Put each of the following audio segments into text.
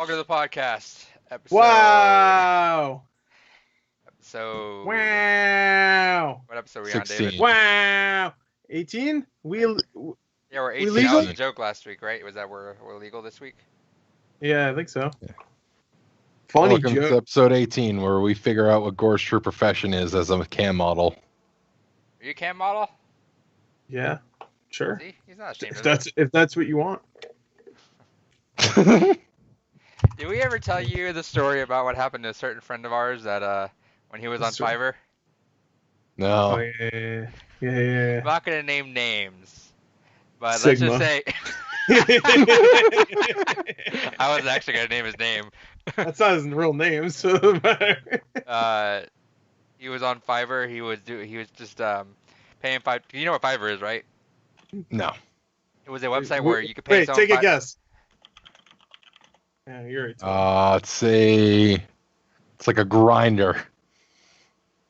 Welcome to the podcast. Wow. Episode. Wow. What episode are we on, David? 16. Wow. 18? Yeah, we're 18. That legal? was a joke last week, right? Was that we're legal this week? Yeah, I think so. Yeah. Funny Welcome to joke. episode 18, where we figure out what Gore's true profession is as a cam model. Are you a cam model? Yeah, sure. See? He's not ashamed If of that's if that's what you want. it. Did we ever tell you the story about what happened to a certain friend of ours that when he was on Fiverr? Oh, No. yeah. I'm not gonna name names, but Sigma. let's just say I was actually gonna name his name. That's not his real name, so it doesn't matter. He was on Fiverr. He was just paying five. You know what Fiverr is, right? No. It was a website where you could pay Wait, someone take a guess. Yeah, you're right. It's like a grinder.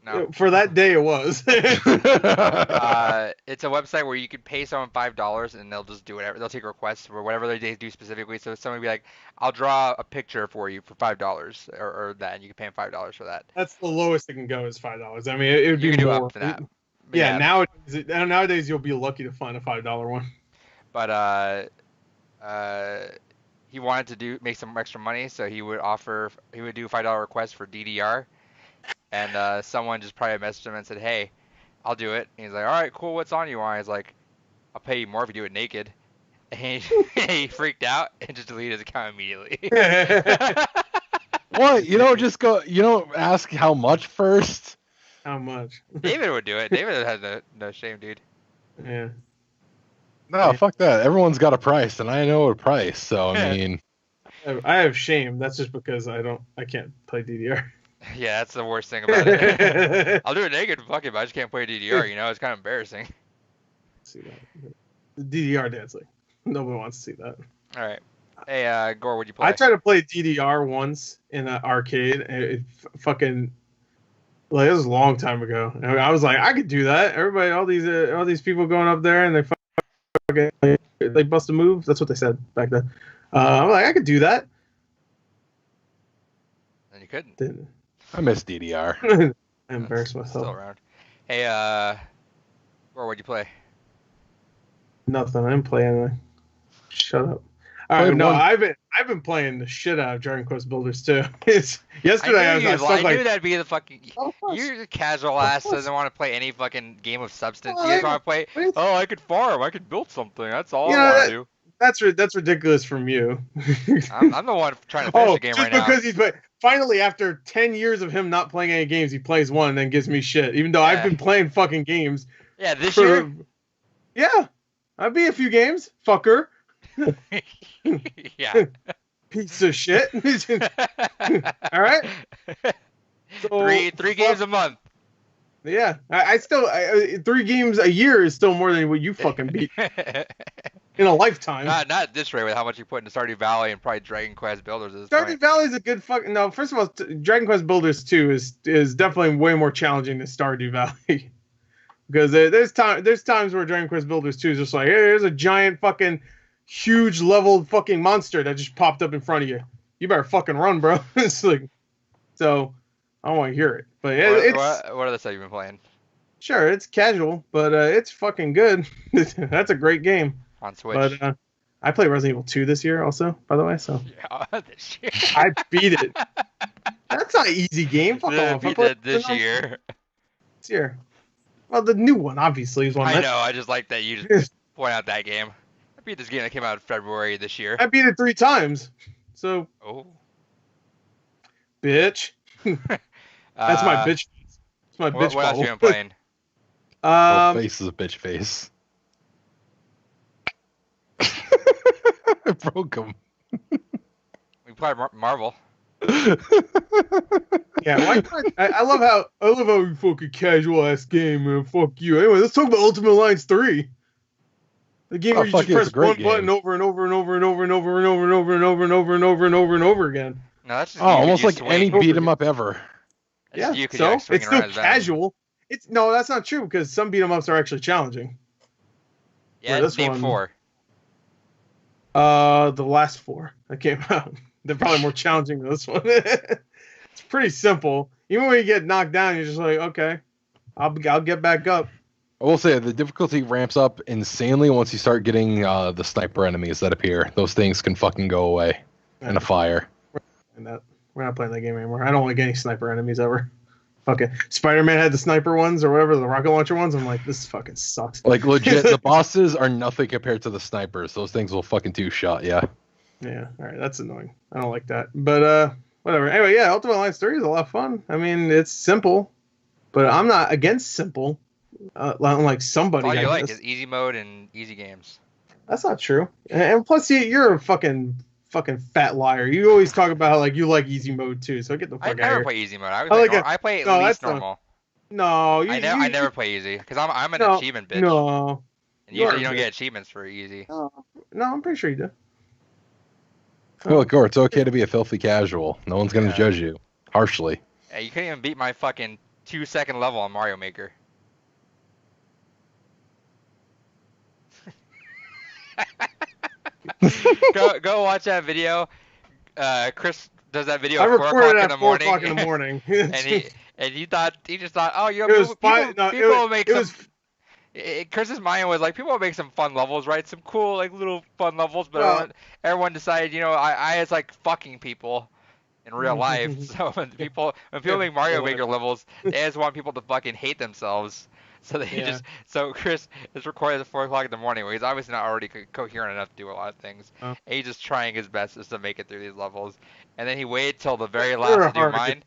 No. For that day, it was. It's a website where you could pay someone $5 and they'll just do whatever. They'll take requests for whatever they do specifically. So somebody would be like, "I'll draw a picture for you for $5," or that, and you can pay them $5 for that. That's the lowest it can go is $5. I mean, it would You be can do more. up to that. Yeah, nowadays you'll be lucky to find a $5 one. But he wanted to make some extra money, so he would do $5 requests for DDR, and someone just probably messaged him and said, "Hey, I'll do it." And he's like, "All right, cool. What's on you?" And he's like, "I'll pay you more if you do it naked." And he freaked out and just deleted his account immediately. What? You don't ask how much first? How much? David would do it. David has no shame, dude. Yeah. No, fuck that. Everyone's got a price, and I know a price, so I mean... I have shame. That's just because I can't play DDR. Yeah, that's the worst thing about it. I'll do it naked, fuck it, but I just can't play DDR, you know? It's kind of embarrassing. See that. The DDR dancing. Nobody wants to see that. Alright. Hey, Gore, what'd you play? I tried to play DDR once in an arcade, and it fucking... Like, it was a long time ago. And I was like, I could do that. Everybody, all these people going up there, and they bust a move. That's what they said back then. I'm like, I could do that. And you couldn't. Didn't. I miss DDR. I embarrassed myself. Still around. Hey, Gore, what'd you play? Nothing. I didn't play anything. Shut up. All right, no, I've been playing the shit out of Dragon Quest Builders too. Yesterday I knew that'd be the fucking. You're a casual ass doesn't want to play any fucking game of substance. You just want to play. Oh, I could farm. I could build something. That's all I want to do. That's ridiculous from you. I'm the one trying to finish the game right now. Just because finally after 10 years of him not playing any games, he plays one and then gives me shit. Even though I've been playing fucking games. Yeah, this year. Yeah, I'd be a few games, fucker. Yeah. Piece of shit. All right. So, three games a month. Yeah, I still 3 games a year is still more than what you fucking beat in a lifetime. Not at this rate with how much you put into Stardew Valley and probably Dragon Quest Builders. Stardew Valley is a good fucking no. First of all, Dragon Quest Builders 2 is definitely way more challenging than Stardew Valley because there's times where Dragon Quest Builders 2 is just like, hey, there's a giant fucking huge leveled fucking monster that just popped up in front of you. You better fucking run, bro. It's like, so I don't want to hear it. But what other stuff you've been playing? Sure, it's casual, but it's fucking good. That's a great game. On Switch. But I played Resident Evil 2 this year also, by the way. So yeah, this year. I beat it. That's not an easy game. Fuck off. I beat it this year. This year. Well, the new one obviously is one. I know. I just like that you just point out that game. I beat this game that came out in February this year. I beat it 3 times. So. Oh. Bitch. That's my bitch face. That's my bitch What else you been playing? Face is a bitch face. I broke him. We played Marvel. Yeah, I love how you fucking casual ass game, man. Fuck you. Anyway, let's talk about Ultimate Alliance 3. The game where you just press one button over and over and over and over and over and over and over and over and over and over and over and over again. No, that's just almost like any beat 'em up ever. Yeah, so it's still casual. No, that's not true because some beat 'em ups are actually challenging. Yeah, name 4. The last 4 that came out. They're probably more challenging than this one. It's pretty simple. Even when you get knocked down, you're just like, okay, I'll get back up. I will say the difficulty ramps up insanely once you start getting the sniper enemies that appear. Those things can fucking go away in a fire. We're not playing that game anymore. I don't like any sniper enemies ever. Fucking Spider-Man had the sniper ones or whatever, the rocket launcher ones. I'm like, this fucking sucks. Like legit, the bosses are nothing compared to the snipers. Those things will fucking two-shot, yeah. Yeah, all right, that's annoying. I don't like that. But whatever. Anyway, yeah, Ultimate Alliance 3 is a lot of fun. I mean, it's simple, but I'm not against simple. Like somebody. All you like is easy mode and easy games. That's not true. And plus, you're a fucking fat liar. You always talk about how like you like easy mode too. So get the fuck out of here. I never play easy mode. I play at least normal. No, I never play easy because I'm an achievement bitch. No. And usually you don't get achievements for easy. No, I'm pretty sure you do. Well, Gore, it's okay to be a filthy casual. No one's gonna judge you harshly. Hey, you couldn't even beat my fucking 2-second level on Mario Maker. go watch that video. Chris does that video at 4 o'clock in the morning. 4 o'clock in the morning. and he just thought, oh, you know, Chris's mind was like, people will make some fun levels, right? Some cool, like, little fun levels, but everyone decided, you know, I was like fucking people in real life. So when people make Mario Maker levels, they just want people to fucking hate themselves. So so Chris is recording at 4 o'clock in the morning, where he's obviously not already coherent enough to do a lot of things. And he's just trying his best just to make it through these levels. And then he waited till the very last to do mine,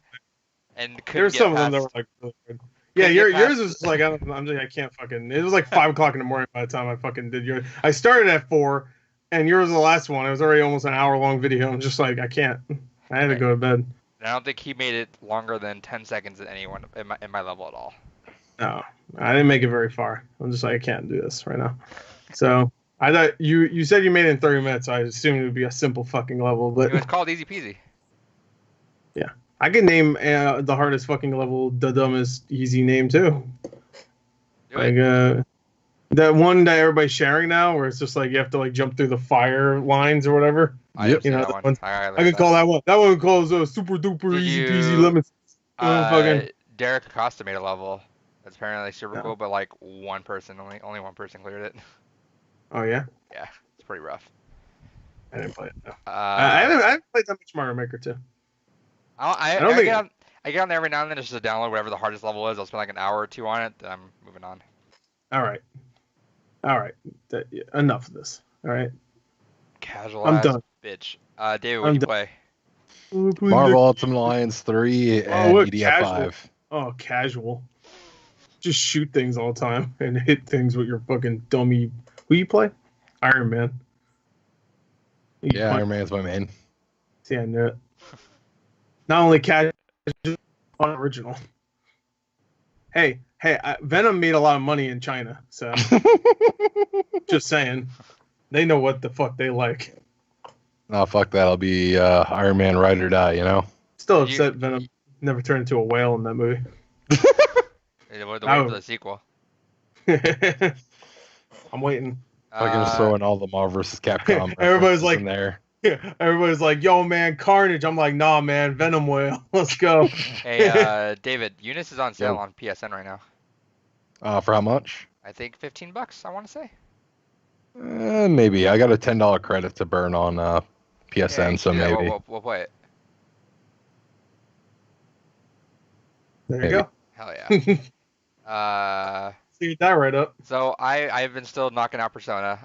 and couldn't There's get some past. of them that were like really good. Yeah, yours is like I can't fucking. It was like 5 o'clock in the morning by the time I fucking did yours. I started at 4, and yours was the last one. It was already almost an hour-long video. I'm just like, I can't. I had to go to bed. I don't think he made it longer than 10 seconds at anyone in my level at all. No, I didn't make it very far. I'm just like, I can't do this right now. So I thought you said you made it in 30 minutes. So I assumed it would be a simple fucking level, but it was called easy peasy. Yeah, I could name the hardest fucking level the dumbest easy name too. Like that one that everybody's sharing now, where it's just like you have to like jump through the fire lines or whatever. I could call that one. That one calls super duper easy peasy lemon. Derek Acosta made a level. That's apparently super cool, but like only one person cleared it. Oh yeah. Yeah, it's pretty rough. I didn't play it. No. I haven't played that much Mario Maker 2. I get on there every now and then just to download whatever the hardest level is. I'll spend like an hour or two on it, then I'm moving on. All right. Enough of this. All right. Casual. I'm done. Bitch. David, what do you play? Marvel Ultimate Alliance 3 and EDF 5. Oh, casual. Just shoot things all the time and hit things with your fucking dummy. Who you play? Iron Man. Iron Man's my main. See, I knew it. Not only casual, unoriginal. Hey, Venom made a lot of money in China, so just saying. They know what the fuck they like. No, fuck that. I'll be Iron Man ride or die, you know? Still upset Venom never turned into a whale in that movie. Wait for the sequel. I'm waiting. Fucking throwing all the Marvel vs. Capcom. Everybody's like, in there. Yeah, everybody's like, yo, man, Carnage. I'm like, nah, man, Venom whale. Let's go. Hey, David, Eunice is on sale on PSN right now. For how much? I think $15, I want to say. Maybe. I got a $10 credit to burn on PSN, so maybe. We'll play it. There you go. Hell yeah. See that right up. So I've been still knocking out Persona.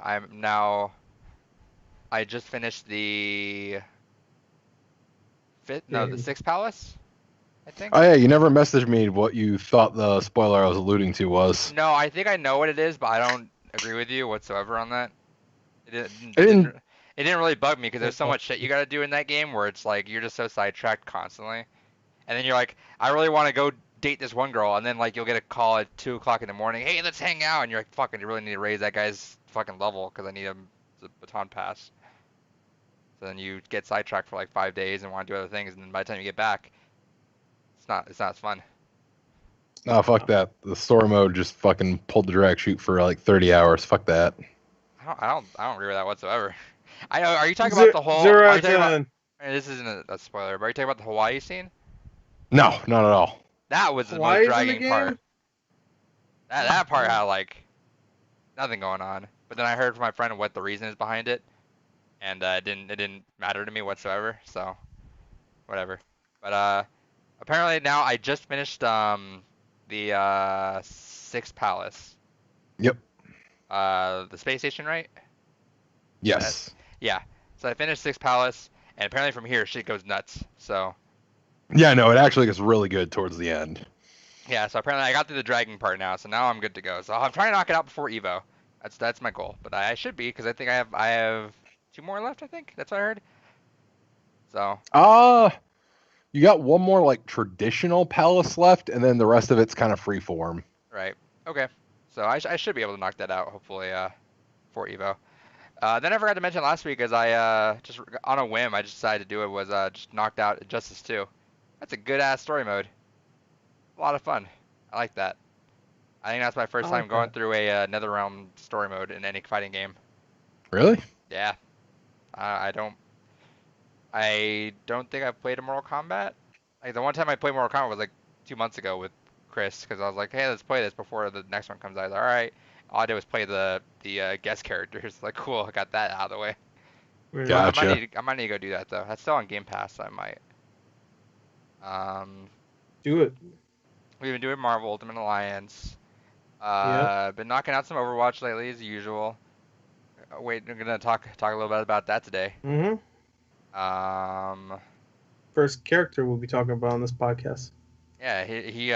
I just finished the Sixth Palace, I think. Oh yeah, you never messaged me what you thought the spoiler I was alluding to was. No, I think I know what it is, but I don't agree with you whatsoever on that. It didn't really bug me because there's so much shit you gotta do in that game where it's like you're just so sidetracked constantly, and then you're like, I really want to go date this one girl, and then like you'll get a call at 2 o'clock in the morning, hey, let's hang out, and you're like, fucking, you really need to raise that guy's fucking level because I need him the baton pass. So then you get sidetracked for like 5 days and want to do other things, and then by the time you get back, it's not as fun. No, fuck that. The story mode just fucking pulled the drag chute for like 30 hours. Fuck that. I don't agree with that whatsoever. I know. Are you talking about the whole? I mean, this isn't a spoiler, but are you talking about the Hawaii scene? No, not at all. That was the most Hawaii's in the dragging part. game. That part had like nothing going on. But then I heard from my friend what the reason is behind it, and it didn't matter to me whatsoever. So whatever. But apparently now I just finished the Sixth Palace. Yep. The space station, right? Yes. Yeah. So I finished Sixth Palace, and apparently from here shit goes nuts. So Yeah, no, it actually gets really good towards the end. yeah. So apparently I got through the dragging part now, so now I'm good to go. So I'm trying to knock it out before Evo. That's my goal. But I should be because I think I have 2 more left. I think that's what I heard. So You got one more like traditional palace left, and then the rest of it's kind of free form. right. Okay. So I should be able to knock that out hopefully for Evo. Then I forgot to mention last week, as I just on a whim, I just decided to do it, was just knocked out Justice 2. That's a good ass story mode. A lot of fun. I like that. I think that's my first I time like going that. through a NetherRealm story mode in any fighting game. Really? Yeah. I don't think I've played a Mortal Kombat. Like the one time I played Mortal Kombat was like 2 months ago with Chris, because I was like, hey, let's play this before the next one comes out. I was like, all right. All I did was play the guest characters. Like, cool, I got that out of the way. Weird. Yeah. I Gotcha. might need to go do that though. That's still on Game Pass, so I might. Do it. We've been doing Marvel Ultimate Alliance. Yep. Been knocking out some Overwatch lately as usual. Wait, we're gonna talk a little bit about that today. Mm-hmm. Um, First character we'll be talking about on this podcast. yeah, he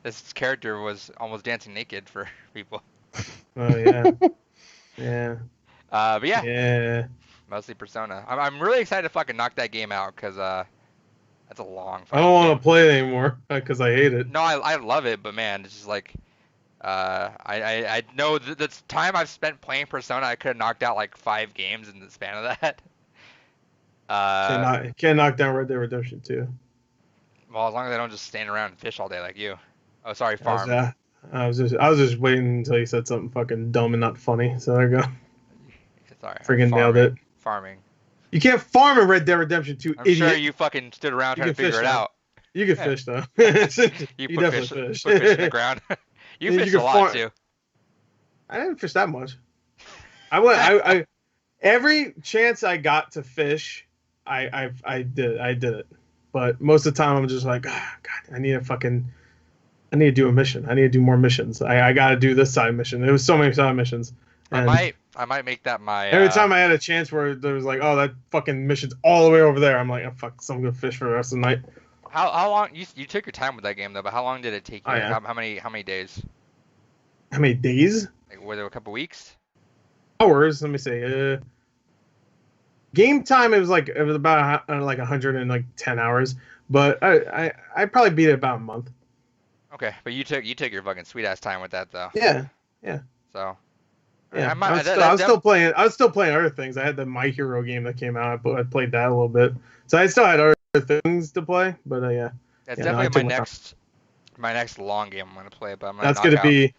this character was almost dancing naked for people. Oh yeah. Yeah. But yeah, Yeah. mostly Persona. I'm really excited to fucking knock that game out because that's a long. I don't want to play it anymore because I hate it. No, I love it, but man, it's just like I know the time I've spent playing Persona, I could have knocked out like 5 games in the span of that. Can't knock down Red Dead Redemption 2. Well, as long as I don't just stand around and fish all day like you. Oh, sorry, farm. I was just waiting until you said something fucking dumb and not funny. So there you go. Sorry. Friggin' nailed it. Farming. You can't farm in Red Dead Redemption 2, I'm idiot. sure you fucking stood around trying to can figure fish, it though. out. You can Yeah. fish though. You You put definitely fish, fish. put fish in the ground. You You fished can a lot farm- too. I didn't fish that much. I every chance I got to fish, I did it. But most of the time I'm just like, God, I need to do a mission. I need to do more missions. I got to do this side mission. There was so many side missions. And I might make that my. every time I had a chance where there was like, oh, that fucking mission's all the way over there, I'm like, oh, fuck, so I'm gonna fish for the rest of the night. How long you took your time with that game though? But how long did it take you? Oh, yeah. How many days? How many days? Like, was it a couple weeks? Hours? Let me see. Game time, it was about like 110 hours, but I probably beat it about a month. Okay, but you took your fucking sweet ass time with that though. Yeah. So. Yeah, I I was still playing. I was still playing other things. I had the My Hero game that came out. I played that a little bit, so I still had other things to play. But yeah, That's Yeah, no, I definitely took my next long game I'm gonna play. But I'm gonna that's knock gonna out. be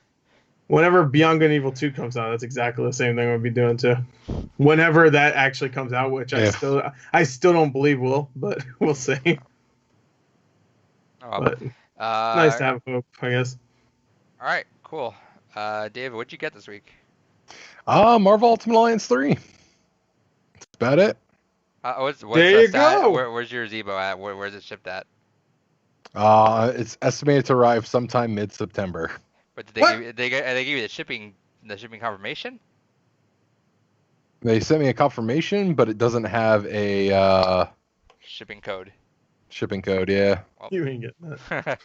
whenever Beyond Good and Evil 2 comes out. That's exactly the same thing I'm gonna be doing too. Whenever that actually comes out, which Yeah. I still don't believe will, but we'll see. Oh, But nice to have hope, I guess. All right, cool. David, what'd you get this week? Marvel Ultimate Alliance 3. That's about it. What's There the you stat? go. Where's your Zebo at? Where's it shipped at? It's estimated to arrive sometime mid-September. But did What? they give you the shipping confirmation? They sent me a confirmation, but it doesn't have a Shipping code. shipping code. Yeah, You ain't getting that.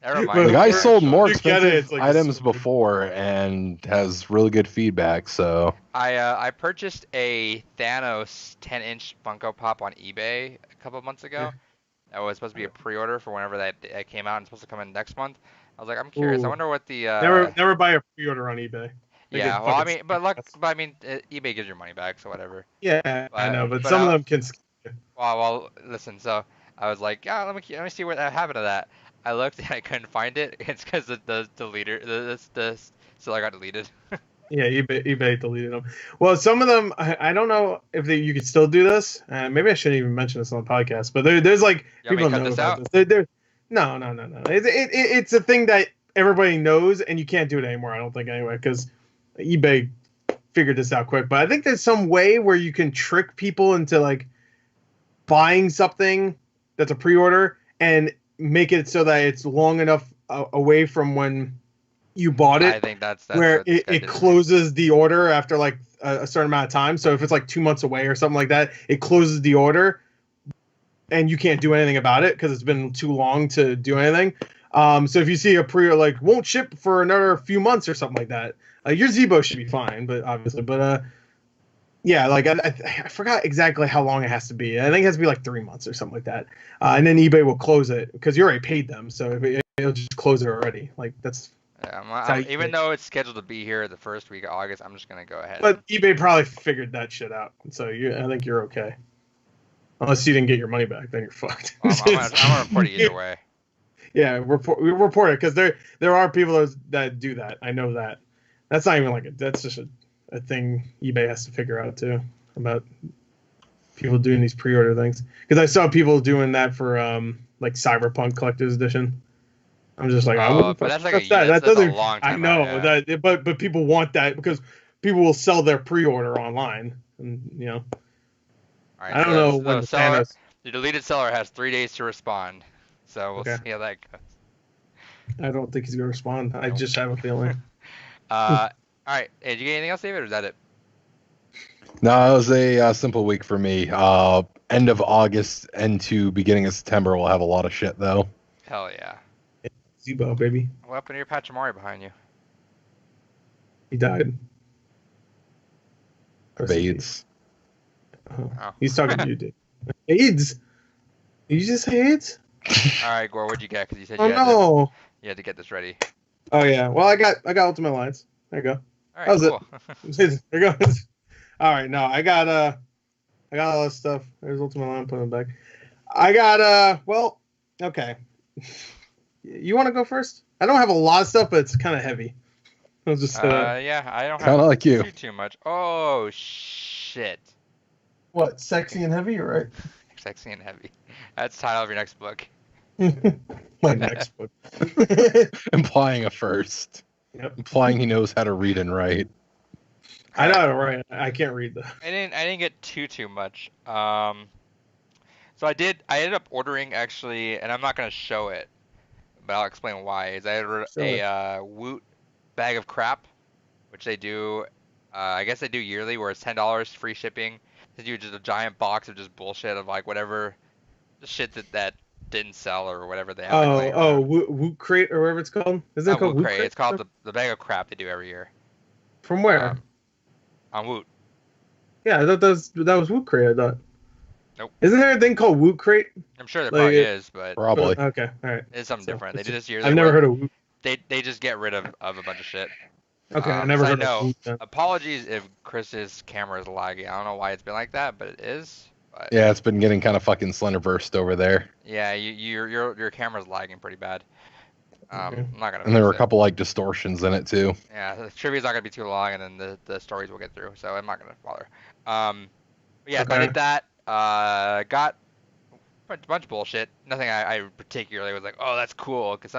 Never the mind. guy We're- sold more you get it, expensive it's like items so weird. before and has really good feedback. So I purchased a Thanos 10-inch Funko Pop on eBay a couple of months ago. That was supposed to be a pre-order for whenever that came out and it's supposed to come in next month. I was like, I'm curious. I Ooh. wonder what the Never buy a pre-order on eBay. They yeah. get Well, I fucking mean, but scammed. eBay gives your money back, so whatever. Yeah, I know, but but some of I- them can. Well, listen. So I was like, yeah, let me see what happened to that. I looked and I couldn't find it. It's because the deleter, the seller got deleted. Yeah, eBay deleted them. Well, some of them, I don't know if you could still do this. Maybe I shouldn't even mention this on the podcast, but there's like You want me to people cut know this about out? this. No, no, no, no. It's a thing that everybody knows, and you can't do it anymore. I don't think anyway, because eBay figured this out quick. But I think there's some way where you can trick people into like buying something that's a pre-order and make it so that it's long enough away from when you bought I it think that's where what this guy it did to me. closes the order after like a certain amount of time. So if it's like 2 months away or something like that, it closes the order and you can't do anything about it because it's been too long to do anything. So if you see a pre like won't ship for another few months or something like that, your Zebo should be fine, but obviously, yeah, like I forgot exactly how long it has to be. I think it has to be like 3 months or something like that, and then eBay will close it because you already paid them, so it'll just close it already. Like that's Yeah, how even eBay. though it's scheduled to be here the first week of August, I'm just gonna go ahead. But eBay probably figured that shit out, so I think you're okay. Unless you didn't get your money back, then you're fucked. I'm gonna report it either way. Yeah, report it because there are people that do that. I know that. That's not even like that's just a thing eBay has to figure out too about people doing these pre-order things. Because I saw people doing that for like Cyberpunk Collector's Edition. I'm just like, I Oh, wouldn't but fucking that's like touch that. That that's a doesn't. long I time out. know Yeah. that, but people want that because people will sell their pre-order online, and All right. I don't So know the, when the the seller, Thanos. the deleted seller has 3 days to respond. So we'll Okay, see how that goes. I don't think he's gonna respond. I Nope. just have a feeling. All right. Hey, did you get anything else, David, or is that it? No, it was a simple week for me. End of August into beginning of September, we'll have a lot of shit though. Hell yeah. Zebo, baby, What happened to your Pachamari behind you? he died. AIDS. Oh. He's talking to you, dude. AIDS. Did you just say AIDS? All right, Gore, what'd you get? Because you said Oh no. you had to get this ready. Oh yeah. Well, I got Ultimate Alliance. There you go. All That was right, it. cool. There you go. All right. No, I got all this stuff. There's Ultimate Alliance. Put it back. I got well. Okay. You want to go first? I don't have a lot of stuff, but it's kind of heavy. I'll just Yeah, I don't Kind have of like you. too much. Oh shit. what sexy and heavy, right? Sexy and heavy. That's the title of your next book. My next book. Implying a first. Yep. Implying he knows how to read and write. I know how to write. I can't read though. I didn't get too much. So I ended up ordering actually, and I'm not gonna show it, but I'll explain why. Is I ordered Show a Woot bag of crap, which they do. I guess they do yearly, where it's $10 free shipping. They do just a giant box of just bullshit of like whatever, the shit that didn't sell or whatever they have like laying around. Woot Crate or whatever it's called. Isn't it Not called Woot Woot Crate. Crate? It's called the bag of crap they do every year. From where? On Woot. Yeah, I thought that was Woot Crate. I thought. Nope. Isn't there a thing called Woot Crate? I'm sure there Like probably it- is, but Probably. Okay, all right. it's something So, different. They it's do just- this yearly. I've never where heard of Woot. They just get rid of a bunch of shit. Okay, I never So heard know. of Woot. Then. Apologies if Chris's camera is laggy. I don't know why it's been like that, but it is. But Yeah, it's been getting kind of fucking slenderburst over there. yeah, your camera's lagging pretty bad. Okay. I'm not gonna. And there were a fix it. couple like distortions in it too. Yeah, the trivia's not gonna be too long, and then the stories will get through, so I'm not gonna bother. But yeah, so I Okay. did that. Got a bunch of bullshit. Nothing I particularly was like, oh, that's cool, because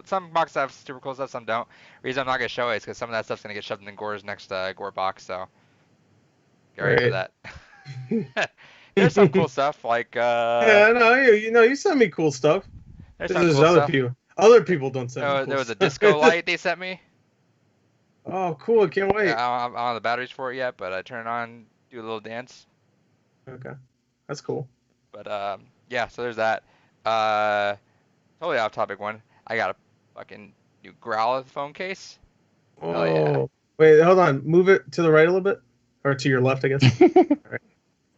some boxes have super cool stuff, some don't. Reason I'm not gonna show it is because some of that stuff's gonna get shoved in Gore's next Gore box, so get ready for that. There's some cool stuff like Yeah, no, you send me cool stuff. there's This some is cool other stuff. people. Other people don't send me cool There was a stuff. disco light they sent me. Oh, cool! I can't wait. Yeah, I don't have the batteries for it yet, but I turn it on, do a little dance. Okay, that's cool. But yeah, so there's that. Totally off topic one. I got a fucking new Growlithe phone case. Oh, Hell yeah. wait, hold on. Move it to the right a little bit, or to your left, I guess.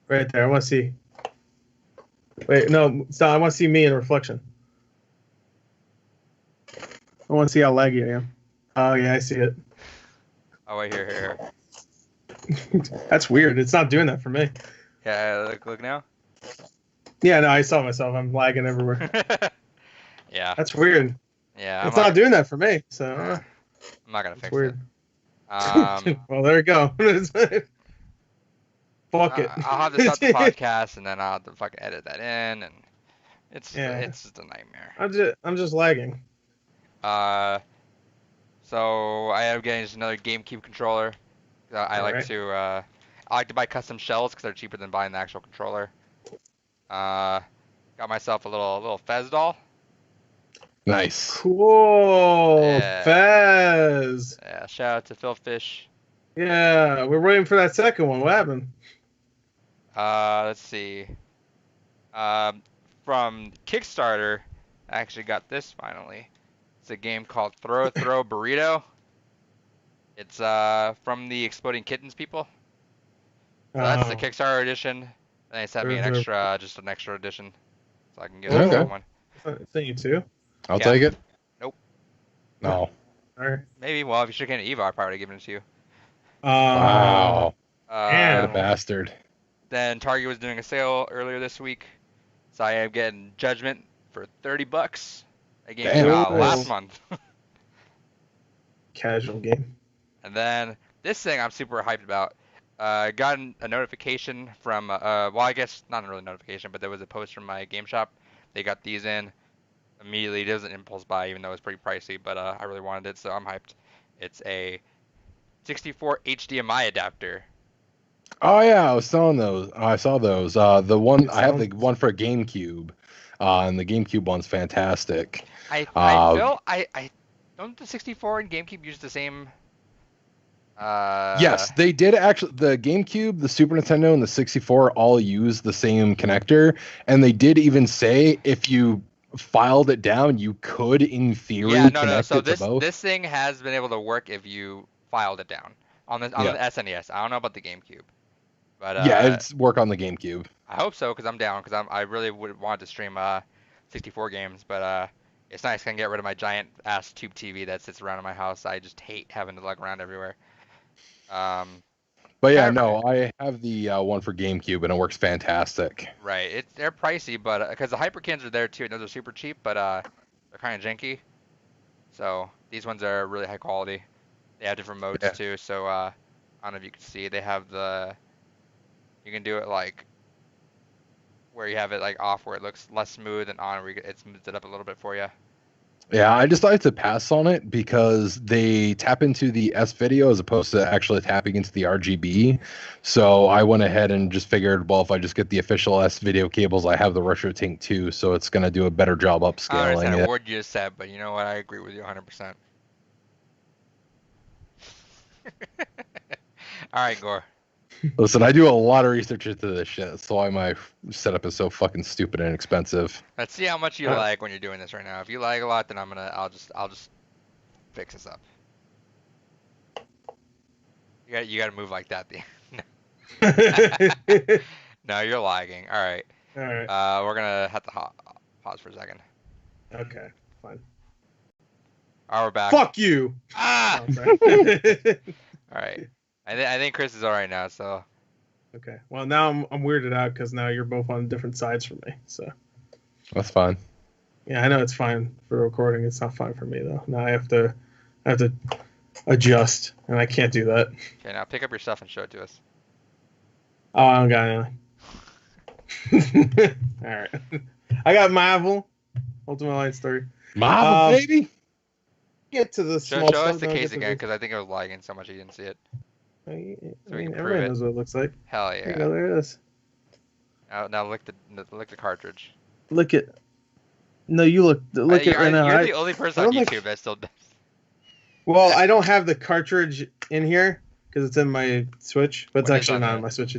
Right there. I want to see. Wait, no, stop. I want to see me in reflection. I want to see how laggy I am. Oh yeah, I see it. Oh wait, here. That's weird. It's not doing that for me. Yeah, look now. Yeah, no, I saw myself. I'm lagging everywhere. Yeah. That's weird. Yeah. It's not doing that for me. So I'm not gonna it's fix weird. it. Well, there you go. Fuck it. I'll have to start the podcast, and then I'll have to fucking edit that in, and it's Yeah. just a nightmare. I'm just lagging. So I am getting just another GameCube controller. I like Alright. to buy custom shells because they're cheaper than buying the actual controller. Got myself a little Fez doll. Nice. Cool. Yeah. Fez. Yeah, shout out to Phil Fish. Yeah, we're waiting for that second one. What happened? Let's see. From Kickstarter, I actually got this finally. It's a game called Throw Burrito. It's from the Exploding Kittens people. So that's the Kickstarter edition. And they sent me an extra edition, so I can get Okay. another one. Thank you too. I'll take it. Nope. No. Alright. Maybe. Well, if you should get an Eva, I'd probably given it to you. Wow. What a Damn. bastard. Then Target was doing a sale earlier this week, so I am getting Judgment for $30. A game came out Damn. last month. Casual game. And then this thing I'm super hyped about. Got a notification from, well, I guess not really a notification, but there was a post from my game shop. They got these in immediately. It was an impulse buy, even though it's pretty pricey, but I really wanted it, so I'm hyped. It's a 64 HDMI adapter. Oh yeah, I was selling those. I saw those. The one I have the one for GameCube, and the GameCube one's fantastic. I feel I don't the 64 and GameCube use the same. Yes, they did actually. The GameCube, the Super Nintendo, and the 64 all use the same connector, and they did even say if you filed it down, you could, in theory, connect So it to both. this thing has been able to work if you filed it down on the SNES. I don't know about the GameCube, but yeah, it's work on the GameCube. I hope so because I'm down because I really would want to stream 64 games, but it's nice. I can get rid of my giant ass tube TV that sits around in my house. I just hate having to lug around everywhere. But yeah, no, I have the one for GameCube, and it works fantastic. Right, they're pricey, but because the Hyperkins are there too, and those are super cheap, but they're kind of janky. So these ones are really high quality. They have different modes too. So I don't know if you can see, they have you can do it like where you have it like off where it looks less smooth, and on where it smooths it up a little bit for you. Yeah, I decided to pass on it because they tap into the S video as opposed to actually tapping into the RGB. So I went ahead and just figured, well, if I just get the official S video cables, I have the Retro Tank 2, so it's going to do a better job I upscaling understand it. what word you just said, but you know what? I agree with you 100%. All right, Gore. Listen, I do a lot of research into this shit. That's why my setup is so fucking stupid and expensive. Let's see how much you lag when you're doing this right now. If you lag a lot, then I'll just fix this up. You gotta move like that. No, you're lagging. All right. All right. We're gonna have to pause for a second. Okay. Fine. All right, we're back. Fuck you. Ah! Oh, sorry. All right. I think Chris is all right now. So. Okay. Well, now I'm weirded out because now you're both on different sides from me. So. That's fine. Yeah, I know it's fine for recording. It's not fine for me though. Now I have to adjust, and I can't do that. Okay, now pick up your stuff and show it to us. Oh, I don't got anything. All right. I got Marvel, Ultimate Alliance 3. Marvel, baby. Get to the Show small us stuff. the then I'll case get to again because I think it was lagging so much you didn't see it. I we can mean, prove everybody it. knows what it looks like. Hell There you yeah. go, there it is. Now lick the cartridge. Look it. No, you look it right now. You're the only person I on don't YouTube that still does. Well, I don't have the cartridge in here because it's in my Switch, but it's What is actually on not there? in my Switch.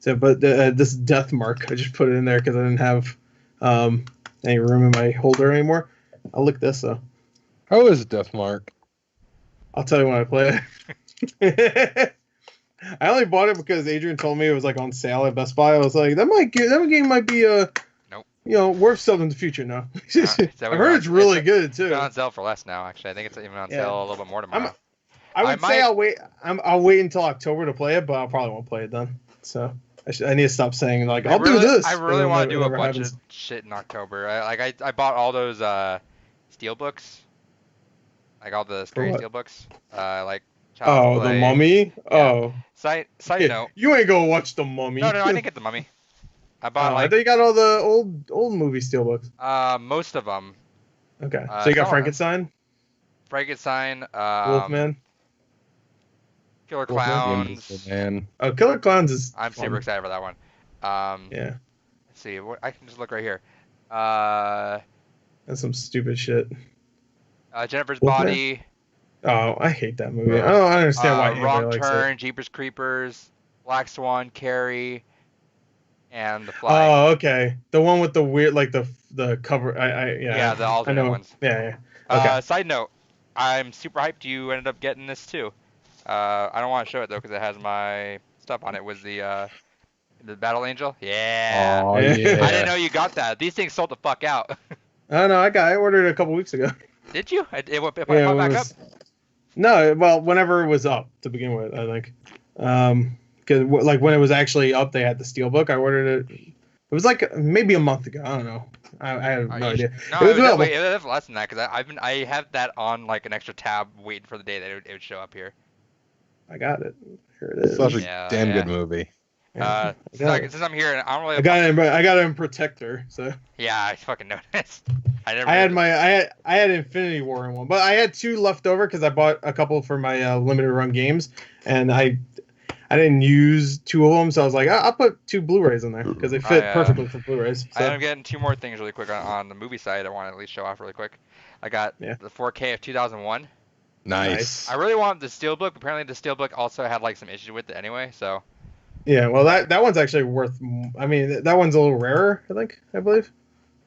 But this Death Mark, I just put it in there because I didn't have any room in my holder anymore. I'll look this though. How is it, Death Mark? I'll tell you when I play it. I only bought it because Adrian told me it was like on sale at Best Buy. I was like, that game might be Nope. worth something in the future. No, that I what heard we're it's on? really It's good It's too. on sale for less now. Actually, I think it's even on Yeah. sale a little bit more tomorrow. I would say might- I'll wait. I'll wait until October to play it, but I probably won't play it then. So I need to stop saying like I'll do this. I really and want to then do a whatever bunch happens. of shit in October. I bought all those steel books, like all the scary what? steel books, like Child's Oh, the Play. Mummy. Yeah. Oh, Side note. you ain't gonna watch the No, Mummy. no, no, I didn't get the Mummy. I bought Oh, I like thought you got all the old movie steelbooks. most of them. Okay, so you got Some Frankenstein, Frankenstein, Wolfman, Killer Wolfman. The Invisible Clowns. Man. Oh, Killer Clowns is I'm super fun. excited for that one. Yeah, Let's see. I can just look right here. Uh, that's some stupid shit. Jennifer's Wolfman. Body. Oh, I hate that movie. I don't understand why anybody Wrong likes Turn, it. Jeepers Creepers, Black Swan, Carrie, and The Fly. Oh, okay. The one with the weird, like the cover. Yeah, the I alternate know. ones. Yeah. Okay. Side note, I'm super hyped you ended up getting this too. I don't want to show it though because it has my stuff on it. Was the Battle Angel? Yeah. Oh I didn't yeah. know you got that. These things sold the fuck out. I know. I ordered it a couple weeks ago. Did you? It popped Yeah, back when it up. was, no, well, whenever it was up to begin with, I think. Because like when it was actually up, they had the steelbook. I ordered it. It was like maybe a month ago. I don't know. I have no idea. No, It was available. definitely it was less than that because I have that on like an extra tab waiting for the day that it would show up here. I got it. Here it is. Such a Yeah, damn yeah. good movie. Yeah, I got it. Since I'm here, I don't really. I got it in Protector. So Yeah, I fucking noticed. I never. I had Infinity War in one, but I had two left over because I bought a couple for my limited run games, and I didn't use two of them, so I was like, I'll put two Blu-rays in there because they fit perfectly for Blu-rays. I So. am getting two more things really quick on the movie side. I want to at least show off really quick. I got the 4K of 2001. Nice. I really want the Steelbook. Apparently, the Steelbook also had like some issues with it anyway. So. Yeah, well, that one's actually worth. I mean, that one's a little rarer, I believe.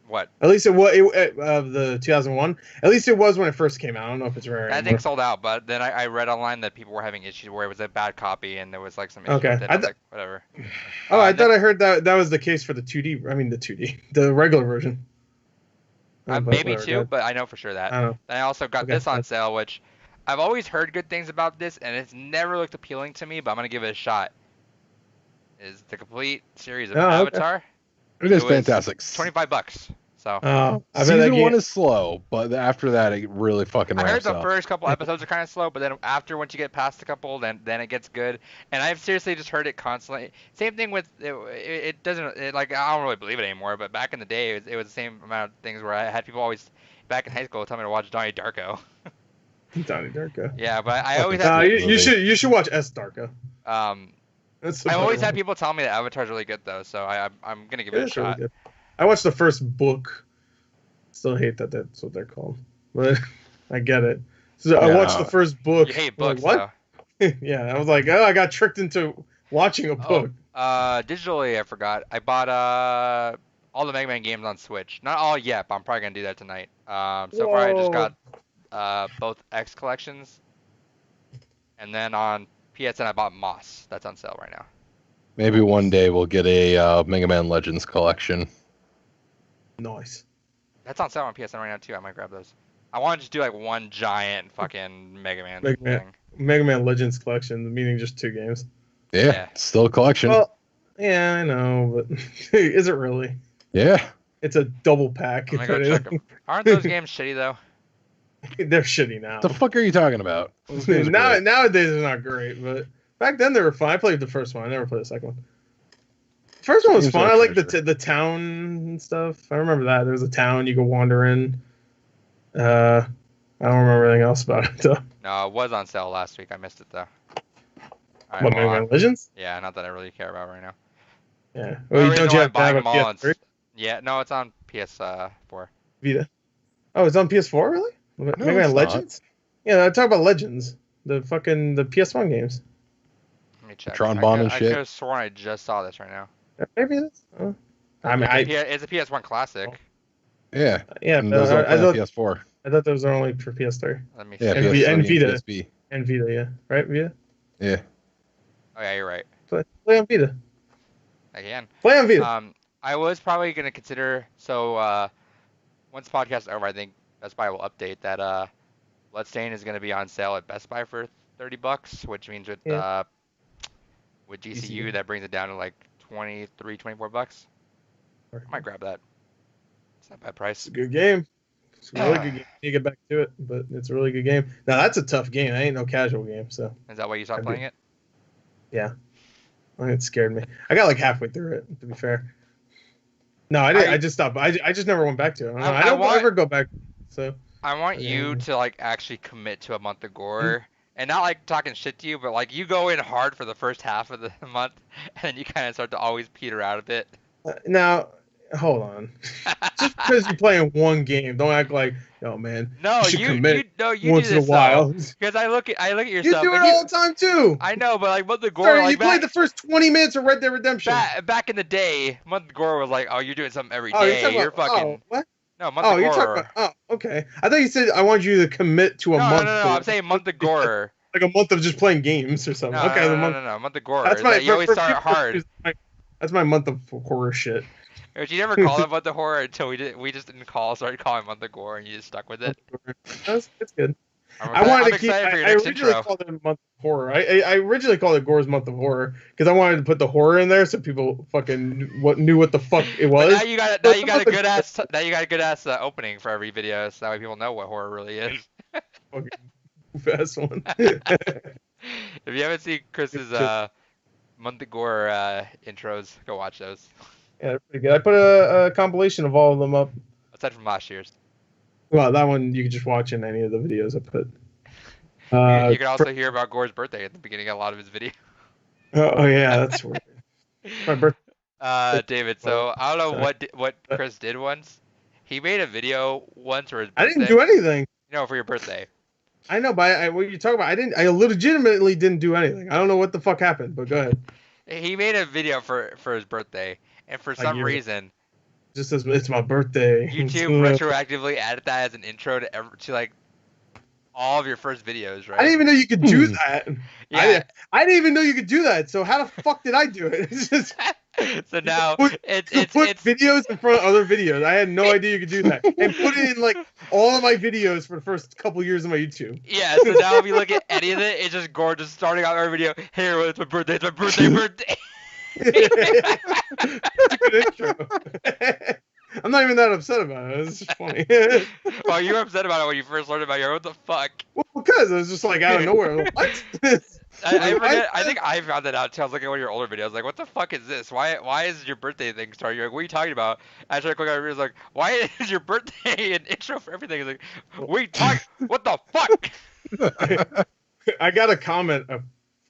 What? At least it was the 2001. At least it was when it first came out. I don't know if it's rare. That thing sold out, but then I read online that people were having issues where it was a bad copy and there was like some issues with it. I was like, whatever. Oh, I thought I heard that was the case for the 2D. I mean, the regular version. Maybe too, but I know for sure that. And I also got this on sale, which I've always heard good things about this, and it's never looked appealing to me, but I'm gonna give it a shot. Is the complete series of Avatar? It is fantastic. $25. So. Season 1 is slow, but after that it really fucking ramps up. I heard the first couple episodes are kind of slow, but then after once you get past a couple, then it gets good. And I've seriously just heard it constantly. Same thing with it doesn't like I don't really believe it anymore, but back in the day it was the same amount of things where I had people always back in high school tell me to watch Donnie Darko. Donnie Darko. Yeah, but I always had you should watch S Darko. I always had people tell me that Avatar's really good though, so I'm gonna give it a shot. Really I watched the first book. Still hate that that's what they're called, but I get it. So I watched the first book. You hate books, like, what? Yeah, I was like, oh, I got tricked into watching a book. Digitally, I forgot. I bought all the Mega Man games on Switch. Not all yet, but I'm probably gonna do that tonight. So far I just got both X collections, and then on PSN I bought Moss. That's on sale right now. Maybe one day we'll get a Mega Man Legends collection. Nice. That's on sale on PSN right now too. I might grab those. I want to just do like one giant fucking Mega Man thing. Mega Man Legends collection, meaning just 2 games. Yeah, still a collection. Well, yeah, I know, but is it really? Yeah. It's a double pack. Aren't those games shitty though? They're shitty now. What the fuck are you talking about? Nowadays they're not great, but back then they were fine. I played the first one. I never played the second one. First one was fun. I like the town and stuff. I remember that. There was a town you could wander in. I don't remember anything else about it though. No, it was on sale last week. I missed it though. Right, what, Mega Man Legends? Yeah, not that I really care about right now. Yeah. Well, don't you have to have a PS3? Yeah, no, it's on PS4. Vita. Oh, it's on PS4 really? No, Mega Man Legends? Yeah, I talk about Legends. The PS1 games. Let me check. Tron Bond and shit. I could have sworn I just saw this right now. Maybe it is. Oh. It's a PS1 classic. Yeah. Yeah, and those I thought PS4. I thought those were only for PS3. Let me yeah, see. And Vita. PSP. And Vita, yeah. Right, Vita? Yeah. Oh yeah, you're right. Play on Vita. I can. Play on Vita. I was probably gonna consider once the podcast is over, I think Best Buy will update that Bloodstain is gonna be on sale at Best Buy for $30, which means with GCU that brings it down to like $23, $24. I might grab that. It's not a bad price. It's a good game. It's a really good game. You get back to it, but it's a really good game. Now that's a tough game. I ain't no casual game, so. Is that why you stopped playing it? Yeah, it scared me. I got like halfway through it, to be fair. No, I didn't. I just stopped. I just never went back to it. I don't ever go back. So. I want you to like actually commit to a month of gore, and not like talking shit to you, but like you go in hard for the first half of the month, and then you kind of start to always peter out a bit. Now, hold on. Just because you're playing one game, don't act like, oh man. No, you once in a while. Because I look at your you stuff. You do it all the time too. I know, but like month of gore. Sorry, like you played the first 20 minutes of Red Dead Redemption. Back in the day, month of gore was like, oh, you're doing something every day. You're fucking. Oh, what? No, month of gore. You're talking about. Oh, okay. I thought you said I wanted you to commit to a month. No. I'm saying month of gore. Like a month of just playing games or something. No, okay, no. Month of gore. That's you always start hard. That's my month of horror shit. But you never call it month of horror until we just didn't started calling it month of gore, and you just stuck with it. It's good. I'm excited for your next originally intro. called it month of horror. I originally called it Gore's month of horror because I wanted to put the horror in there so people fucking knew what the fuck it was. But now you got a good ass opening for every video, so that way people know what horror really is. Fucking fast one. If you haven't seen Chris's month of gore intros, go watch those. Yeah, they're pretty good. I put a compilation of all of them up. Aside from last year's. Well, that one you can just watch in any of the videos I put. You can also hear about Gore's birthday at the beginning of a lot of his videos. Oh yeah, that's weird. My birthday. David, so I don't know what Chris did once. He made a video once for his birthday. I didn't do anything. No, for your birthday. I know, but what you talking about? I legitimately didn't do anything. I don't know what the fuck happened, but go ahead. He made a video for his birthday, and for some reason, just says it's my birthday. YouTube retroactively added that as an intro to like all of your first videos, right? I didn't even know you could do that. Yeah. I didn't even know you could do that. So how the fuck did I do it? It's just, so now it's videos in front of other videos. I had no idea you could do that, and put it in like all of my videos for the first couple years of my YouTube. Yeah. So now if you look at any of it, it's just gorgeous starting out every video. Hey, it's my birthday. It's my birthday. That's a good intro. I'm not even that upset about it. It's just funny. Well, you were upset about it when you first learned about it. What the fuck? Well, because it was just like out of nowhere. Like, what? I think I found that out too. I was looking at one of your older videos. Like, what the fuck is this? Why is your birthday thing starting? You're like, what are you talking about? I tried to click on your videos. Like, why is your birthday an intro for everything? It's like, what the fuck? I got a comment a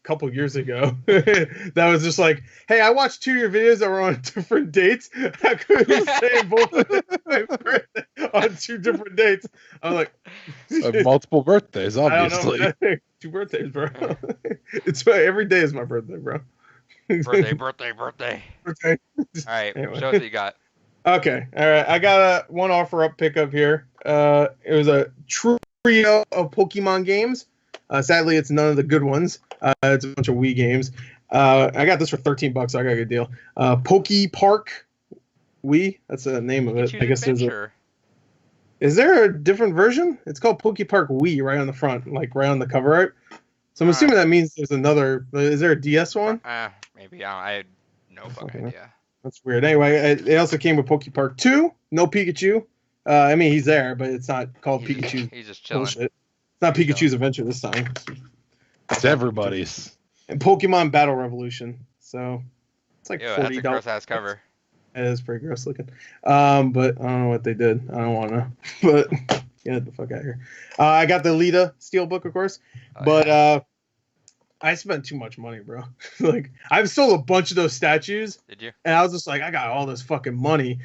couple years ago that was just like, hey, I watched 2 of your videos that were on different dates. How could you say both my birthday on 2 different dates? I'm like, multiple birthdays, obviously. I don't know. 2 birthdays, bro. It's every day is my birthday, bro. birthday. Okay. All right, anyway. Show us what you got. Okay, all right. I got one offer up pickup here. It was a trio of Pokemon games. Sadly, it's none of the good ones. It's a bunch of Wii games. I got this for $13. So I got a good deal. Poke Park Wii. That's the name of it. I guess is there a different version? It's called Poke Park Wii right on the front, like right on the cover art. So I'm assuming that means there's another. Is there a DS one? Maybe. I had no fucking idea. That's weird. Anyway, it also came with Poke Park 2. No Pikachu. I mean, he's there, but it's not called Pikachu. He's just chilling. Bullshit. It's not Pikachu's Adventure this time. It's everybody's. And Pokemon Battle Revolution. So it's like $40. That's a gross ass cover. It is pretty gross looking. But I don't know what they did. I don't want to know. But get the fuck out of here. I got the Lita Steelbook, of course. I spent too much money, bro. Like, I've sold a bunch of those statues. Did you? And I was just like, I got all this fucking money.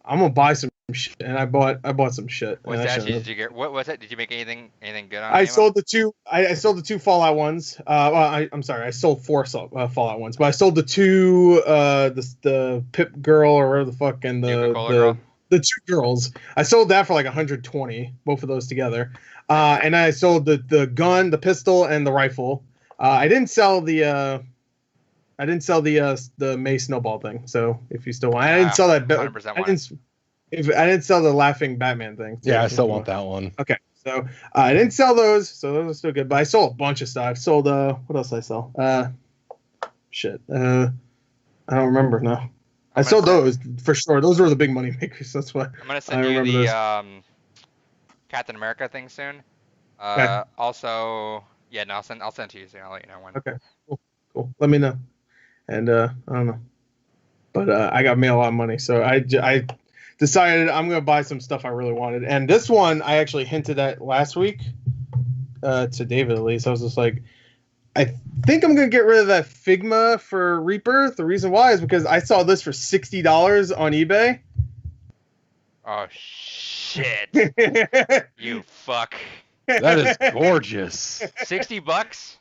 I'm gonna buy some shit, and I bought some shit. What statues did you get? What was it? Did you make anything good on? I sold the 2. I sold the 2 Fallout ones. I'm sorry. I sold 4 Fallout ones, but I sold the 2 the Pip girl or whatever the fuck and the 2 girls. I sold that for like 120, both of those together. And I sold the gun, the pistol, and the rifle. I didn't sell the May Snowball thing. So if you still want, I didn't sell that. 100% I didn't sell the laughing Batman thing. So yeah, I still want that one. Okay, so I didn't sell those, so those are still good. But I sold a bunch of stuff. I sold what else did I sell? Shit. I don't remember now. I sold those for sure. Those were the big money makers. That's why. I'm gonna send you the Captain America thing soon. Okay. Also, yeah, no, I'll send it to you soon. I'll let you know when. Okay. Cool. Let me know. And I don't know, but I got me a lot of money, so I decided I'm gonna buy some stuff I really wanted. And this one I actually hinted at last week to David at least. I was just like, I think I'm gonna get rid of that Figma for Reaper. The reason why is because I saw this for $60 on eBay. Oh shit! You fuck. That is gorgeous. $60?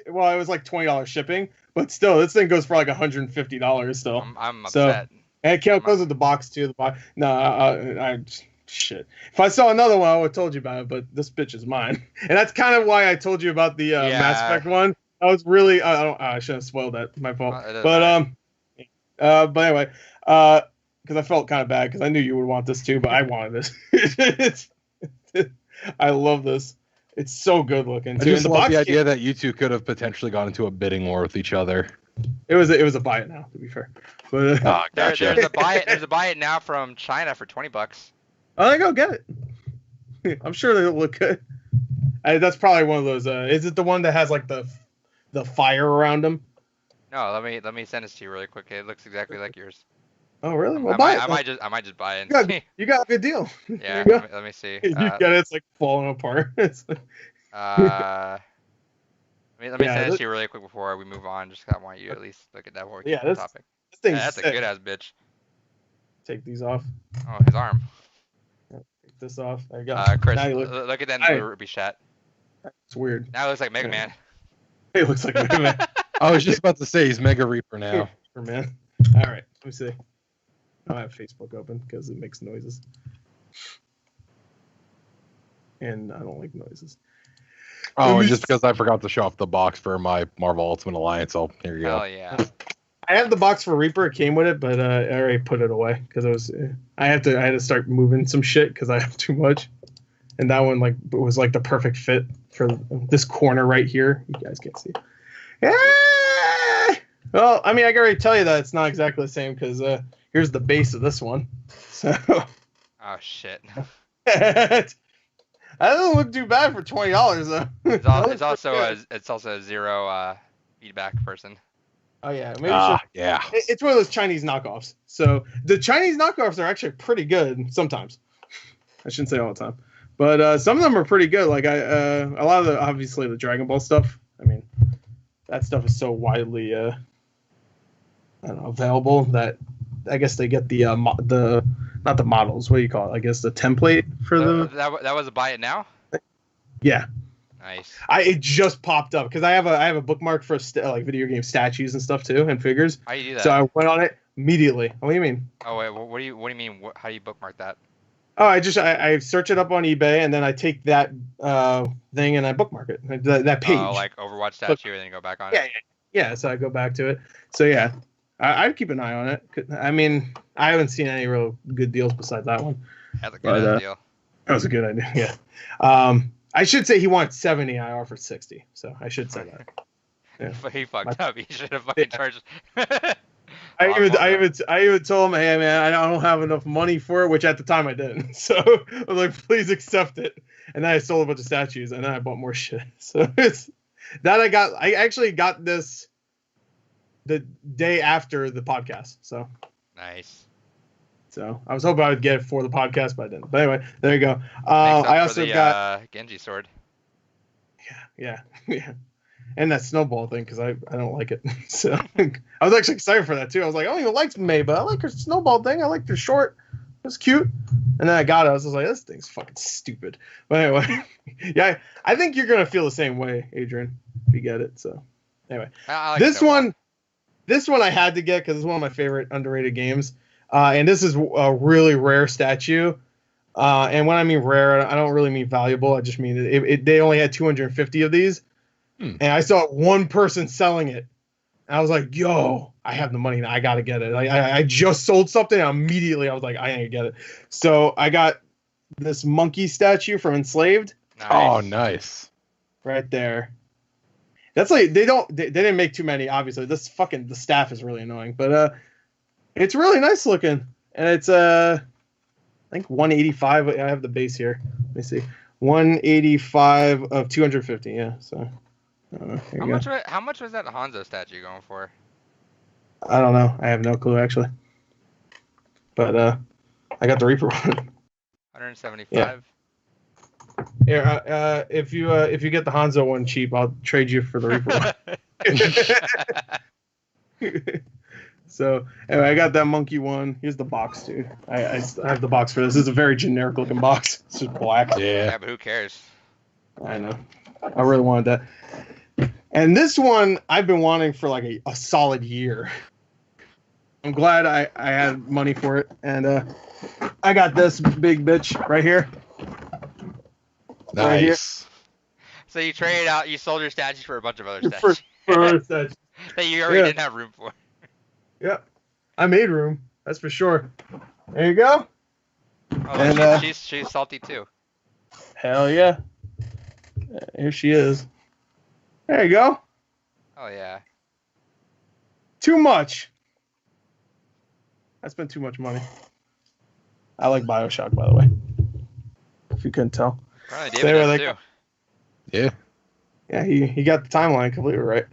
Well, it was like $20 shipping, but still, this thing goes for like $150 still. I'm So, upset. and it goes with the box too. The box. No, shit. If I saw another one, I would have told you about it. But this bitch is mine, and that's kind of why I told you about the Mass Effect one. I was really. I shouldn't have spoiled that. My fault. But anyway, because I felt kind of bad because I knew you would want this too, but I wanted this. I love this. It's so good looking. I just love the idea that you two could have potentially gone into a bidding war with each other. It was a buy it now, to be fair. But Gotcha. there's a buy it now from China for $20. Oh, go get it. I'm sure they'll look good. That's probably one of those. Is it the one that has like the fire around them? No, let me send this to you really quick. It looks exactly like yours. Oh, really? Well, I might just buy it. And see. You got a good deal. Yeah, let me see. You get it. It's like falling apart. It's like... let me send this to you really quick before we move on. Just 'cause I want you to at least look at that before we keep on topic. This thing's that's sick. a good ass bitch. Take these off. Oh, his arm. Take this off. There you go. Chris, look at that in the Ruby chat. It's weird. Now it looks like Mega Man. It looks like Mega Man. I was just about to say he's Mega Reaper now. Reaper, man. All right. Let me see. I have Facebook open because it makes noises. And I don't like noises. Oh, and just because I forgot to show off the box for my Marvel Ultimate Alliance, here you go. Hell yeah. I have the box for Reaper. It came with it, but I already put it away because it was. I had to start moving some shit because I have too much. And that one was like the perfect fit for this corner right here. You guys can't see. Yeah. Well, I mean, I can already tell you that it's not exactly the same because here's the base of this one. So. Oh shit. That doesn't look too bad for $20 though. It's also a zero feedback person. Oh yeah, maybe yeah. It's one of those Chinese knockoffs. So the Chinese knockoffs are actually pretty good sometimes. I shouldn't say all the time, but some of them are pretty good. Like a lot of obviously the Dragon Ball stuff. I mean, that stuff is so widely available that I guess they get the not the models. What do you call it? I guess the template for that was a buy it now. Yeah. Nice. It just popped up because I have a bookmark for like video game statues and stuff too and figures. How do you do that? So I went on it immediately. What do you mean? Oh wait, what do you mean? How do you bookmark that? Oh, I search it up on eBay and then I take that thing and I bookmark it. That page. Oh, like Overwatch statue and then you go back on it. Yeah. So I go back to it. So yeah, I'd keep an eye on it. I mean, I haven't seen any real good deals besides that one. That's a good deal. That was a good idea. Yeah. I should say he wanted 70. I offered 60. So I should say that. Yeah. But he fucked up. He should have fucking charged. I even told him, hey man, I don't have enough money for it, which at the time I didn't. So I was like, please accept it. And then I sold a bunch of statues, and then I bought more shit. So it's that I actually got this the day after the podcast. So nice. So I was hoping I would get it for the podcast, but I didn't. But anyway, there you go. I also got Genji sword. Yeah. And that snowball thing because I don't like it. So I was actually excited for that too. I was like, I don't even like May, but I like her snowball thing. I like her short. It's cute. And then I got it. I was like, this thing's fucking stupid. But anyway, yeah, I think you're gonna feel the same way, Adrian, if you get it. So anyway, like this one I had to get because it's one of my favorite underrated games. And this is a really rare statue. And when I mean rare, I don't really mean valuable. I just mean they only had 250 of these. And I saw one person selling it. And I was like, yo, I have the money now. I got to get it. I just sold something. And immediately I was like, I ain't gonna get it. So I got this monkey statue from Enslaved. Nice. Oh, nice. Right there. That's like, they didn't make too many, obviously. The staff is really annoying. But it's really nice looking. And it's I think 185. I have the base here. Let me see. 185 of 250. Yeah. So. Here How you much? go. How much was that Hanzo statue going for? I don't know. I have no clue actually. But I got the Reaper one. 175. Here, if you get the Hanzo one cheap, I'll trade you for the Reaper one. So anyway, I got that monkey one. Here's the box, dude. I have the box for this. This is a very generic looking box. It's just black. Yeah. But who cares? I know. I really wanted that. And this one I've been wanting for like a solid year. I'm glad I had money for it, and I got this big bitch right here. Nice. Right here. So you traded out, you sold your statues for a bunch of other For statues statues. that you already Yeah. didn't have room for. Yep. I made room. That's for sure. There you go. Oh, And, she's salty too. Hell yeah. Here she is. There you go. Oh yeah. Too much. I spent too much money. I like Bioshock, by the way. If you couldn't tell. Apparently So David anyway, does too. Yeah. Yeah, he got the timeline completely right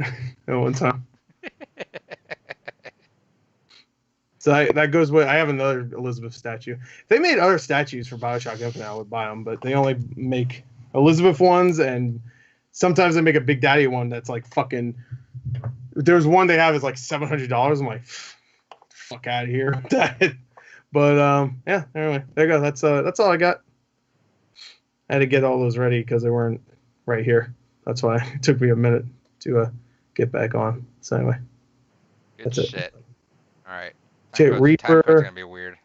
at one time. So that goes with. I have another Elizabeth statue. If they made other statues for Bioshock Infinite, I would buy them, but they only make Elizabeth ones, and sometimes they make a Big Daddy one that's like fucking. There's one they have is like $700. I'm like, fuck out of here. But yeah. Anyway, there you go. That's all I got. I had to get all those ready because they weren't right here. That's why it took me a minute to get back on. So anyway, Good that's it. shit. All right. Okay, Reaper. Time code's gonna be weird.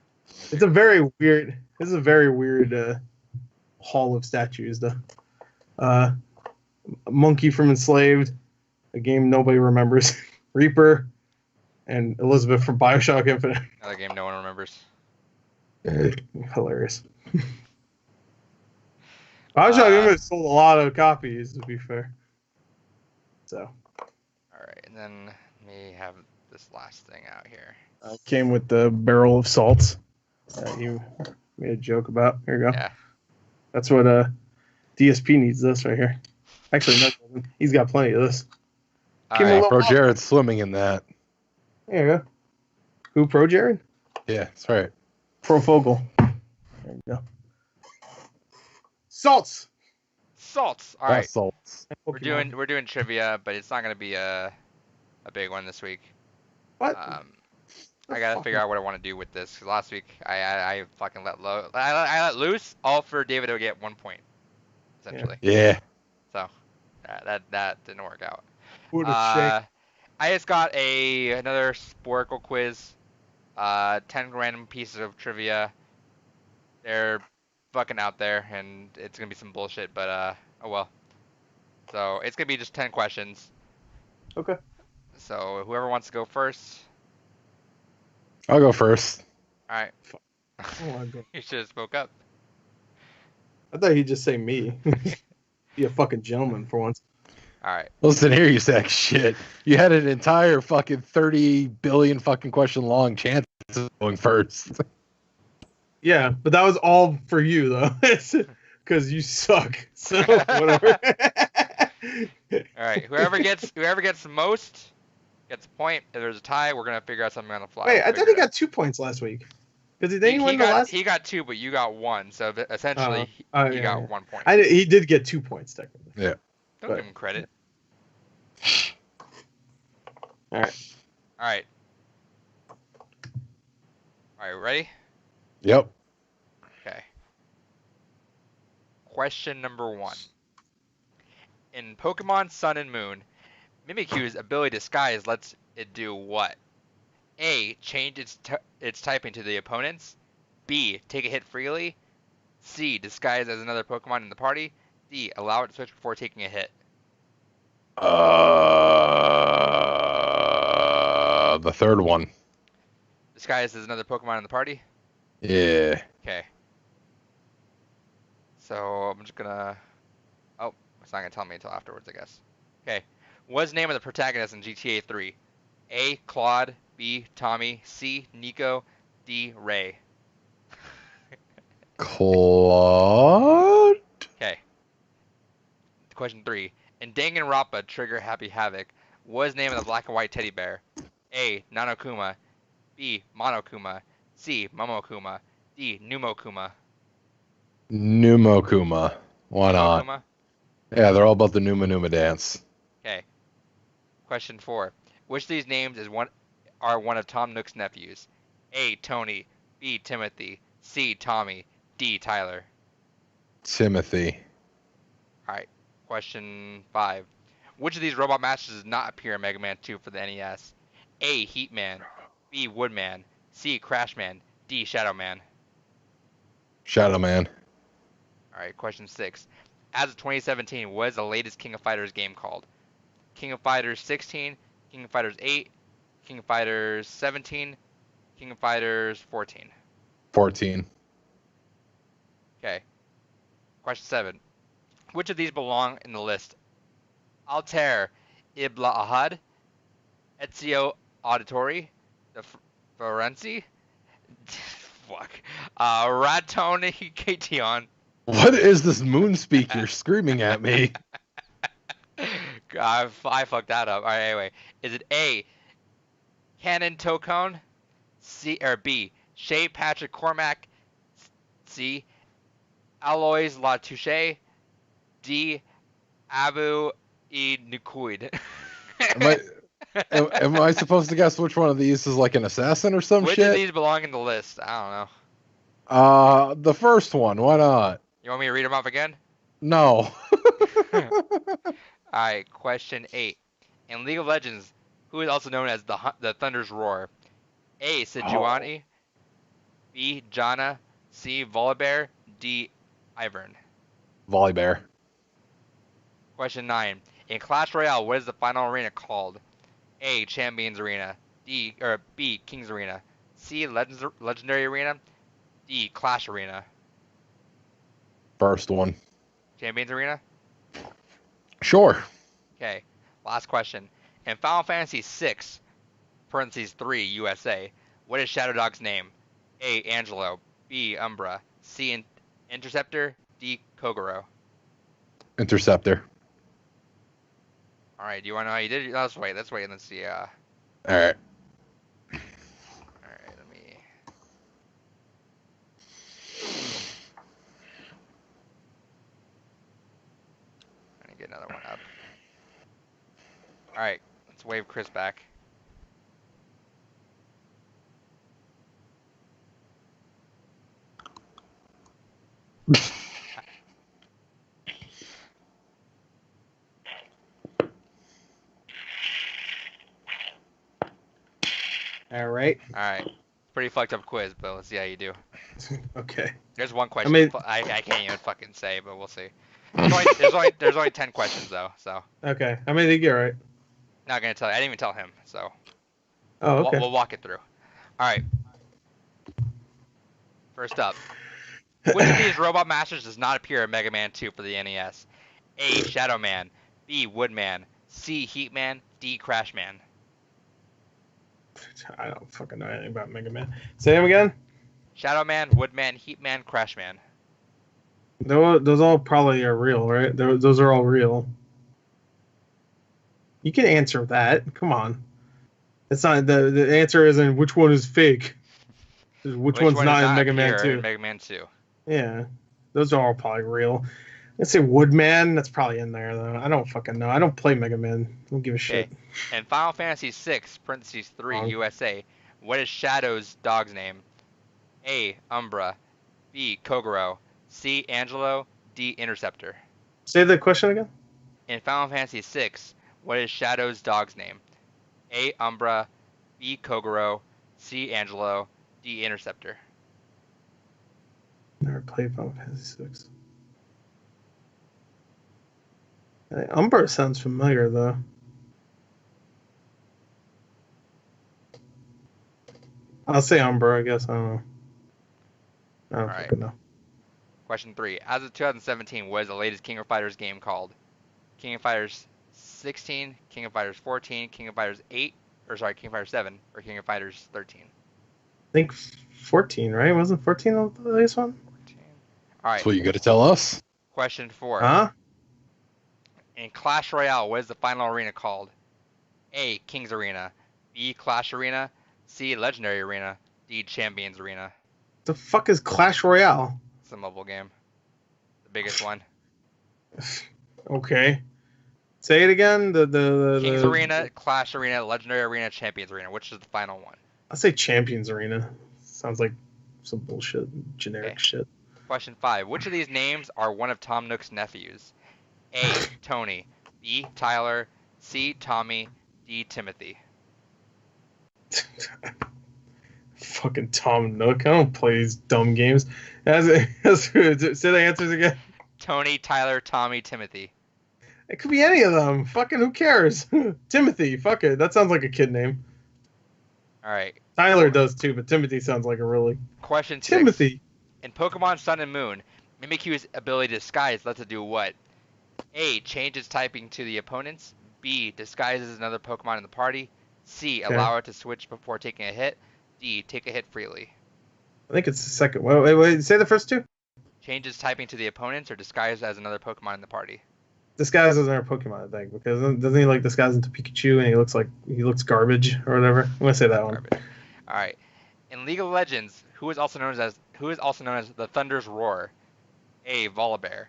It's a very weird. This is a very weird hall of statues. The Monkey from Enslaved, a game nobody remembers. Reaper, and Elizabeth from Bioshock Infinite. Another game no one remembers. Hilarious. Bioshock Infinite sold a lot of copies, to be fair. So. All right, and then let me have this last thing out here. Came with the barrel of salts that you made a joke about. Here you go. Yeah. That's what DSP needs. This right here. Actually, no, he's got plenty of this. All right. Pro Jared's swimming in that. There you go. Who, Pro Jared? Yeah, that's right. Pro Fogel. There you go. Salts. Salts. All right. Salts. We're doing trivia, but it's not gonna be a big one this week. What? I gotta figure out what I want to do with this. 'Cause last week I fucking let loose all for David to get 1 point, essentially. Yeah. So that didn't work out. What a shame. I just got another Sporkle quiz. 10 random pieces of trivia. They're fucking out there, and it's gonna be some bullshit, but oh well. So it's gonna be just 10 questions. Okay. So whoever wants to go first. I'll go first. All right. Oh my God. You should have spoke up. I thought he'd just say me. Be a fucking gentleman for once. All right. Listen here, you sack of shit. You had an entire fucking 30 billion fucking question long chance of going first. Yeah, but that was all for you though, because you suck. So whatever. All right. Whoever gets the most gets a point. If there's a tie, we're gonna figure out something on the fly. Wait, I thought he got 2 points last week. Because did he win the last? He got 2, but you got 1. So essentially, he yeah, got 1 point. He did get 2 points technically. Yeah. Don't give him credit. All right. All right. All right. Ready? Yep. Okay. Question number 1. In Pokemon Sun and Moon, Mimikyu's ability Disguise lets it do what? A. Change its typing to the opponents. B. Take a hit freely. C. Disguise as another Pokemon in the party. D. Allow it to switch before taking a hit. The third one. Disguise as another Pokemon in the party? Yeah. Okay. So I'm just gonna... Oh, it's not gonna tell me until afterwards, I guess. Okay. What's the name of the protagonist in GTA 3? A. Claude. B. Tommy. C. Nico. D. Ray. Claude? Okay. Question 3. In Danganronpa Trigger Happy Havoc, what is the name of the black and white teddy bear? A. Nanokuma. B. Monokuma. C. Momokuma. D. Numokuma. Numokuma. Why not? Numokuma? Yeah, they're all about the Numa Numa dance. Okay. Question 4. Which of these names are one of Tom Nook's nephews? A. Tony. B. Timothy. C. Tommy. D. Tyler. Timothy. Alright. Question 5. Which of these robot masters does not appear in Mega Man 2 for the NES? A. Heatman. B. Woodman. C. Crashman. D. Shadowman. Shadow Man. Alright, question 6. As of 2017, what is the latest King of Fighters game called? King of Fighters 16, King of Fighters 8, King of Fighters 17, King of Fighters 14. 14. Okay. Question 7. Which of these belong in the list? Altair Ibla Ahad, Ezio Auditore, the Florenzi, fuck, Ratone Cation. What is this moon speaker screaming at me? I fucked that up. Alright, anyway. Is it A, Canon Tocone, C, or B, Shea Patrick Cormac, C, Alois Latouche, D, Abu E. Nukuid? Am I supposed to guess which one of these is like an assassin or some Which shit? of these belong in the list? I don't know. The first one. Why not? You want me to read them off again? No. Alright, question 8. In League of Legends, who is also known as the Thunder's Roar? A. Sejuani, B. Janna, C. Volibear, D. Ivern. Volleybear. Question 9. In Clash Royale, what is the final arena called? A. Champions Arena, B. King's Arena, C. Legendary Arena, D. Clash Arena. First one. Champions Arena? Sure. Okay. Last question. In Final Fantasy VI, parentheses 3 USA, what is Shadow Dog's name? A. Angelo, B. Umbra, C. Interceptor, D. Kogoro. Interceptor. All right. Do you want to know how you did it? Let's wait. Let's wait and let's see. All right. All right. Let me. Let me get another one up. All right. Let's wave Chris back. All right. All right. Pretty fucked up quiz, but let's see how you do. Okay. There's one question. mean- I can't even fucking say, but we'll see. There's only 10 questions though, so Okay. I mean, I think you're right. not gonna tell you. I didn't even tell him, so Oh, okay. we'll walk it through. All right. First up, which of these robot masters does not appear in Mega Man 2 for the NES? A. Shadow Man, B. Woodman, C. Heatman, D. Crashman. I don't fucking know anything about Mega Man. Say him again. Shadow Man, Woodman, Heatman, Crashman. Those all probably are real, right? Those are all real. You can answer that. Come on. It's not the answer isn't which one is fake. Which one's one not does in Mega Man appear 2. in Mega Man 2. Yeah. Those are all probably real. Let's say Woodman, that's probably in there though. I don't fucking know. I don't play Mega Man. I don't give a shit. In Final Fantasy VI, parentheses 3 USA, what is Shadow's dog's name? A. Umbra, B. Kogoro, C. Angelo, D. Interceptor. Say the question again. In Final Fantasy VI, what is Shadow's dog's name? A. Umbra, B. Kogoro, C. Angelo, D. Interceptor. Never played Final Fantasy 6. Umbra sounds familiar though. I'll say Umbra, I guess. I don't know. I don't Alright. fucking know. Question 3. As of 2017, what is the latest King of Fighters game called? King of Fighters 16, King of Fighters 14, King of Fighters 8, King of Fighters 7, or King of Fighters 13? I think 14, right? Wasn't 14 the latest one? 14. All That's right. what you got to tell us. Question 4. Huh? In Clash Royale, what is the final arena called? A. King's Arena. B. Clash Arena. C. Legendary Arena. D. Champions Arena. The fuck is Clash Royale? It's a mobile game. The biggest one. Okay. Say it again. King's Arena, Clash Arena, Legendary Arena, Champions Arena. Which is the final one? I'll say Champions Arena. Sounds like some bullshit, generic Okay. shit. Question 5. Which of these names are one of Tom Nook's nephews? A. Tony. B. Tyler. C. Tommy. D. Timothy. Fucking Tom Nook. I don't play these dumb games. Say the answers again. Tony, Tyler, Tommy, Timothy. It could be any of them. Fucking who cares? Timothy. Fuck it. That sounds like a kid name. All right. Tyler does too, but Timothy sounds like a really Question 6. Timothy. In Pokemon Sun and Moon, Mimikyu's ability to disguise lets it do what? A. Changes typing to the opponents. B. Disguises another Pokemon in the party. C. Okay. Allow it to switch before taking a hit. D. Take a hit freely. I think it's the second. Wait. Say the first two. Changes typing to the opponents or disguised as another Pokemon in the party. Disguise as another Pokemon, I think, because doesn't he like disguise into Pikachu and he looks garbage or whatever? I'm gonna say that one. Garbage. All right. In League of Legends, who is also known as the Thunder's Roar? A. Volibear.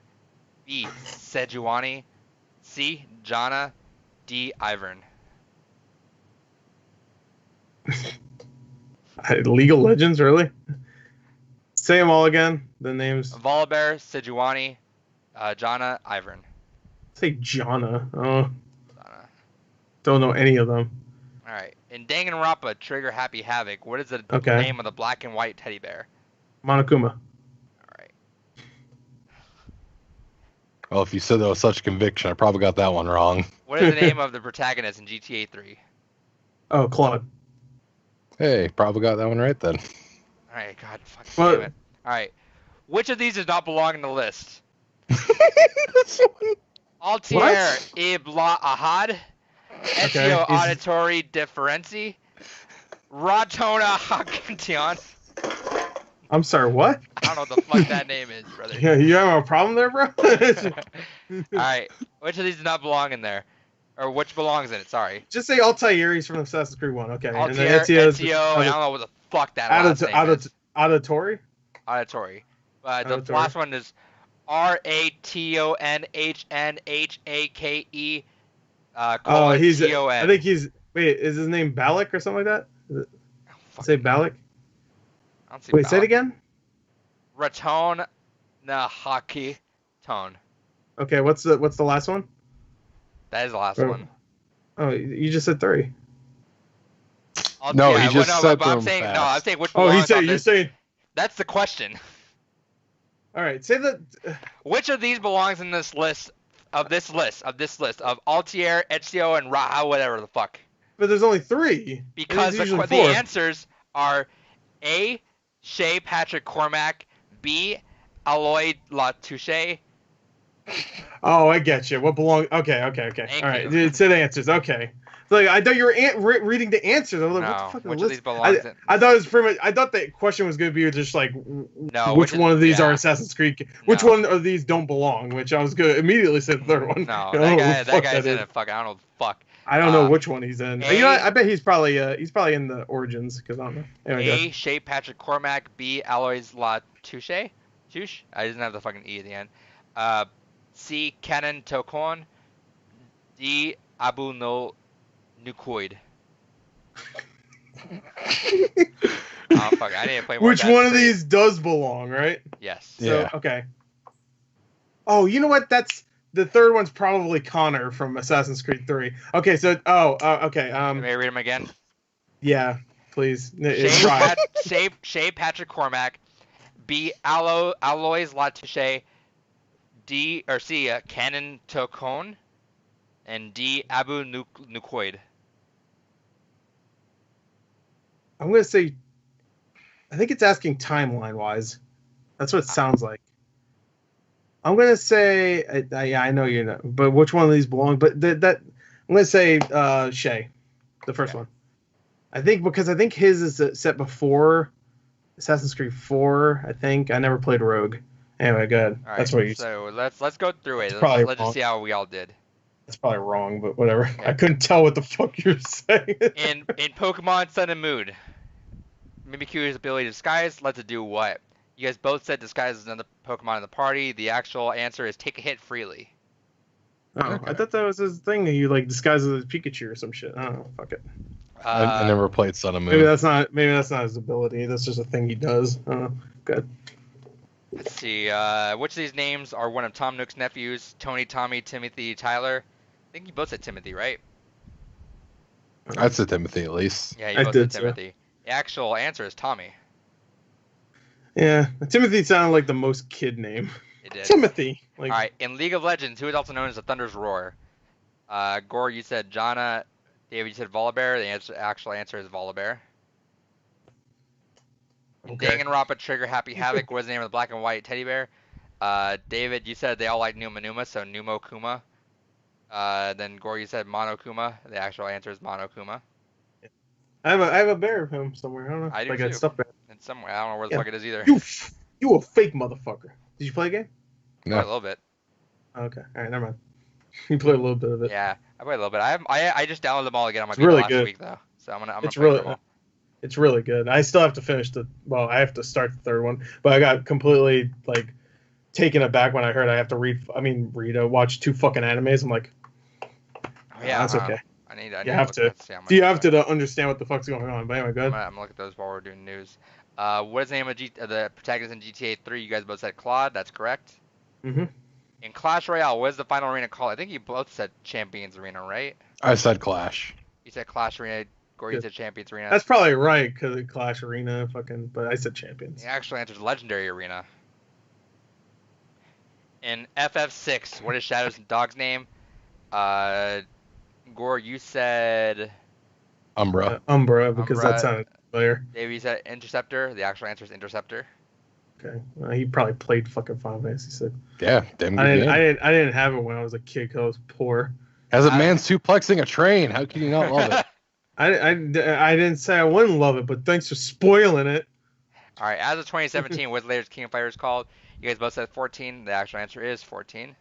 B. Sejuani. C. Janna. D. Ivern. League of Legends, really? Say them all again. The names. Volibear, Sejuani, Janna, Ivern. Say Janna. Oh, Janna. don't know any of them. All right. In Danganronpa, Trigger Happy Havoc, what is the Okay. name of the black and white teddy bear? Monokuma. All right. Well, if you said that with such conviction, I probably got that one wrong. What is the name of the protagonist in GTA 3? Oh, Claude. Hey, probably got that one right then. All right. God, fucking What? damn it. All right. Which of these does not belong in the list? This one. Altier Ibla Ahad, Ezio he's- Auditory Differenzi, Ratona Hakantion. I'm sorry, what? I don't know what the fuck that name is, brother. Yeah, you have a problem there, bro? Alright, which of these does not belong in there? Or which belongs in it, sorry. Just say Altair's from Assassin's Creed 1, okay. Altier, And then Ezio's Ezio, I don't know what the fuck that last name is. Auditory? Auditory. The Auditory. last one is Ratonhnhake, Oh, he's. Ton. I think he's. Wait, is his name Balak or something like that? Say Balak. I don't see Wait, say it Balak. again. Raton Nahaki Tone. Okay, what's the last one? That is the last Oh. one. Oh, you just said 3. No, he just said but I'm them saying fast. no. I'm saying which Oh, belongs on you're this. saying. That's the question. All right, say the. Which of these belongs in this list of Altier, Ezio, and Raha, whatever the fuck? But there's only 3. Because There's the usually 4. answers are A. Shea Patrick Cormac, B. Aloy Latouche. Oh, I get you. What belongs? Okay. Thank All right, you. dude, say the answers. Okay. Like I thought you were reading the answers. I was like, what the No, fuck is which the of list? these belongs in? I thought it was pretty much. I thought the question was going to be just like, No, which one of these are yeah. Assassin's Creed? Which No. one of these don't belong? Which I was going to immediately say the third one. No, I don't know that what the fuck guy's in is. it. Fuck, I don't know the fuck. I don't know which one he's in. A- You know, what? I bet he's probably in the Origins because I don't know. Anyway, A. Shea Patrick Cormac, B. Aloys Latouche. Touche? I didn't have the fucking E at the end. C. Canon Tokon. D. Abu no Nukoid. Oh fuck! I need to play more. which one of these does belong, right? Yes. So, Yeah. okay. Oh, you know what? That's the third one's probably Connor from Assassin's Creed 3. Okay, so okay. May I read them again? Yeah, please. It's right. Shea Patrick Cormac. B. Aloys Latouche. D or C. Canon Tokon. And D. Abu Nukoid. I'm gonna say. I think it's asking timeline wise. That's what it sounds like. I'm gonna say. Yeah, I know you're not. But which one of these belong? But that I'm gonna say Shay, the first Okay. one. I think his is set before Assassin's Creed 4. I think I never played Rogue, Anyway, go ahead. All right, That's what you said. so let's go through it. It's probably Let's just wrong. see how we all did. That's probably wrong, but whatever. Okay. I couldn't tell what the fuck you were saying. In Pokemon Sun and Moon, Mimikyu's ability to disguise lets it do what? You guys both said disguise is another Pokemon in the party. The actual answer is take a hit freely. Oh, Okay. I thought that was his thing. He like disguises as Pikachu or some shit. I don't know. Fuck it. I never played Sun and Moon. Maybe that's not. Maybe that's not his ability. That's just a thing he does. I don't know. Good. Let's see. Which of these names are one of Tom Nook's nephews? Tony, Tommy, Timothy, Tyler. I think you both said Timothy, right? I'd say Timothy at least. Yeah, you I both said did, sir. Timothy. The actual answer is Tommy. Yeah, Timothy sounded like the most kid name. It did. Timothy. Like, All right. In League of Legends, who is also known as the Thunder's Roar? Gore, you said Janna. David, you said Volibear. The actual answer is Volibear. Okay. Danganronpa, Trigger, Happy Havoc was the name of the black and white teddy bear. David, you said they all like Numa Numa, so Numo Kuma. Then Gore, you said Monokuma. The actual answer is Monokuma. I have a bear of him somewhere. I don't know. I do like a too. stuffed bear. It's somewhere. I don't know where the Yeah. fuck it is either. You a fake motherfucker. Did you play a game? A No. little bit. Okay. All right. Never mind. You played a little bit of it. Yeah, I played a little bit. I just downloaded them all again on my It's Vita really last good. week though, so I'm gonna It's play really- them all. It's really good. I still have to finish well, I have to start the third one, but I got completely like taken aback when I heard I have to watch 2 fucking animes. I'm like, Oh, yeah, that's okay. I need You have look to. see how much You have it's to understand what the fuck's going on. But anyway, go I'm ahead. gonna look at those while we're doing news. What is the name of the protagonist in GTA 3? You guys both said Claude. That's correct. Mm-hmm. In Clash Royale, what is the final arena called? I think you both said Champions Arena, right? I said Clash. You said Clash Arena. Gore, you Good. said Champions Arena. That's probably right because of Clash Arena, but I said Champions. The actual answer is Legendary Arena. In FF6, what is Shadow's dog's name? Gore, you said Umbra. Umbra, because Umbra. that sounded familiar. Dave, you said Interceptor. The actual answer is Interceptor. Okay, he probably played fucking Final Fantasy 6. Yeah, damn good I game. didn't have it when I was a kid because I was poor. As a I- man suplexing a train, how can you not love it? I didn't say I wouldn't love it, but thanks for spoiling it. All right, as of 2017, what's the latest King of Fighters called? You guys both said 14. The actual answer is 14.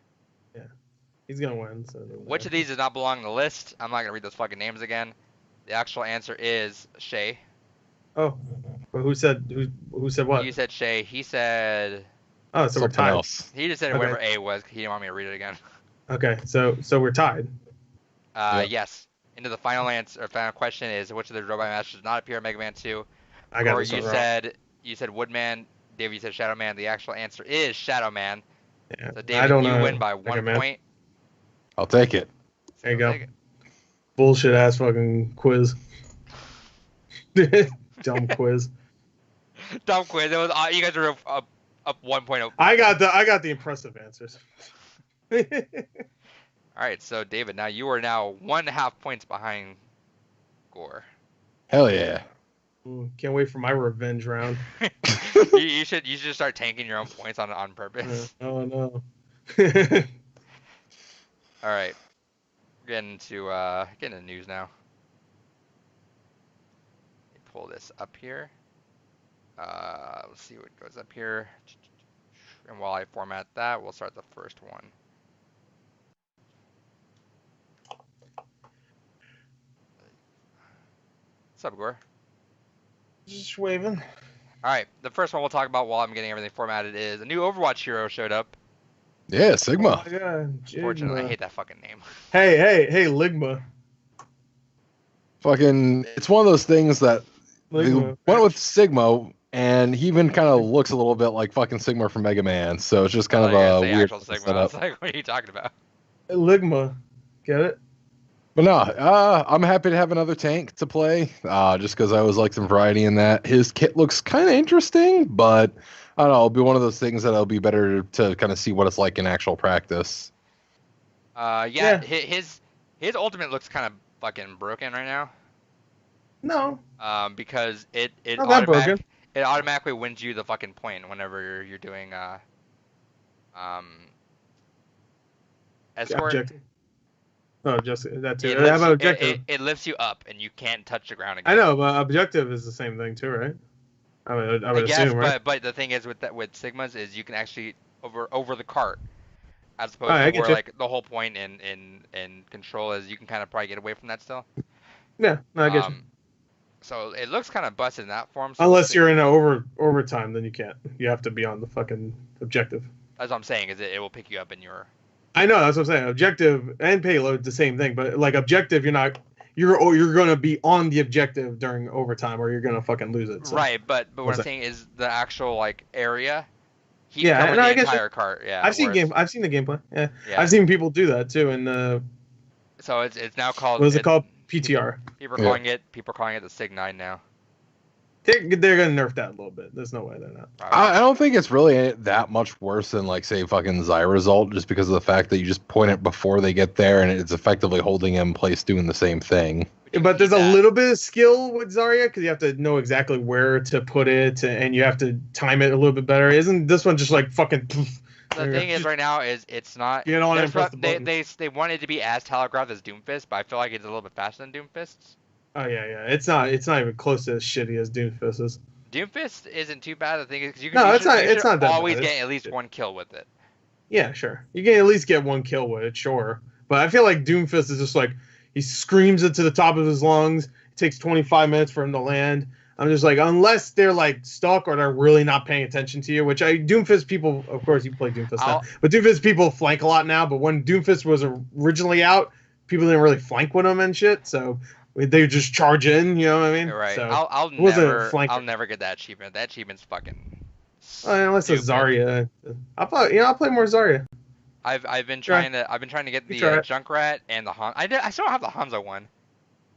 He's gonna win. So Which of these does not belong on the list? I'm not gonna read those fucking names again. The actual answer is Shay. Oh, but who said what? You said Shay. He said Oh, so we're Something tied. else. he just said Okay. whatever A was. He didn't want me to read it again. Okay, so we're tied. Yeah. Yes. Into the final answer, or final question is which of the robot masters does not appear in Mega Man 2? I got Or this you one wrong. said Woodman. David, you said Shadow Man. The actual answer is Shadow Man. Yeah. So I David, don't you know. win by Mega 1 Man. point. I'll take it. There you So go. take it. Bullshit ass fucking quiz. Dumb quiz. Dumb quiz. It was you guys are up 1.0. I got the impressive answers. All right, so David, now you are now 1.5 points behind Gore. Hell yeah. Can't wait for my revenge round. you should just start tanking your own points on purpose. Oh no. All right, we're getting to news now. Let me pull this up here. Let's see what goes up here. And while I format that, we'll start the first one. What's up, Gore? Just waving. All right, the first one we'll talk about while I'm getting everything formatted is a new Overwatch hero showed up. Yeah, Oh Sigma. my God. Fortunately, I Jigma. hate that fucking name. Hey, Ligma. Fucking, it's one of those things that they Ligma. went with Sigma, and he even kind of looks a little bit like fucking Sigma from Mega Man. So it's just kind of I was a gonna say weird actual Sigma. I setup. was like, what are you talking about? Ligma. Get it? But no, I'm happy to have another tank to play, just because I always like some variety in that. His kit looks kind of interesting, but I don't know, it'll be one of those things that'll be better to kind of see what it's like in actual practice. Yeah. His ultimate looks kind of fucking broken right now. No. Because it Not that broken. automatically wins you the fucking point whenever you're doing escort. Objective. Oh, just that too. It How lifts, about you- objective? it lifts you up and you can't touch the ground again. I know, but objective is the same thing too, right? I I would guess, assume, right? but the thing is with Sigmas is you can actually over the cart, as All opposed right, to I get where you. like the whole point in Control is you can kind of probably get away from that still. Yeah, no, I get you. Um, so it looks kind of busted in that form. So we'll Unless see. you're in a overtime, then you can't. You have to be on the fucking objective. That's what I'm saying is it will pick you up in your. I know that's what I'm saying. Objective and payload the same thing, but like objective, you're not. You're gonna be on the objective during overtime, or you're gonna fucking lose it. So Right, but what what's I'm that? saying is the actual like area. He can Yeah, cover no, the I guess entire cart. Yeah, I've seen whereas game. I've seen the gameplay. Yeah, yeah. I've seen people do that too. And So it's now what called is it called? people PTR. Yeah. people are calling it the Sig 9 now. They're gonna nerf that a little bit. There's no way they're not. Probably. I don't think it's really that much worse than like say fucking Zyresult, just because of the fact that you just point it before they get there and it's effectively holding him in place doing the same thing. you can But there's keep a that. little bit of skill with Zarya because you have to know exactly where to put it and you have to time it a little bit better. Isn't this one just like fucking? Poof, The thing is right now is it's not. Get on it and There's press what the they, button. they wanted to be as telegraphed as Doomfist, but I feel like it's a little bit faster than Doomfist. Oh yeah. It's not even close to as shitty as Doomfist is. Doomfist isn't too bad. The thing is, No, you it's not. you It's should not that always bad. get at least one kill with it. Yeah, sure. You can at least get one kill with it, sure. But I feel like Doomfist is just like he screams it to the top of his lungs. It takes 25 minutes for him to land. I'm just like, unless they're like stuck or they're really not paying attention to you, which Doomfist people, of course, you play Doomfist now, but Doomfist people flank a lot now. But when Doomfist was originally out, people didn't really flank with him and shit. So they just charge in, you know what I mean? You're right. So I'll never get that achievement. That achievement's fucking. unless it's stupid. Zarya, I'll play more Zarya. I've been trying to get the Junkrat and the Han. I still don't have the Hanzo one.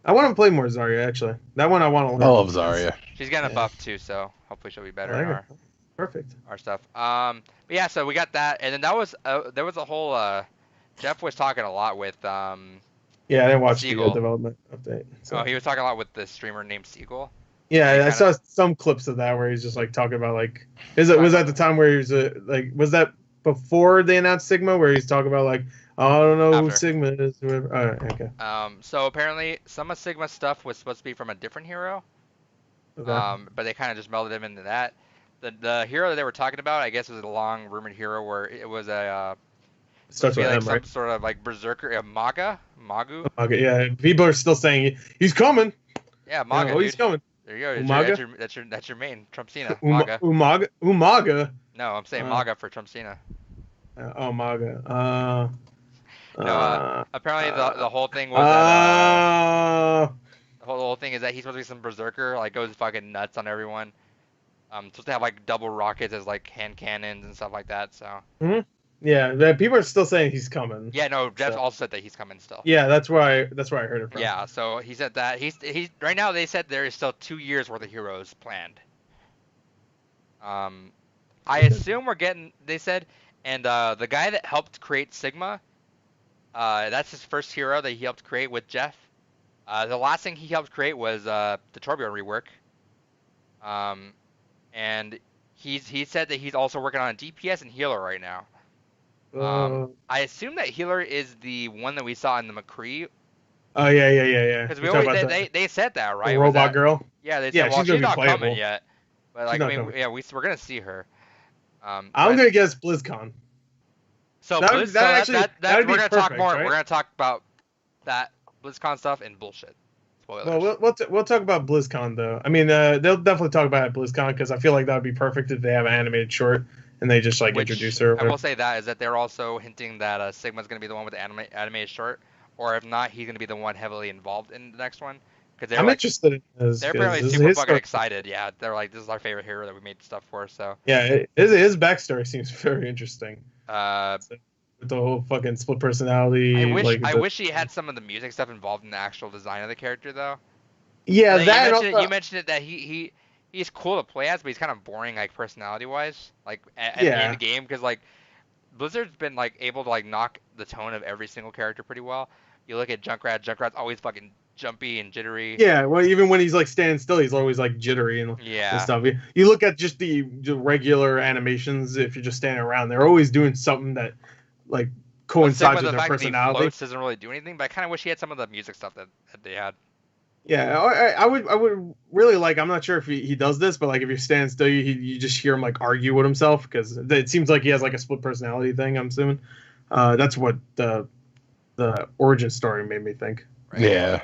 I want to play more Zarya actually. That one I want to learn. I love Zarya. She's getting a buff too, so hopefully she'll be better in Perfect. our stuff. But yeah, so we got that, and then there was a whole Jeff was talking a lot with Yeah, I didn't watch Siegel. the development update. So. Oh, he was talking a lot with the streamer named Siegel. Yeah, I saw some clips of that where he's just like talking about like, was that the time where he was was that before they announced Sigma where he's talking about like, oh, I don't know who After. Sigma is. Whoever. All right, okay. So apparently some of Sigma stuff was supposed to be from a different hero. Okay. But they kind of just melded him into that. The hero that they were talking about, I guess, was a long rumored hero where it was a Starts with like M, some right? sort of like berserker, Magu. Okay, yeah. People are still saying he's coming. Yeah, Maga. Oh, he's coming. There you go. Umaga? That's your main Trump Cena. Maga. Umaga. No, I'm saying Maga for Trump Cena. Maga. No, apparently the whole thing was that the whole thing is that he's supposed to be some berserker, like goes fucking nuts on everyone. Supposed to have like double rockets as like hand cannons and stuff like that. So. Yeah, people are still saying he's coming. Yeah, no, Jeff also said that he's coming still. Yeah, that's where I heard it from. Yeah, so he said that he's right now. They said there is still 2 years worth of heroes planned. I assume we're getting. They said, and the guy that helped create Sigma, that's his first hero that he helped create with Jeff. The last thing he helped create was the Torbjorn rework. And he said that he's also working on a DPS and healer right now. I assume that healer is the one that we saw in the McCree. Oh yeah. Because they said that, right? The robot girl. Yeah, they said, well, she's not coming yet. But like, I mean, coming. yeah, we're gonna see her. I'm gonna guess BlizzCon. So That we're gonna talk more. Right? We're gonna talk about that BlizzCon stuff and bullshit. Spoilers. Well, we'll talk about BlizzCon though. I mean, they'll definitely talk about it at BlizzCon because I feel like that would be perfect if they have an animated short and they just like introduce her. I will say that is that they're also hinting that Sigma's gonna be the one with the animated short, or if not, he's gonna be the one heavily involved in the next one. Because I'm interested in this. They're apparently super fucking excited. Yeah, they're like, this is our favorite hero that we made stuff for. So yeah, his backstory seems very interesting. With the whole fucking split personality. I wish he had some of the music stuff involved in the actual design of the character though. Yeah, you mentioned it that he's cool to play as, but he's kind of boring like personality wise, like at the end of the game because like Blizzard's been like able to like knock the tone of every single character pretty well. You look at Junkrat's always fucking jumpy and jittery. Yeah, well, even when he's like standing still, he's always like jittery and stuff. You look at just the regular animations. If you're just standing around, they're always doing something that like coincides with their personality. Doesn't really do anything, but I kind of wish he had some of the music stuff that they had. Yeah, I would really like. I'm not sure if he does this, but like if you stand still, you just hear him like argue with himself because it seems like he has like a split personality thing. I'm assuming. That's what the origin story made me think. Right. Yeah.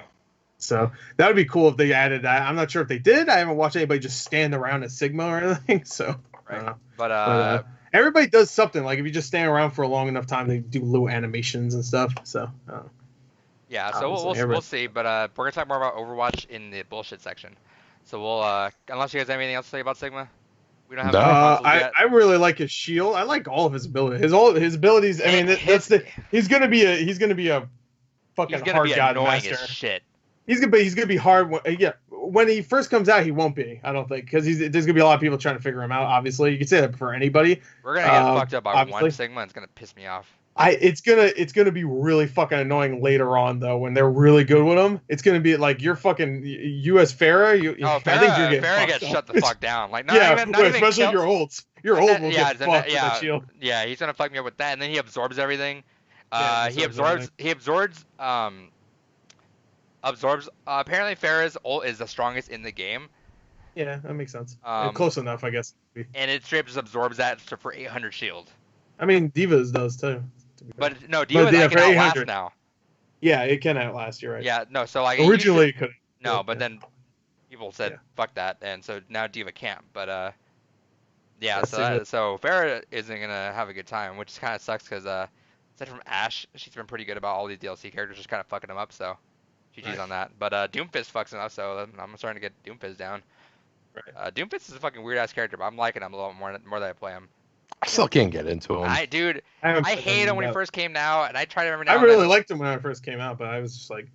So that would be cool if they added that. I'm not sure if they did. I haven't watched anybody just stand around at Sigma or anything. So, Right. but But everybody does something. Like if you just stand around for a long enough time, they do little animations and stuff. So, yeah, so we'll see. But we're gonna talk more about Overwatch in the bullshit section. So we'll unless you guys have anything else to say about Sigma, we don't have any No. consoles yet. I really like his shield. I like all of his abilities. His abilities. I mean, he's gonna be a fucking He's gonna hard be god annoying master. as shit. He's gonna be hard. Yeah, when he first comes out, he won't be. I don't think because there's gonna be a lot of people trying to figure him out. Obviously, you can say that for anybody. We're gonna get fucked up by obviously. one Sigma. And it's gonna piss me off. It's gonna be really fucking annoying later on though when they're really good with him. It's gonna be like you're fucking US Farah. Oh, I think you're getting Farrah fucked gets up. shut the fuck down. Like not Yeah, even especially if you're old. You're old will yeah, get fucked with that shield. yeah, he's gonna fuck me up with that, and then he absorbs everything. He absorbs absorbs. Apparently, Farrah's ult is the strongest in the game. Yeah, that makes sense. Um, Close enough, I guess. And it straight just absorbs that for 800 shield. I mean, Divas does too. But no, Diva yeah, can for outlast 800. now. Yeah, it can outlast. You're right. Yeah, no, so like Originally, it couldn't. No, but then people said Yeah. fuck that, and so now Diva can't. But yeah, That's so Farrah isn't gonna have a good time, which kind of sucks because aside from Ashe, she's been pretty good about all these DLC characters, just kind of fucking them up. So GG's Right. on that. But Doomfist fucks him up, so I'm starting to get Doomfist down. Right. Doomfist is a fucking weird ass character, but I'm liking him a little more that I play him. I still can't get into him. I hate him when he first came out, and I tried every now I and really then. liked him when I first came out, but I was just like,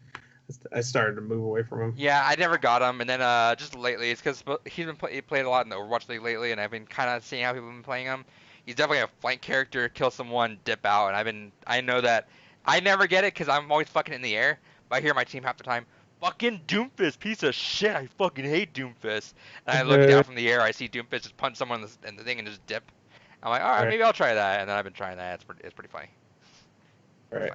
I started to move away from him. Yeah, I never got him, and then just lately, it's because he played a lot in the Overwatch League lately, and I've been kind of seeing how people have been playing him. He's definitely a flank character, kill someone, dip out, and I know that I never get it because I'm always fucking in the air, but I hear my team half the time, fucking Doomfist, piece of shit, I fucking hate Doomfist. And I look down from the air, I see Doomfist just punch someone in the thing and just dip. I'm like, all right, maybe I'll try that, and then I've been trying that. It's pretty funny. Right.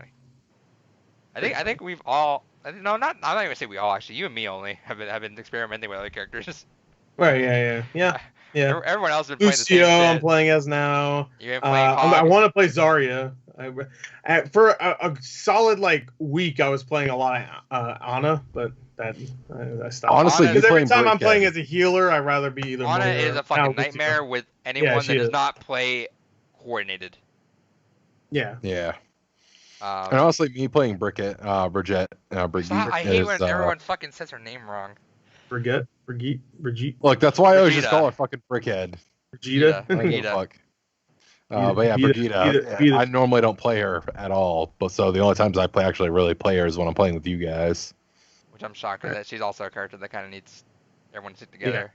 Funny. I think we've all. No, not. I'm not even gonna say we all. Actually, you and me only have been experimenting with other characters. Right. Yeah. Everyone else has been playing the same Lucio, shit. I'm playing as now. You've been playing I Hog. want to play Zarya. For a solid like week, I was playing a lot of Ana, but that I stopped. Honestly, Ana- you Because every playing time I'm Brickhead. playing as a healer, I'd rather be either. Ana Moira is a or fucking Lucio. nightmare with anyone that she does is. not play coordinated. Yeah. Yeah. And honestly, me playing Brigitte, Brigitte I hate is, when everyone fucking says her name wrong. Brigitte. Look, that's why I always Brigida. just call her fucking Brickhead. Brigida. I don't give a Brigida. fuck. But yeah, Brigida. Brigitte. I normally don't play her at all, but so the only times I really play her is when I'm playing with you guys. Which I'm shocked because she's also a character that kind of needs everyone to stick together.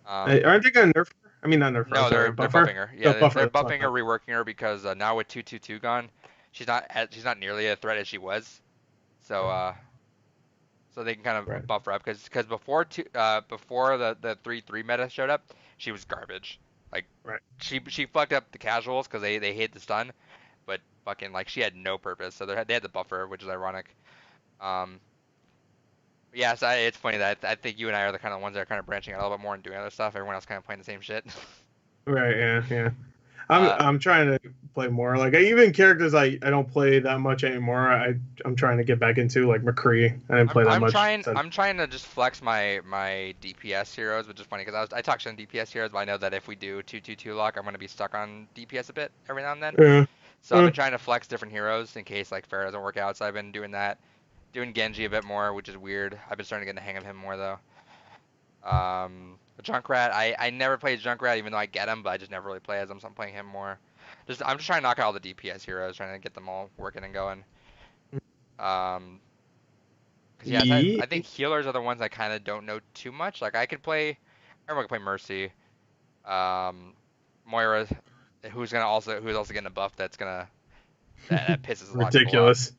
Aren't they gonna nerf her? I mean, not nerf her. No, sorry, they're buffing her. Yeah, buff they're her. buffing her, reworking her because now with 222 gone, she's not nearly a threat as she was. So so they can kind of buff her up because before the 3-3 meta showed up, she was garbage. Like she fucked up the casuals because they hate the stun, but fucking like she had no purpose. So they had to buff her, which is ironic. Yeah, so it's funny that I think you and I are the kind of ones that are kind of branching out a little bit more and doing other stuff. Everyone else kind of playing the same shit. Right. Yeah. I'm trying to play more. Like even characters I don't play that much anymore. I'm trying to get back into like McCree. I didn't play that much. I'm trying to just flex my DPS heroes, which is funny because I talk shit on DPS heroes, but I know that if we do 2-2-2 lock, I'm gonna be stuck on DPS a bit every now and then. Yeah. So I've been trying to flex different heroes in case like Pharah doesn't work out. So I've been doing that, doing Genji a bit more, which is weird. I've been starting to get the hang of him more though. Junkrat, I never played Junkrat even though I get him, but I just never really play as him, so I'm playing him more. I'm just trying to knock out all the DPS heroes, trying to get them all working and going. 'Cause yeah, I think healers are the ones I kind of don't know too much. Like I could play Mercy, Moira, who's also getting a buff that pisses a lot of people off. Ridiculous.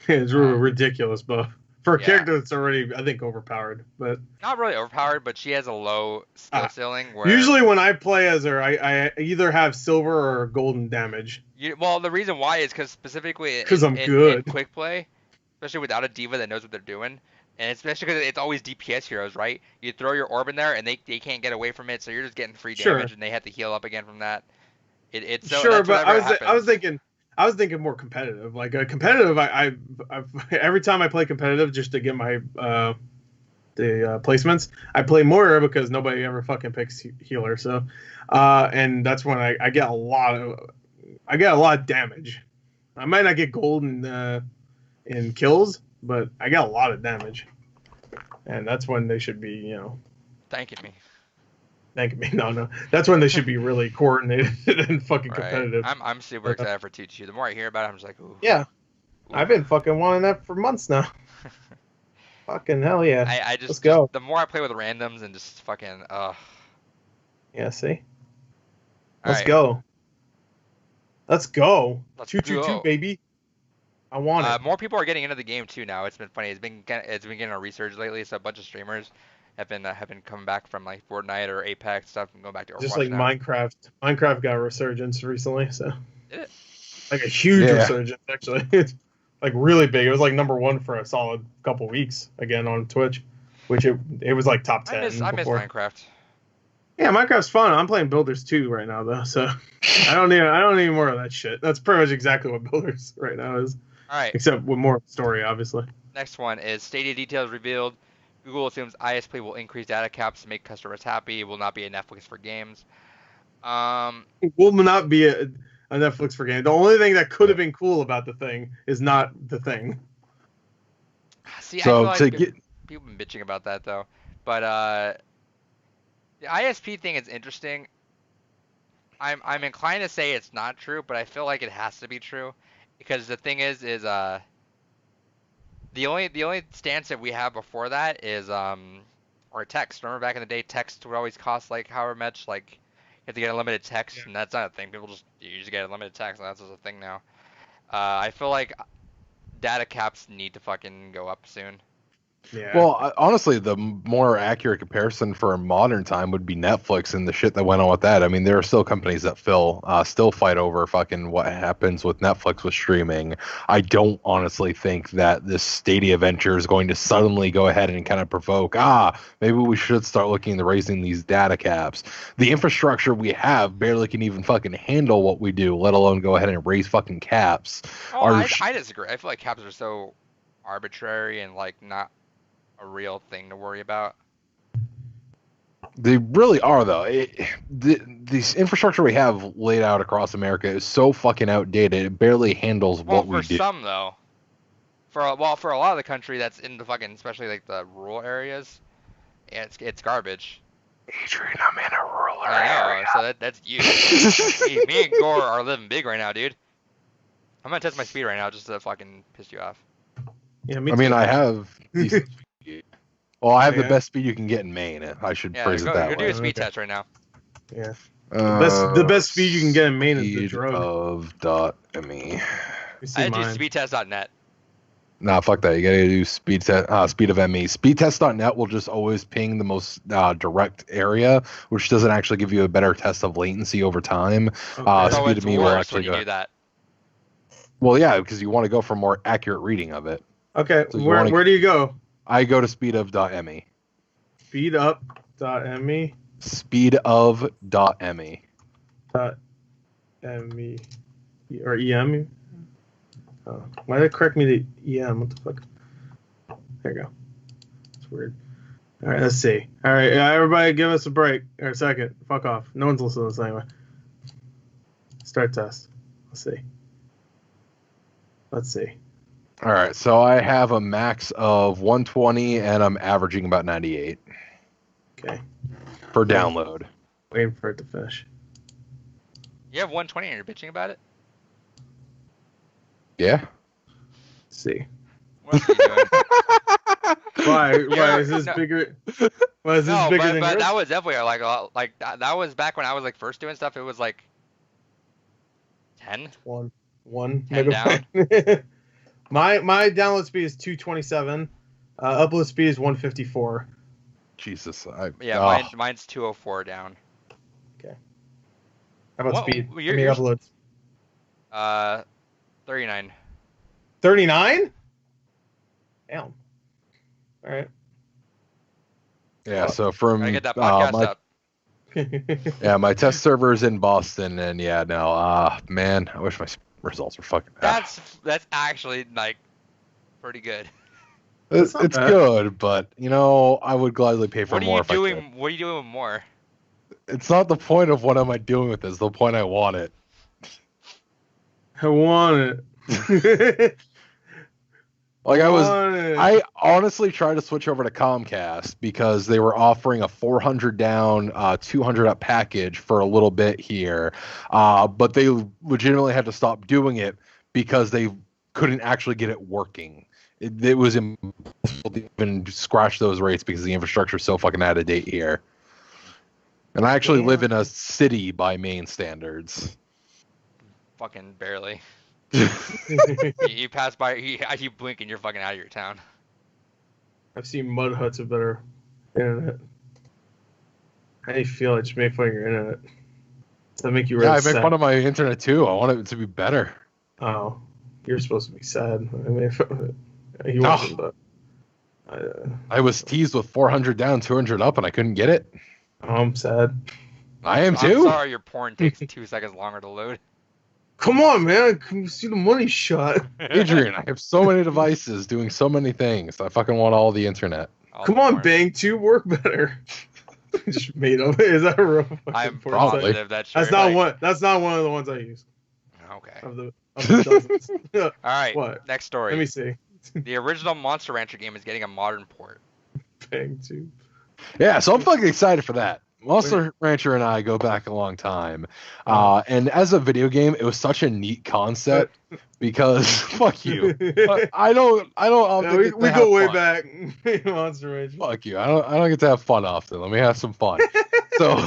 It's really ridiculous buff for a character that's already, I think, overpowered. But not really overpowered, but she has a low skill ceiling. Where usually when I play as her, I either have silver or golden damage. Well, the reason why is because specifically I'm good. in quick play, especially without a diva that knows what they're doing, And especially because it's always DPS heroes, right? You throw your orb in there, and they can't get away from it, so you're just getting free Sure. damage, and they have to heal up again from that. It's so Sure, that's but whenever it I was happens. thinking more competitive. Like competitive, I've every time I play competitive, just to get my the placements, I play Moira because nobody ever fucking picks healer. So, and that's when I get a lot of damage. I might not get gold in kills, but I get a lot of damage, and that's when they should be, Thanking me. thanking me. No, that's when they should be really coordinated and fucking Right. competitive. I'm super excited for 2-2. The more I hear about it, I'm just like, ooh. Yeah, Ooh. I've been fucking wanting that for months now. Fucking hell yeah. I Let's just go. the more I play with randoms and just fucking Yeah, see? all Let's right, go. Let's go. let's 222, go. baby. I want it. More people are getting into the game too now. It's been funny. It's been getting a resurge lately. So a bunch of streamers have been coming back from like Fortnite or Apex stuff and going back to Just Overwatch like now. Minecraft. Minecraft got a resurgence recently, so Did it? like a huge Yeah. resurgence actually. It's like really big. It was like #1 for a solid couple weeks again on Twitch, which it was like top 10 I miss before. Minecraft. Yeah, Minecraft's fun. I'm playing Builders 2 right now though, so I don't need more of that shit. That's pretty much exactly what Builders right now is, All right. except with more story, obviously. Next one is Stadia details revealed. Google assumes ISP will increase data caps to make customers happy. It will not be a Netflix for games. It will not be a Netflix for game. The only thing that could have been cool about the thing is not the thing. See, I So feel like to get people been bitching about that though. But the ISP thing is interesting. I'm inclined to say it's not true, but I feel like it has to be true because the thing is the only stance that we have before that is or text. Remember back in the day, text would always cost like however much. Like you have to get unlimited text, Yeah. and that's not a thing. People you just get unlimited text, and that's just a thing now. I feel like data caps need to fucking go up soon. Yeah. Well, honestly, the more accurate comparison for a modern time would be Netflix and the shit that went on with that. I mean, there are still companies that still fight over fucking what happens with Netflix with streaming. I don't honestly think that this Stadia venture is going to suddenly go ahead and kind of provoke, maybe we should start looking into raising these data caps. The infrastructure we have barely can even fucking handle what we do, let alone go ahead and raise fucking caps. Oh, I disagree. I feel like caps are so arbitrary and like not a real thing to worry about. They really are, though. This infrastructure we have laid out across America is so fucking outdated. It barely handles Well, what we for do. some though, for a lot of the country that's in the fucking, especially like the rural areas, yeah, it's garbage. Adrian, I'm in a rural I know, area. so that's you. me and Gore are living big right now, dude. I'm gonna test my speed right now just to fucking piss you off. Yeah, me I mean, too. I have decent speed. Well, I have Yeah. the best speed you can get in Maine. I should Yeah, phrase it go that do way. a speed Okay. test right now. Yeah. The best speed you can get in Maine is the Speed drug. of .me. You see I do mine. speedtest.net. Nah, fuck that. You gotta do speed test. Speed of ME. Speedtest.net will just always ping the most direct area, which doesn't actually give you a better test of latency over time. Okay. So Speed it's of me will worse actually when you go. do that. Well, yeah, because you want to go for more accurate reading of it. Okay, So you where wanna- do you go? I go to speedof.me. Speedup.me. Speedof.me. .me or em. Oh, why did it correct me to em? What the fuck? There you go. It's weird. All right, let's see. All right, everybody, give us a break or a second. Fuck off. No one's listening to this anyway. Start test. Let's see. Let's see. All right, so I have a max of 120 and I'm averaging about 98 Okay, per download. waiting for it to finish. You have 120 and you're bitching about it? Yeah. Let's see. What else are you doing? Why? Yeah, Why is this no. bigger? Why is this No, bigger but than yours? that was definitely like that was back when I was like first doing stuff. It was like 10. One 10 megabyte. my download speed is 227. Upload speed is 154. Jesus. Yeah, mine's 204 down. How about What- speed? your- How many your- uploads? 39. 39? Damn. All All right. Yeah, so from Gotta get that podcast up. my test server is in Boston, and yeah, no, man, I wish my results were fucking. That's actually like pretty good. It's not bad. good, but I would gladly pay for What are more you if I could. doing? What are you doing with more? It's not the point of what am I doing with this. The point I want it. I want it. Like want it. I honestly tried to switch over to Comcast because they were offering a 400 down, 200 up package for a little bit here, but they legitimately had to stop doing it because they couldn't actually get it working. It was impossible to even scratch those rates because the infrastructure is so fucking out of date here. And I actually live in a city by Maine standards. Fucking barely. You pass by, you blink and you're fucking out of your town. I've seen mud huts with better internet. How do you feel? I just made fun of your internet. Does that make you really Yeah, I sad? make fun of my internet too. I want it to be better. Oh, you're supposed to be sad. I made fun of it. He wasn't, but I was teased with 400 down, 200 up, and I couldn't get it. I'm sad. I am I'm too. sorry your porn takes 2 seconds longer to load. Come on, man. Can you see the money shot? Adrian, I have so many devices doing so many things. I fucking want all the internet. Come on, Bang 2, work better. Just made up. Is that a real fucking I'm porn probably. site? That's Not one. That's not one of the ones I use. Okay. Of the dozens. All right. What? Next story. Let me see. The original Monster Rancher game is getting a modern port. Bang 2. Yeah, so I'm fucking excited for that. Monster Rancher and I go back a long time, and as a video game, it was such a neat concept because fuck you. I don't. We go way back. Monster Rancher. Fuck you. I don't get to have fun often. Let me have some fun. So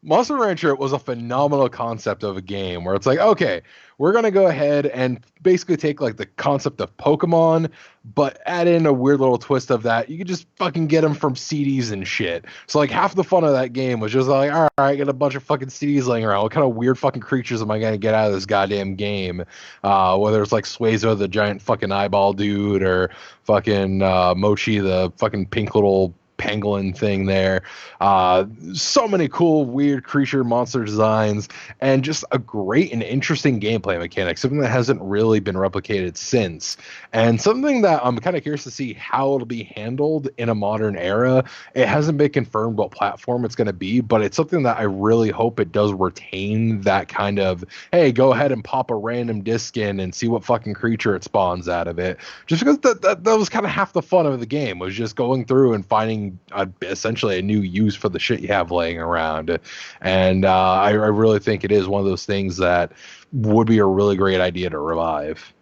Monster Rancher was a phenomenal concept of a game where it's like, okay, we're going to go ahead and basically take like the concept of Pokemon, but add in a weird little twist of that. You could just fucking get them from CDs and shit. So like half the fun of that game was just like, all right, get a bunch of fucking CDs laying around. What kind of weird fucking creatures am I going to get out of this goddamn game? Whether it's like Suezo, the giant fucking eyeball dude, or fucking Mochi, the fucking pink little pangolin thing there. So many cool, weird creature monster designs, and just a great and interesting gameplay mechanic, something that hasn't really been replicated since, and something that I'm kind of curious to see how it'll be handled in a modern era. It hasn't been confirmed what platform it's going to be, but it's something that I really hope it does retain that kind of, hey, go ahead and pop a random disc in and see what fucking creature it spawns out of it, just because that was kind of half the fun of the game, was just going through and finding essentially a new use for the shit you have laying around. And I really think it is one of those things that would be a really great idea to revive.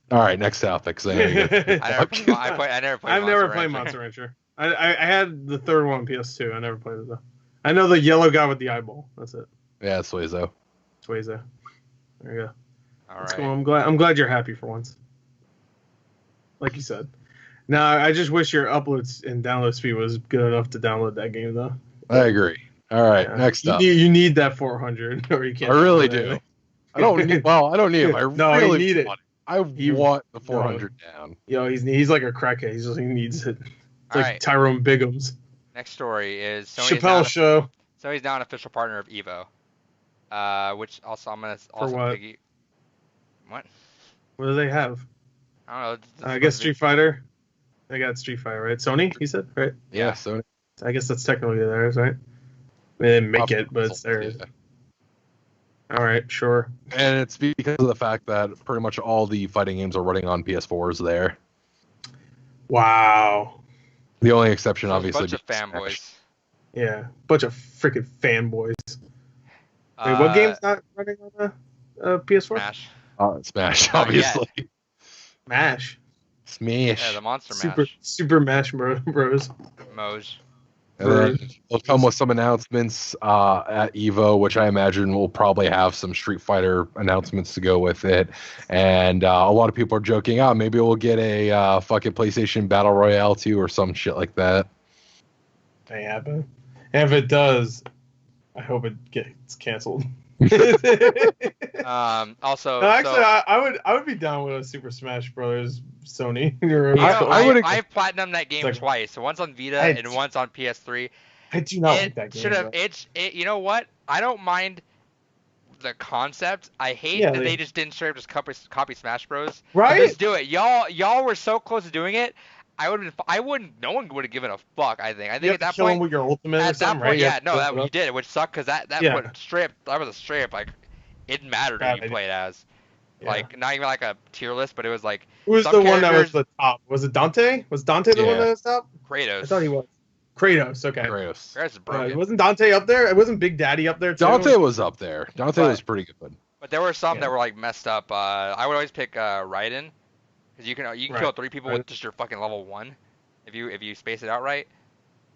All right, next topic. 'Cause I know you're I never played I've never played Monster Rancher. I had the third one on PS2. I never played it though. I know the yellow guy with the eyeball. That's it. Yeah, Suezo. Suezo. There you go. All That's right. cool. I'm glad you're happy for once. Like you said. No, I just wish your uploads and download speed was good enough to download that game, though. I agree. All right, Yeah. next up. You need that 400, or you can't. I really do. I don't need. Well, I don't need it. I No, really you need want it. I want the 400 down. Yo, he's like a crackhead. He needs it. It's All like right. Tyrone Biggums. Next story is Chappelle Show. Sony's now an official partner of Evo. Which also I'm gonna also what? What? What do they have? I don't know. I guess Street Fighter. They got Street Fighter, right? Sony, you said, right? Yeah, Sony. I guess that's technically theirs, right? They didn't make it, but it's theirs. Yeah. All right, sure. And it's because of the fact that pretty much all the fighting games are running on PS4s there. Wow. The only exception, So obviously, a bunch of being fanboys. Smash. Yeah, bunch of freaking fanboys. Wait, what game's not running on the PS4? Smash. Smash, Not yet. obviously. Mash. Smash. Yeah, the Monster Super Mash Bros. Moj. And then they'll come with some announcements at Evo, which I imagine will probably have some Street Fighter announcements to go with it. And a lot of people are joking, maybe we'll get a fucking PlayStation Battle Royale 2 or some shit like that. May happen. And if it does, I hope it gets canceled. Also, No, actually, so I would be down with a Super Smash Brothers Sony. I've platinumed that game like, twice. Once on Vita I- and once on PS3. I do not It like that should game. have. Bro. You know what? I don't mind the concept. I hate Yeah, that they- they just didn't straight up just copy Smash Bros. Right? Just do it. Y'all were so close to doing it. I wouldn't. No one would have given a fuck. I think You have at to that kill point. him with your ultimate or At that something, point, right? yeah, no, that you did, which sucked because that Yeah. put straight. That was a straight up like, it mattered who Bad you idea. played as. Yeah. Like not even like a tier list, but it was like Who was some the one that was characters- the top? Was it Dante? Was Dante the one Yeah. that was top? Kratos. I thought he was. Kratos. Okay. Kratos. Kratos is broken. Wasn't Dante up there? It wasn't Big Daddy up there too. Dante was up there. Dante But- was pretty good. But there were some Yeah. that were like messed up. I would always pick Raiden, because you can kill Right. 3 people Right. with just your fucking level 1, if you space it out right.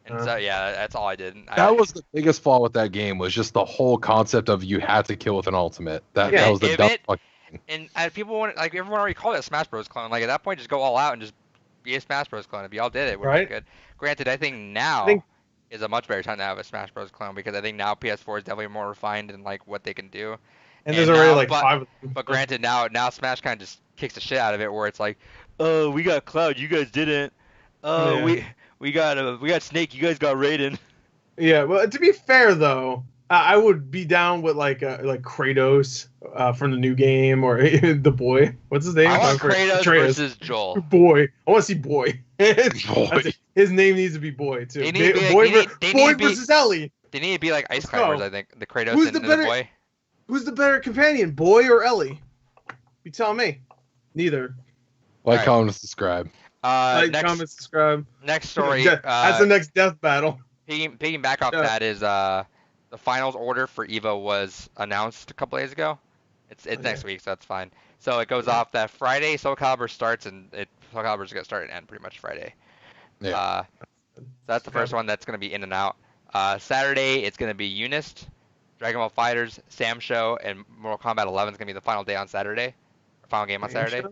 And Uh. so yeah, that's all I did. That was the biggest flaw with that game, was just the whole concept of you had to kill with an ultimate. That Yeah, was the if dumb it- and people want, like, everyone already called it a Smash Bros. Clone. Like at that point, just go all out and just be a Smash Bros. Clone. If y'all did it, would Right. be good. Granted, I think now is a much better time to have a Smash Bros. Clone, because I think now PS4 is definitely more refined in like what they can do. And there's and already now- like but- 5 of them. But granted, now Smash kind of just kicks the shit out of it, where it's like, oh, we got Cloud, you guys didn't. Oh, Yeah. we got Snake, you guys got Raiden. Yeah, well, to be fair though, I would be down with like Kratos from the new game, or the boy. What's his name? I want forget- Kratos Atreus. versus Joel. Boy. I want to see Boy. That's Boy. it. His name needs to be Boy too. They need to be Boy, like- they need Boy to be- versus Ellie. They need to be like ice Let's climbers, go. I think. The Kratos Who's and, the and better- the boy. Who's the better companion, Boy or Ellie? You tell me. Neither. Like, Alright. comment, subscribe. Like, Next comment, subscribe. next story. That's the next death battle. Picking back off Yeah. that is the finals order for Evo was announced a couple days ago. It's Okay. next week, so that's fine. So it goes off that Friday. Soul Calibur starts, and Soul Calibur's gonna start and end pretty much Friday. Yeah. So that's the first one that's gonna be in and out. Saturday it's gonna be Unist, Dragon Ball Fighters, Sam Show, and Mortal Kombat 11 is gonna be the final day on Saturday. Final game on Saturday.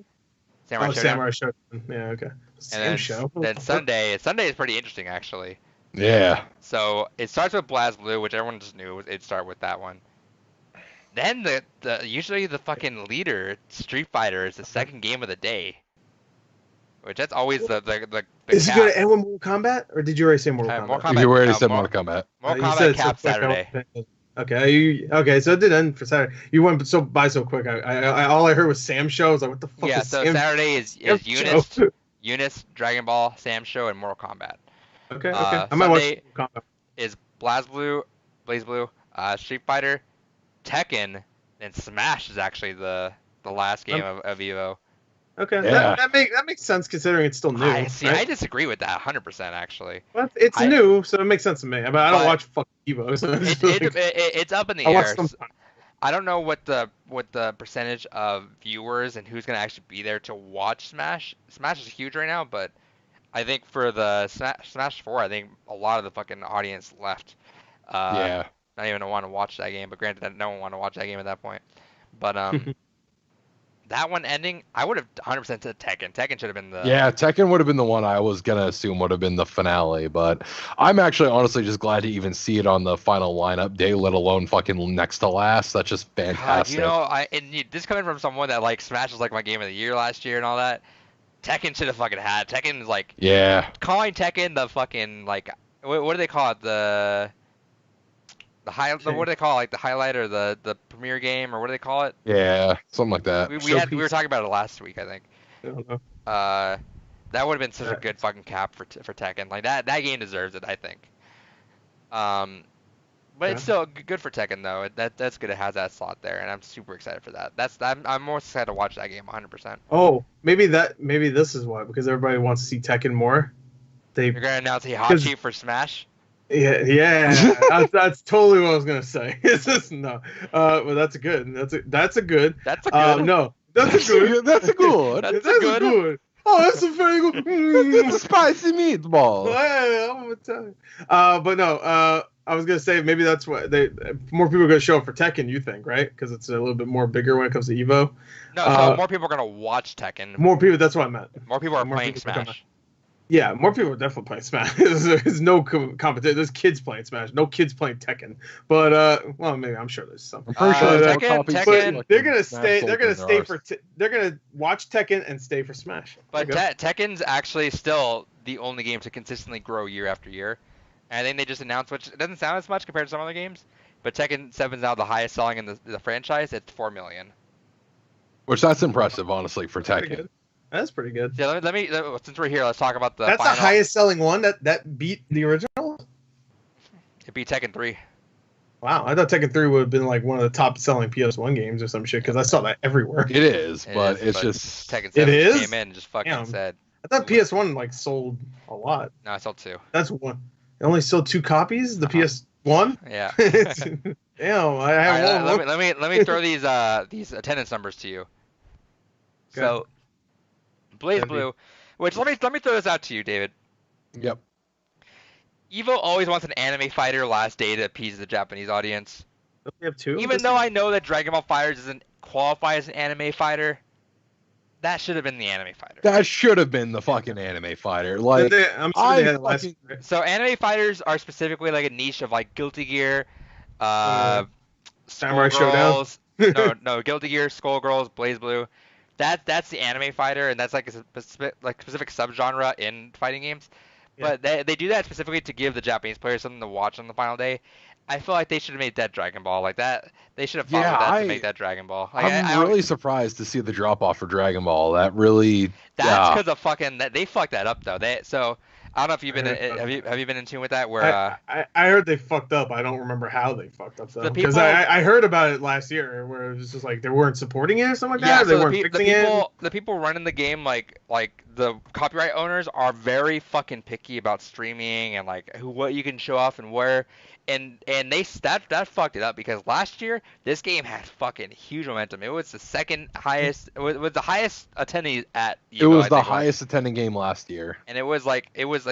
Samurai Oh, Showdown. Samurai Show. Yeah, okay. And Sam then, Show. then Sunday is pretty interesting actually. Yeah. So it starts with BlazBlue, which everyone just knew it'd start with that one. Then the usually the fucking leader, Street Fighter, is the second game of the day. Which that's always the Is it cap. going to end with Mortal Kombat, or did you already say Mortal Kombat? Mortal Kombat. You already said Mor- Mortal Kombat. Mortal You Kombat said it so cap quick, I Saturday. wasn't- Okay, so it did end for Saturday. You went so quick. I all I heard was Sam Show. I was like, what the fuck Yeah, is so Sam Saturday is Show? Eunice, Dragon Ball, Sam Show, and Mortal Kombat. Okay. I might watch Sunday- Mortal Kombat. Is BlazBlue, Street Fighter, Tekken, and Smash is actually the last game of Evo. Okay, Yeah. that makes sense considering it's still new. I see. right? I disagree with that 100% actually. Well, it's I- new, so it makes sense to me. I But- don't watch fucking Evo, so it's It's up in the I watch air. some. I don't know what the percentage of viewers and who's gonna actually be there to watch Smash. Smash is huge right now, but I think for the Smash 4, I think a lot of the fucking audience left. Yeah. Not even want to watch that game, but granted, no one wanted to watch that game at that point. But that one ending, I would have 100% said Tekken. Tekken should have been the. Yeah, Tekken would have been the one I was gonna assume would have been the finale, but I'm actually honestly just glad to even see it on the final lineup day, let alone fucking next to last. That's just God, fantastic. you know, this coming from someone that like Smash was like my game of the year last year and all that. Tekken should have fucking had. Tekken is like Yeah. calling Tekken the fucking like what do they call it, the what do they call it? Like the highlight or the premiere game, or what do they call it? Yeah, something like that. We were Showpiece. talking about it last week, I think. I don't know. That would have been such a Yeah. good fucking cap for Tekken. Like that game deserves it, I think. But it's still good for Tekken though. That's good. It has that slot there, and I'm super excited for that. I'm more excited to watch that game 100%. Oh, maybe this is why, because everybody wants to see Tekken more. You're gonna announce Heihachi for Smash? Yeah, that's totally what I was gonna say. It's just no, but that's a good. That's a good. That's a good. No, that's a good. That's a good. That's That's a a good. good. Oh, that's a very good. It's a spicy meatball. Yeah, I'm gonna tell you. But no, I was gonna say maybe that's what more people are gonna show up for Tekken. You think, right? Because it's a little bit more bigger when it comes to Evo. No, so more people are gonna watch Tekken. More people. That's what I meant. More people are more playing people are Smash. Yeah, more people are definitely playing Smash. There's no competition. There's kids playing Smash. No kids playing Tekken. But well, maybe I'm sure there's some. I'm pretty sure there's more copies of Tekken, fucking They're gonna Smash stay. They're sold gonna than there stay are. for. They're gonna watch Tekken and stay for Smash. but There you go. Tekken's actually still the only game to consistently grow year after year. And I think they just announced, which doesn't sound as much compared to some other games, but Tekken 7 is now the highest selling in the franchise. It's 4 million. Which that's impressive, honestly, for Pretty Tekken. good. That's pretty good. Yeah, let me since we're here, let's talk about the That's final. the highest selling one that beat the original. It beat Tekken 3. Wow, I thought Tekken 3 would have been like one of the top selling PS1 games or some shit because I saw that everywhere. It is, but It is, it's just Tekken 7 It is? came in and just fucking Damn. said. I thought PS1 like sold a lot. No, I sold 2. That's one. It only sold 2 copies. The Uh-huh. PS1. Yeah. Damn, I have Alright, one. let me throw these attendance numbers to you. Good. So, Blaze That'd be- Blue, which let me throw this out to you, David. yep. Evo always wants an anime fighter last day to appease the Japanese audience. We have 2. Even though I know that Dragon Ball FighterZ doesn't qualify as an anime fighter, that should have been the anime fighter. That should have been the fucking anime fighter. Like, I'm I sure they had it last fucking- year. So anime fighters are specifically like a niche of like Guilty Gear, Samurai Showdown? Skullgirls. no, Guilty Gear, Skullgirls, Blaze Blue. That's the anime fighter, and that's like a specific subgenre in fighting games. Yeah. But they do that specifically to give the Japanese players something to watch on the final day. I feel like they should have made that Dragon Ball like that. They should have followed Yeah, that I- to make that Dragon Ball. Like, I'm really surprised to see the drop off for Dragon Ball. That really, That's yeah. because of fucking they fucked that up though. So I don't know if you've been have you been in tune with that where I heard they fucked up. I don't remember how they fucked up though. The Because people- I heard about it last year where it was just like they weren't supporting it or something like yeah, that. Or they so weren't the fixing it. people running the game like the copyright owners are very fucking picky about streaming and like what you can show off and where. And that fucked it up because last year this game had fucking huge momentum. It was the second highest. It was the highest attendee at. It was I the think highest attending game last year. and it was I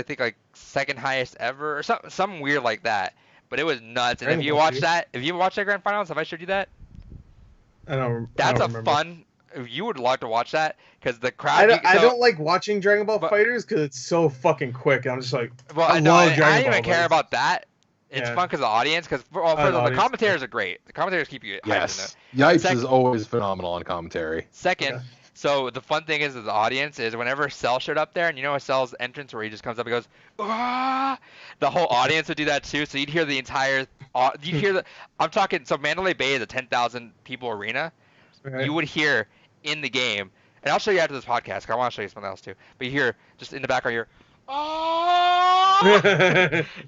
think like second highest ever or something weird like that. But it was nuts. And if you watch that grand finals, have I showed you that? That's don't a remember. fun. You would like to watch that because the crowd. I don't like watching Dragon Ball But- Fighters because it's so fucking quick. I'm just like, Well, I no, love I Dragon don't even Ball, care but about that. It's Yeah. fun because the audience, because the audience, commentators are great. The commentators keep you hyped in it. Yes, Yipes Sec- is always phenomenal on commentary. Second, Okay. so the fun thing is that the audience is whenever Cell showed up there, and you know Cell's entrance where he just comes up and goes, ah, the whole audience would do that too. So you'd hear the entire, I'm talking, so Mandalay Bay is a 10,000 people arena. okay. You would hear in the game, and I'll show you after this podcast, 'cause I want to show you something else too. But you hear, just in the background, you hear, oh!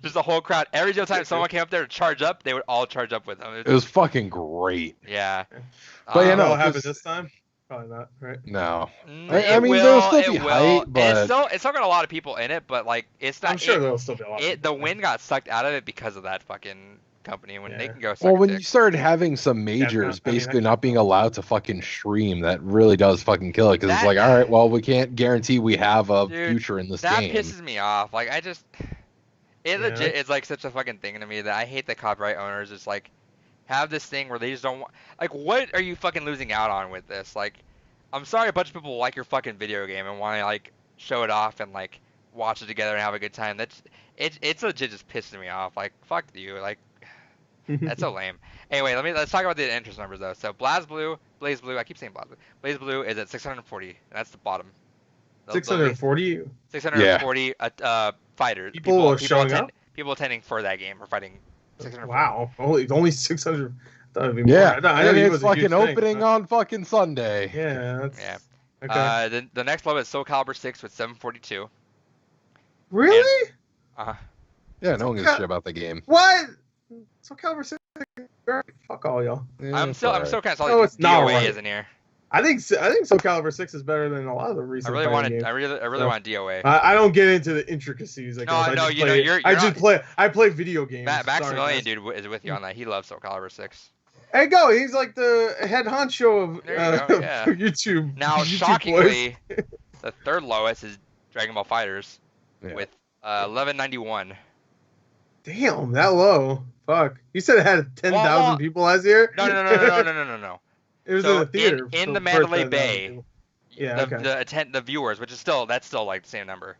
Just the whole crowd. Every single time someone came up there to charge up, they would all charge up with them. It was fucking great. Yeah. But, you Um, know, That'll happen 'cause- this time. Probably not, right? No. Mm, I mean, there'll still be it will. hype, And but- it's still got a lot of people in it, but like it's not. I'm sure there'll still be a lot. The wind got sucked out of it because of that fucking company when they Yeah. can go. Suck Well, a when dick. you started having some majors basically not being allowed to fucking stream, that really does fucking kill it. Because it's That- like, all right, well, we can't guarantee we have a Dude, future in this that game. pisses me off. Like I just, it Yeah. legit is like such a fucking thing to me that I hate that copyright owners just like have this thing where they just don't want. Like, what are you fucking losing out on with this? Like, I'm sorry, a bunch of people like your fucking video game and want to like show it off and like watch it together and have a good time. It's legit just pissing me off. Like, fuck you. Like, that's so lame. Anyway, let's talk about the interest numbers though. So Blaze Blue, I keep saying Blaze Blue. Blaze Blue is at 640. And that's the bottom. 640. 640 fighters. People are showing up? People attending for that game are fighting 640. Wow, only 600. I thought it'd be more. Yeah, I thought and it it's was a huge fucking thing, opening but- on fucking Sunday. Yeah, that's Yeah. okay. The next level is Soul Calibur 6 with 742. Really? Yeah, no one gives a shit about the game. What? So Calvert City. Fuck all y'all. Yeah, I'm it's still alright. kind of No, salty it's not DOA right. isn't here. I think Soul Calibur 6 is better than a lot of the I recent really fighting wanted games. I really So- want DOA. I don't get into the intricacies. I No, guess. I no, just you know, play, you're I not- just play. I play video games. Maximilian Sorry, guys. dude is with you on that. He loves Soul Calibur 6. Hey, go. He's like the head honcho of There you go, yeah. YouTube. Now, YouTube boys. shockingly, the third lowest is Dragon Ball Fighters Yeah. with 1191. Damn, that low. Fuck. You said it had 10,000 Well, people last year? No. No. It was So, in a theater. in for- the for Mandalay 10,000 Bay, people. Yeah, okay. the viewers, which is still like the same number.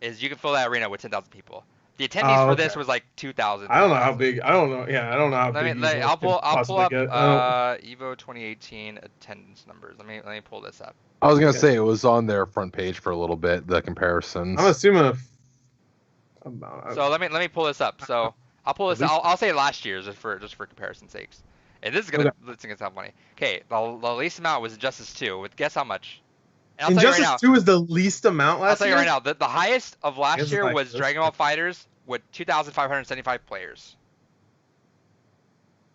is you can fill that arena with 10,000 people. The attendees for this okay. was like 2,000. I don't know how big. I don't know. Yeah, I don't know how Let me, big let, Evo I'll can pull possibly up get. I don't. Evo 2018 attendance numbers. Let me pull this up. I was gonna Okay. say it was on their front page for a little bit. The comparisons. I'm assuming. So let me pull this up. So I'll pull At this. least- I'll say last year's just for comparison sakes. And this is gonna sound funny. Okay, the least amount was Injustice 2. With guess how much? And I'll tell you right Injustice now. 2 is the least amount last year. I'll tell you right now. The highest of last Guess year it's was like Dragon Ball Fighters with 2,575 players.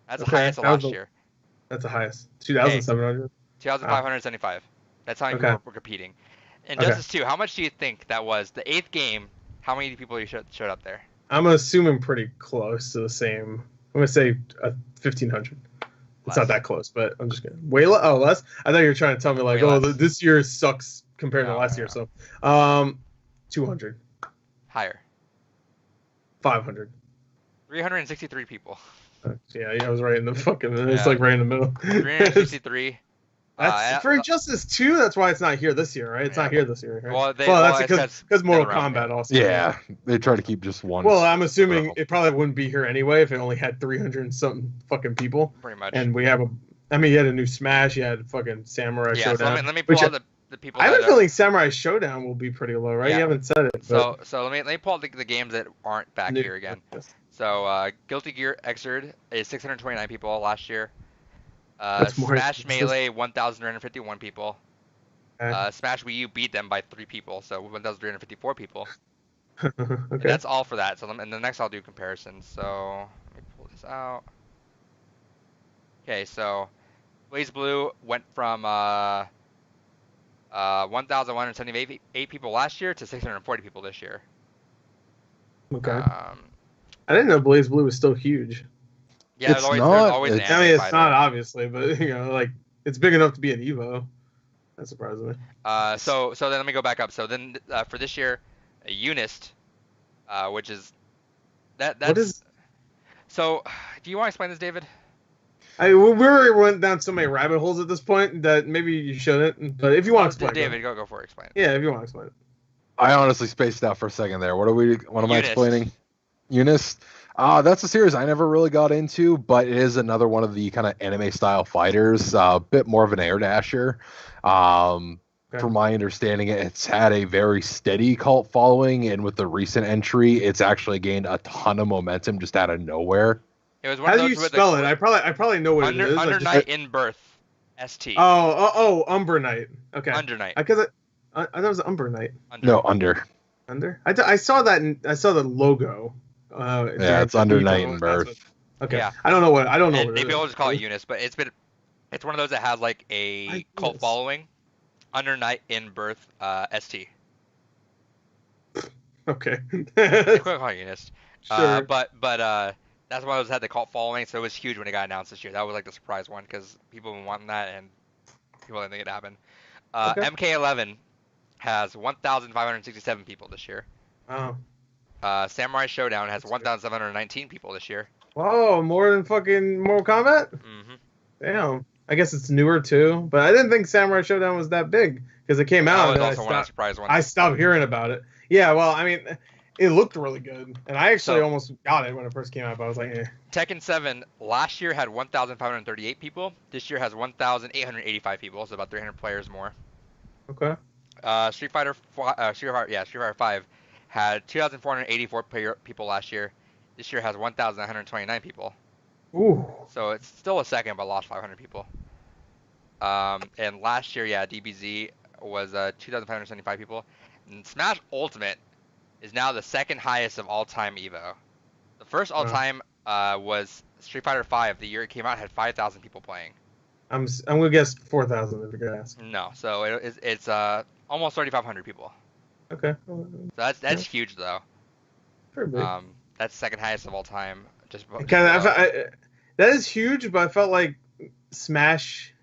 That's the highest of last year. That's the highest. 2,700. 2,575. That's how many people were competing. Injustice 2. How much do you think that was? The 8th game. How many people showed up there? I'm assuming pretty close to the same. I'm gonna say 1,500. It's not that close, but I'm just gonna way less. Oh, less. I thought you were trying to tell me like, oh, this year sucks compared to last year. So, 200. Higher. 500. 363 people. Yeah, I was right in the fucking. It's like right in the middle. 363. That's for Injustice 2. That's why it's not here this year, right? It's not here this year. Right? Well, that's because Mortal Kombat also. Yeah, they try to keep just one. Well, I'm assuming it probably wouldn't be here anyway if it only had 300 and something fucking people. Pretty much. And we have you had a new Smash. You had fucking Samurai Showdown. So let me pull out the people. I have a feeling Samurai Showdown will be pretty low, right? Yeah. You haven't said it. But... So let me pull out the games that aren't back here again. So Guilty Gear Xrd is 629 people last year. Smash Melee 1,351 people. Smash Wii U beat them by 3 people, so 1,354 people. Okay. That's all for that. So and the next I'll do comparisons. So let me pull this out. Okay, so Blaze Blue went from 1,178 people last year to 640 people this year. Okay. I didn't know Blaze Blue was still huge. Yeah, it's there's not. always an I mean, it's not obviously, but like it's big enough to be an Evo. That surprises me. So then let me go back up. So then for this year, Unist, which is that's. What is? So, do you want to explain this, David? We already went down so many rabbit holes at this point that maybe you shouldn't. But if you want to explain, David, go for it. Explain. Yeah, if you want to explain it. I honestly spaced out for a second there. What am I explaining? Unist. That's a series I never really got into, but it is another one of the kind of anime style fighters, a bit more of an air dasher. From my understanding, it's had a very steady cult following, and with the recent entry, it's actually gained a ton of momentum just out of nowhere. It was one How of do those you spell it? I probably know what it is. Under Night in Birth, ST. Oh, Umber Knight. Okay. Under Night. Because I thought it was Umber Knight. No, Under. Under. I saw that. I saw the logo. Yeah, it's Under Night in Birth. Okay. Yeah. I don't know what. Maybe I'll just call it Eunice, but it's one of those that has like a cult following. Under Night in Birth, ST. Okay. Quick call it Eunice. Sure. But that's why it had the cult following, so it was huge when it got announced this year. That was like the surprise one because people have been wanting that and people didn't think it'd happen. MK11 has 1,567 people this year. Oh. Samurai Showdown has 1,719 people this year. Whoa, more than fucking Mortal Kombat? Mm-hmm. Damn. I guess it's newer too, but I didn't think Samurai Showdown was that big because it came out. That was also one of the surprise ones. I stopped hearing about it. Yeah, well, I mean, it looked really good, and I actually almost got it when it first came out, but I was like, eh. Tekken 7 last year had 1,538 people. This year has 1,885 people, so about 300 players more. Okay. Street Fighter 5 had 2,484 people last year. This year has 1,129 people. Ooh. So it's still a second, but lost 500 people. And last year, DBZ was 2,575 people. And Smash Ultimate is now the second highest of all-time Evo. The first all-time was Street Fighter 5. The year it came out had 5,000 people playing. I'm gonna guess 4,000 if you're gonna ask. No, so it's almost 3,500 people. Okay. So that's huge though. Very big. That's the second highest of all time. That is huge, but I felt like Smash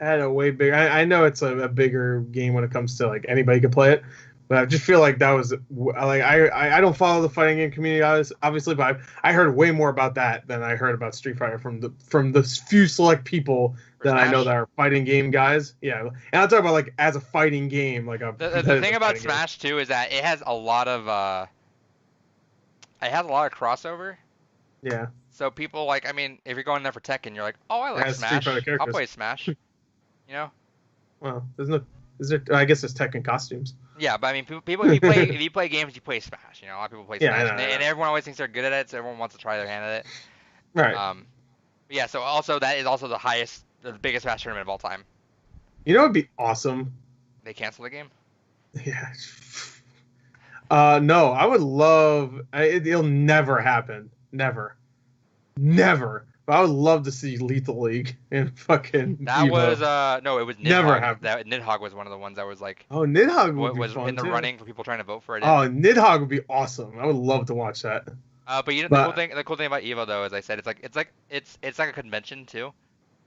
had a way bigger. I know it's a bigger game when it comes to like anybody can play it, But I just feel like that was like I don't follow the fighting game community obviously, but I heard way more about that than I heard about Street Fighter from the few select people For that I know Smash. that are fighting game guys. Yeah, and I'm talking about like as a fighting game, like a The thing competitive about fighting game. Smash too is that it has a lot of crossover. Yeah, So people like, I mean, if you're going there for Tekken, you're like, oh, I it like has Street Fighter Smash. I'll characters. play Smash. You know? Well, there's no, is there? I guess there's Tekken costumes. Yeah, but I mean, people if you play games, you play Smash. You know, a lot of people play Yeah, I Smash, know, and, I know. and everyone always thinks they're good at it, so everyone wants to try their hand at it. Right. Yeah. So also that is also the biggest Smash tournament of all time. You know, it'd be awesome. They cancel the game. Yeah. No, I would love. It'll never happen. Never. Never. But I would love to see Lethal League in fucking That Evo. was no, it was Nidhogg. Never happened. That Nidhogg was one of the ones that was like Oh, Nidhogg would be was fun in the too. running for people trying to vote for it. Oh, Nidhogg would be awesome. I would love to watch that. But you know But- the cool thing about Evo though, as I said, it's like a convention too,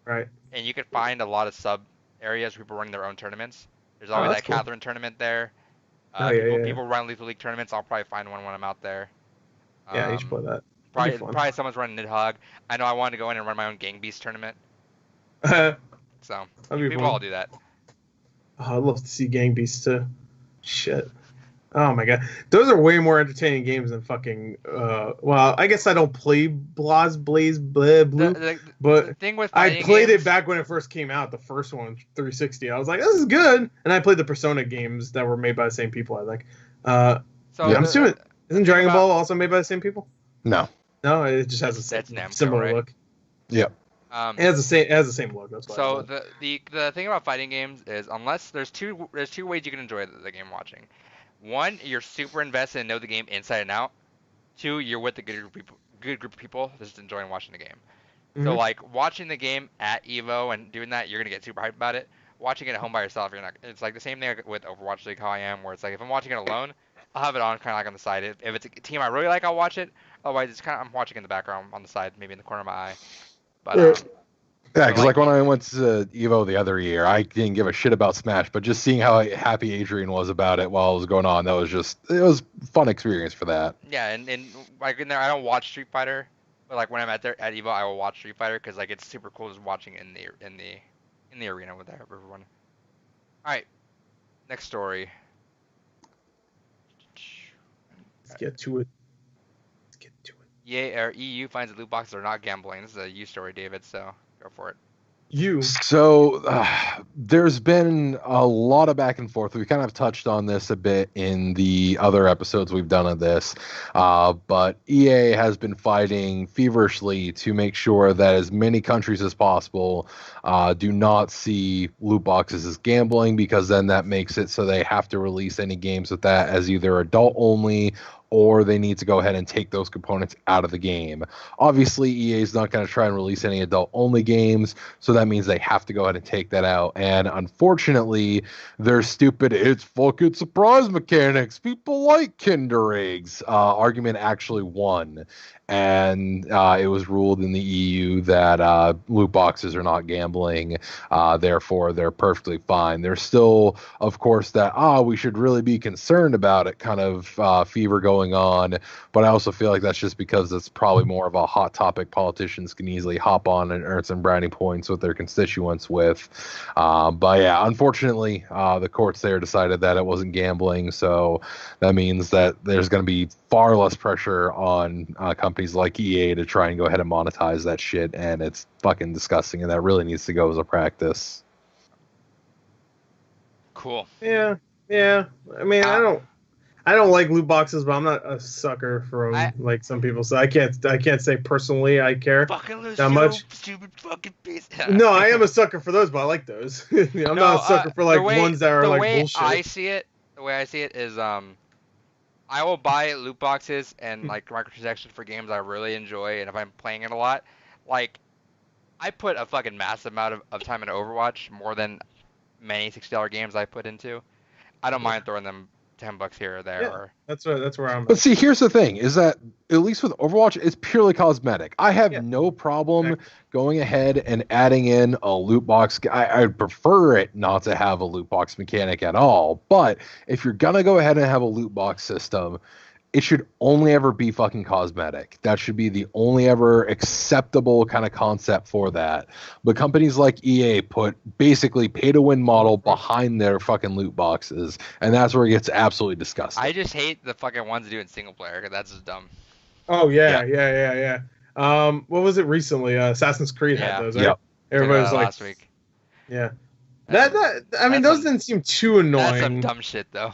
Right. and you can find a lot of sub areas where people running their own tournaments. There's always that's that cool. Catherine tournament there. Oh, yeah, people, yeah. people run Lethal League tournaments. I'll probably find one when I'm out there. Yeah, you should play that. Probably, That'd be fun. probably someone's running Nidhogg. I know I wanted to go in and run my own Gang Beast tournament, That'd so be people fun. all do that. Oh, I'd love to see Gang Beasts too. Shit. Oh my god, those are way more entertaining games than fucking. Well, I guess I don't play Blaze Blue, The but thing with I fighting played games, it back when it first came out. The first one, 360. I was like, this is good, and I played the Persona games that were made by the same people. I think. So Yeah, I'm assuming isn't Dragon about- Ball also made by the same people? No. No, it just has a That's Namco, similar right? look. Yep. It has the same. It has the same look. That's why. I So love it. the thing about fighting games is unless there's two ways you can enjoy the game watching. One, you're super invested and know the game inside and out. Two, you're with a good group of people just enjoying watching the game. So Mhm. like watching the game at Evo and doing that, you're gonna get super hyped about it. Watching it at home by yourself, you're not. It's like the same thing with Overwatch League how I am, where it's like if I'm watching it alone, I'll have it on kind of like on the side. If it's a team I really like, I'll watch it. Otherwise, it's kind of I'm watching in the background on the side, maybe in the corner of my eye. But Yeah, So, because like when I went to Evo the other year, I didn't give a shit about Smash, but just seeing how happy Adrian was about it while it was going on, it was a fun experience for that. yeah, and like in there, I don't watch Street Fighter, but like when I'm at Evo, I will watch Street Fighter because like it's super cool just watching it in the arena with everyone. All right, next story. Let's get to it. Let's get to it. EU finds that loot boxes are not gambling. This is a EU story, David. So go for it. You. So there's been a lot of back and forth. We kind of touched on this a bit in the other episodes we've done of this, but EA has been fighting feverishly to make sure that as many countries as possible do not see loot boxes as gambling, because then that makes it so they have to release any games with that as either adult only, or they need to go ahead and take those components out of the game. Obviously, EA is not going to try and release any adult-only games, so that means they have to go ahead and take that out. And unfortunately, their stupid "it's fucking surprise mechanics, people like Kinder Eggs" argument actually won. And it was ruled in the EU that loot boxes are not gambling, therefore they're perfectly fine. There's still, of course, that we should really be concerned about it kind of fever going on, but I also feel like that's just because it's probably more of a hot topic politicians can easily hop on and earn some brownie points with their constituents with. But yeah, unfortunately, the courts there decided that it wasn't gambling, so that means that there's going to be far less pressure on companies like EA to try and go ahead and monetize that shit, and it's fucking disgusting, and that really needs to go as a practice. Cool. Yeah. I mean, I don't like loot boxes, but I'm not a sucker for them like some people. So I can't say personally I care Fucking lose that much. stupid fucking piece. No, I am a sucker for those, but I like those. I'm not a sucker for like ones that are like bullshit. The way I see it is I will buy loot boxes and like microtransactions for games I really enjoy, and if I'm playing it a lot, like I put a fucking massive amount of time into Overwatch, more than many $60 games I put into. I don't mind throwing them $10 here or there. Yeah, Or that's where I'm But at. see, here's the thing: is that at least with Overwatch, it's purely cosmetic. I have Yeah, no problem exactly. going ahead and adding in a loot box. I'd prefer it not to have a loot box mechanic at all. But if you're gonna go ahead and have a loot box system, it should only ever be fucking cosmetic. That should be the only ever acceptable kind of concept for that. But companies like EA put basically pay to win model behind their fucking loot boxes, and that's where it gets absolutely disgusting. I just hate the fucking ones that do it in single player. 'Cause that's just dumb. Oh yeah. What was it recently? Assassin's Creed had Yeah. those, right? Yep. Everybody Talked was about that like, last week. yeah. That's I mean, that's those some didn't seem too that's some annoying. dumb shit though.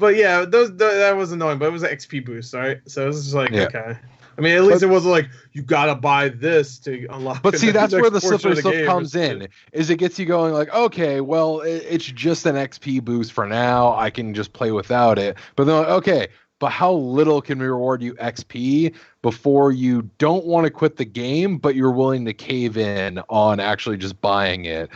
But yeah, that was annoying. But it was an XP boost, right? So it was just like, Yeah. okay. I mean, at least it wasn't like you gotta buy this to unlock. But see, that's where the next portion slippery of stuff game. comes in. Is it gets you going like, okay, well, it's just an XP boost for now. I can just play without it. But then, okay, but how little can we reward you XP before you don't want to quit the game, but you're willing to cave in on actually just buying it?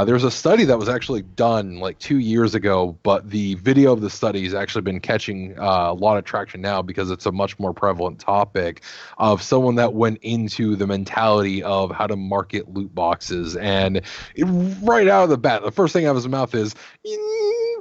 There's a study that was actually done like 2 years ago, but the video of the study has actually been catching a lot of traction now because it's a much more prevalent topic of someone that went into the mentality of how to market loot boxes. And right out of the bat, the first thing out of his mouth is,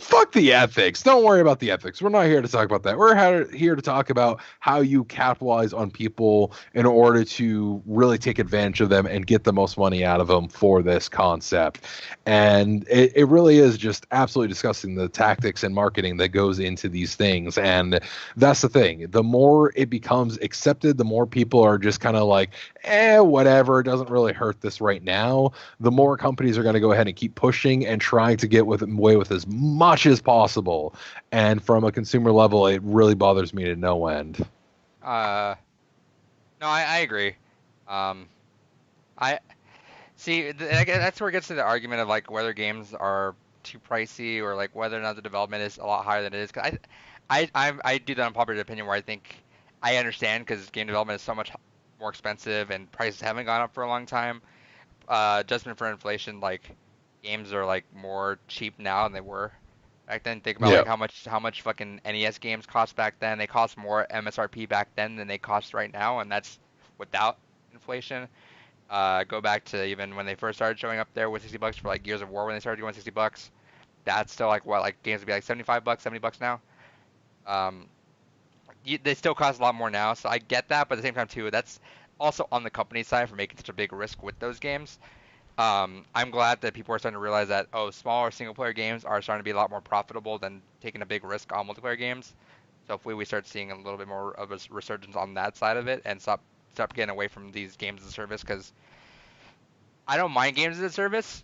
fuck the ethics. Don't worry about the ethics. We're not here to talk about that. We're here to talk about how you capitalize on people in order to really take advantage of them and get the most money out of them for this concept. And it really is just absolutely disgusting, the tactics and marketing that goes into these things. And that's the thing. The more it becomes accepted, the more people are just kind of like, whatever, it doesn't really hurt this right now. The more companies are going to go ahead and keep pushing and trying to get away with as much as possible. And from a consumer level, it really bothers me to no end. No, I agree. I see. That's where it gets to the argument of like whether games are too pricey or like whether or not the development is a lot higher than it is. 'Cause I do that unpopular opinion where I think I understand because game development is so much more expensive and prices haven't gone up for a long time. Adjustment for inflation, like games are like more cheap now than they were back then. Think about like how much fucking NES games cost back then. They cost more MSRP back then than they cost right now, and that's without inflation. Go back to even when they first started showing up there with $60 for like Gears of War when they started doing $60. That's still like what like games would be like $75, $70 now. They still cost a lot more now, so I get that, but at the same time too, that's also on the company side for making such a big risk with those games. I'm glad that people are starting to realize that smaller single player games are starting to be a lot more profitable than taking a big risk on multiplayer games. So hopefully we start seeing a little bit more of a resurgence on that side of it and stop getting away from these games as a service, because I don't mind games as a service.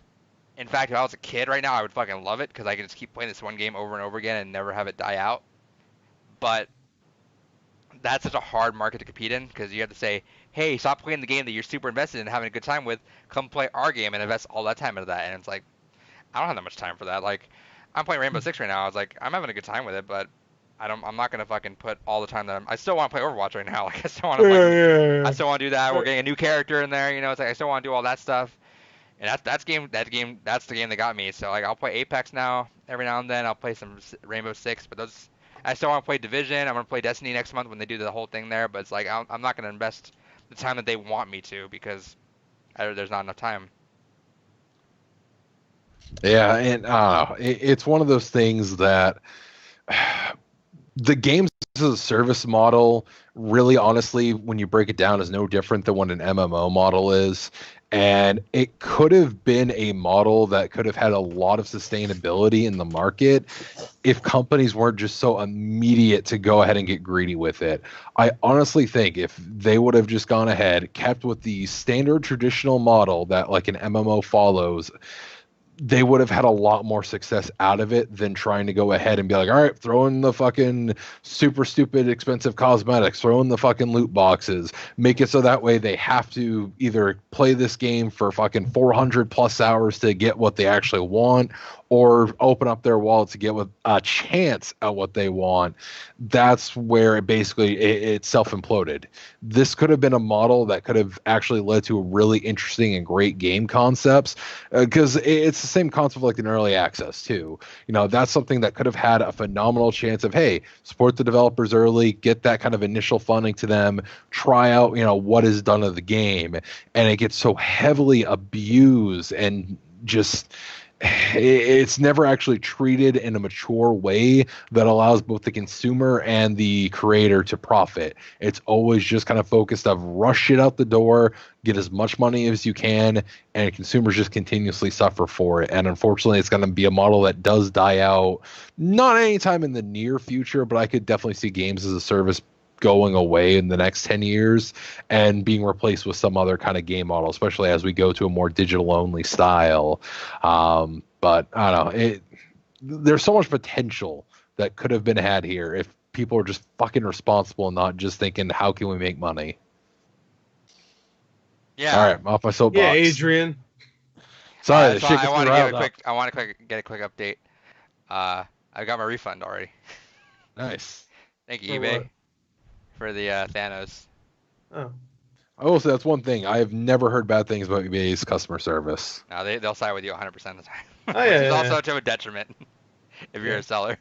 In fact, if I was a kid right now, I would fucking love it because I can just keep playing this one game over and over again and never have it die out. But that's such a hard market to compete in because you have to say, hey, stop playing the game that you're super invested in and having a good time with. Come play our game and invest all that time into that. And it's like, I don't have that much time for that. Like, I'm playing Rainbow Six right now. I was like, I'm having a good time with it, but I'm not gonna fucking put all the time that I still want to play Overwatch right now. Like, I still want to I still want to do that. We're getting a new character in there. You know, it's like I still want to do all that stuff. And that's the game that got me. So like, I'll play Apex now every now and then. I'll play some Rainbow Six, but those. I still want to play Division. I'm going to play Destiny next month when they do the whole thing there. But it's like, I'm not going to invest the time that they want me to because there's not enough time. Yeah, and it's one of those things that the games as a service model, really honestly, when you break it down, is no different than what an MMO model is. And it could have been a model that could have had a lot of sustainability in the market if companies weren't just so immediate to go ahead and get greedy with it. I honestly think if they would have just gone ahead, kept with the standard traditional model that like an MMO follows, they would have had a lot more success out of it than trying to go ahead and be like, all right, throw in the fucking super stupid expensive cosmetics, throw in the fucking loot boxes, make it so that way they have to either play this game for fucking 400 plus hours to get what they actually want, or open up their wallet to get with a chance at what they want, that's where it self-imploded. This could have been a model that could have actually led to a really interesting and great game concepts, because it's the same concept like in early access too. That's something that could have had a phenomenal chance of, hey, support the developers early, get that kind of initial funding to them, try out what is done of the game, and it gets so heavily abused and just it's never actually treated in a mature way that allows both the consumer and the creator to profit. It's always just kind of focused of rush it out the door, get as much money as you can, and consumers just continuously suffer for it. And unfortunately, it's going to be a model that does die out, not anytime in the near future, but I could definitely see games as a service going away in the next 10 years and being replaced with some other kind of game model, especially as we go to a more digital only style. But I don't know, there's so much potential that could have been had here if people are just fucking responsible and not just thinking, how can we make money? Yeah. All right, I'm off my soapbox. Yeah, Adrian. Sorry, so I want to get a quick update. I got my refund already. Nice. Thank you, For eBay. what? For the Thanos. Oh. I will say that's one thing. I have never heard bad things about eBay's customer service. No, they'll side with you 100% of the time. Oh, Which yeah, is yeah, also yeah. to a detriment if you're Yeah. a seller.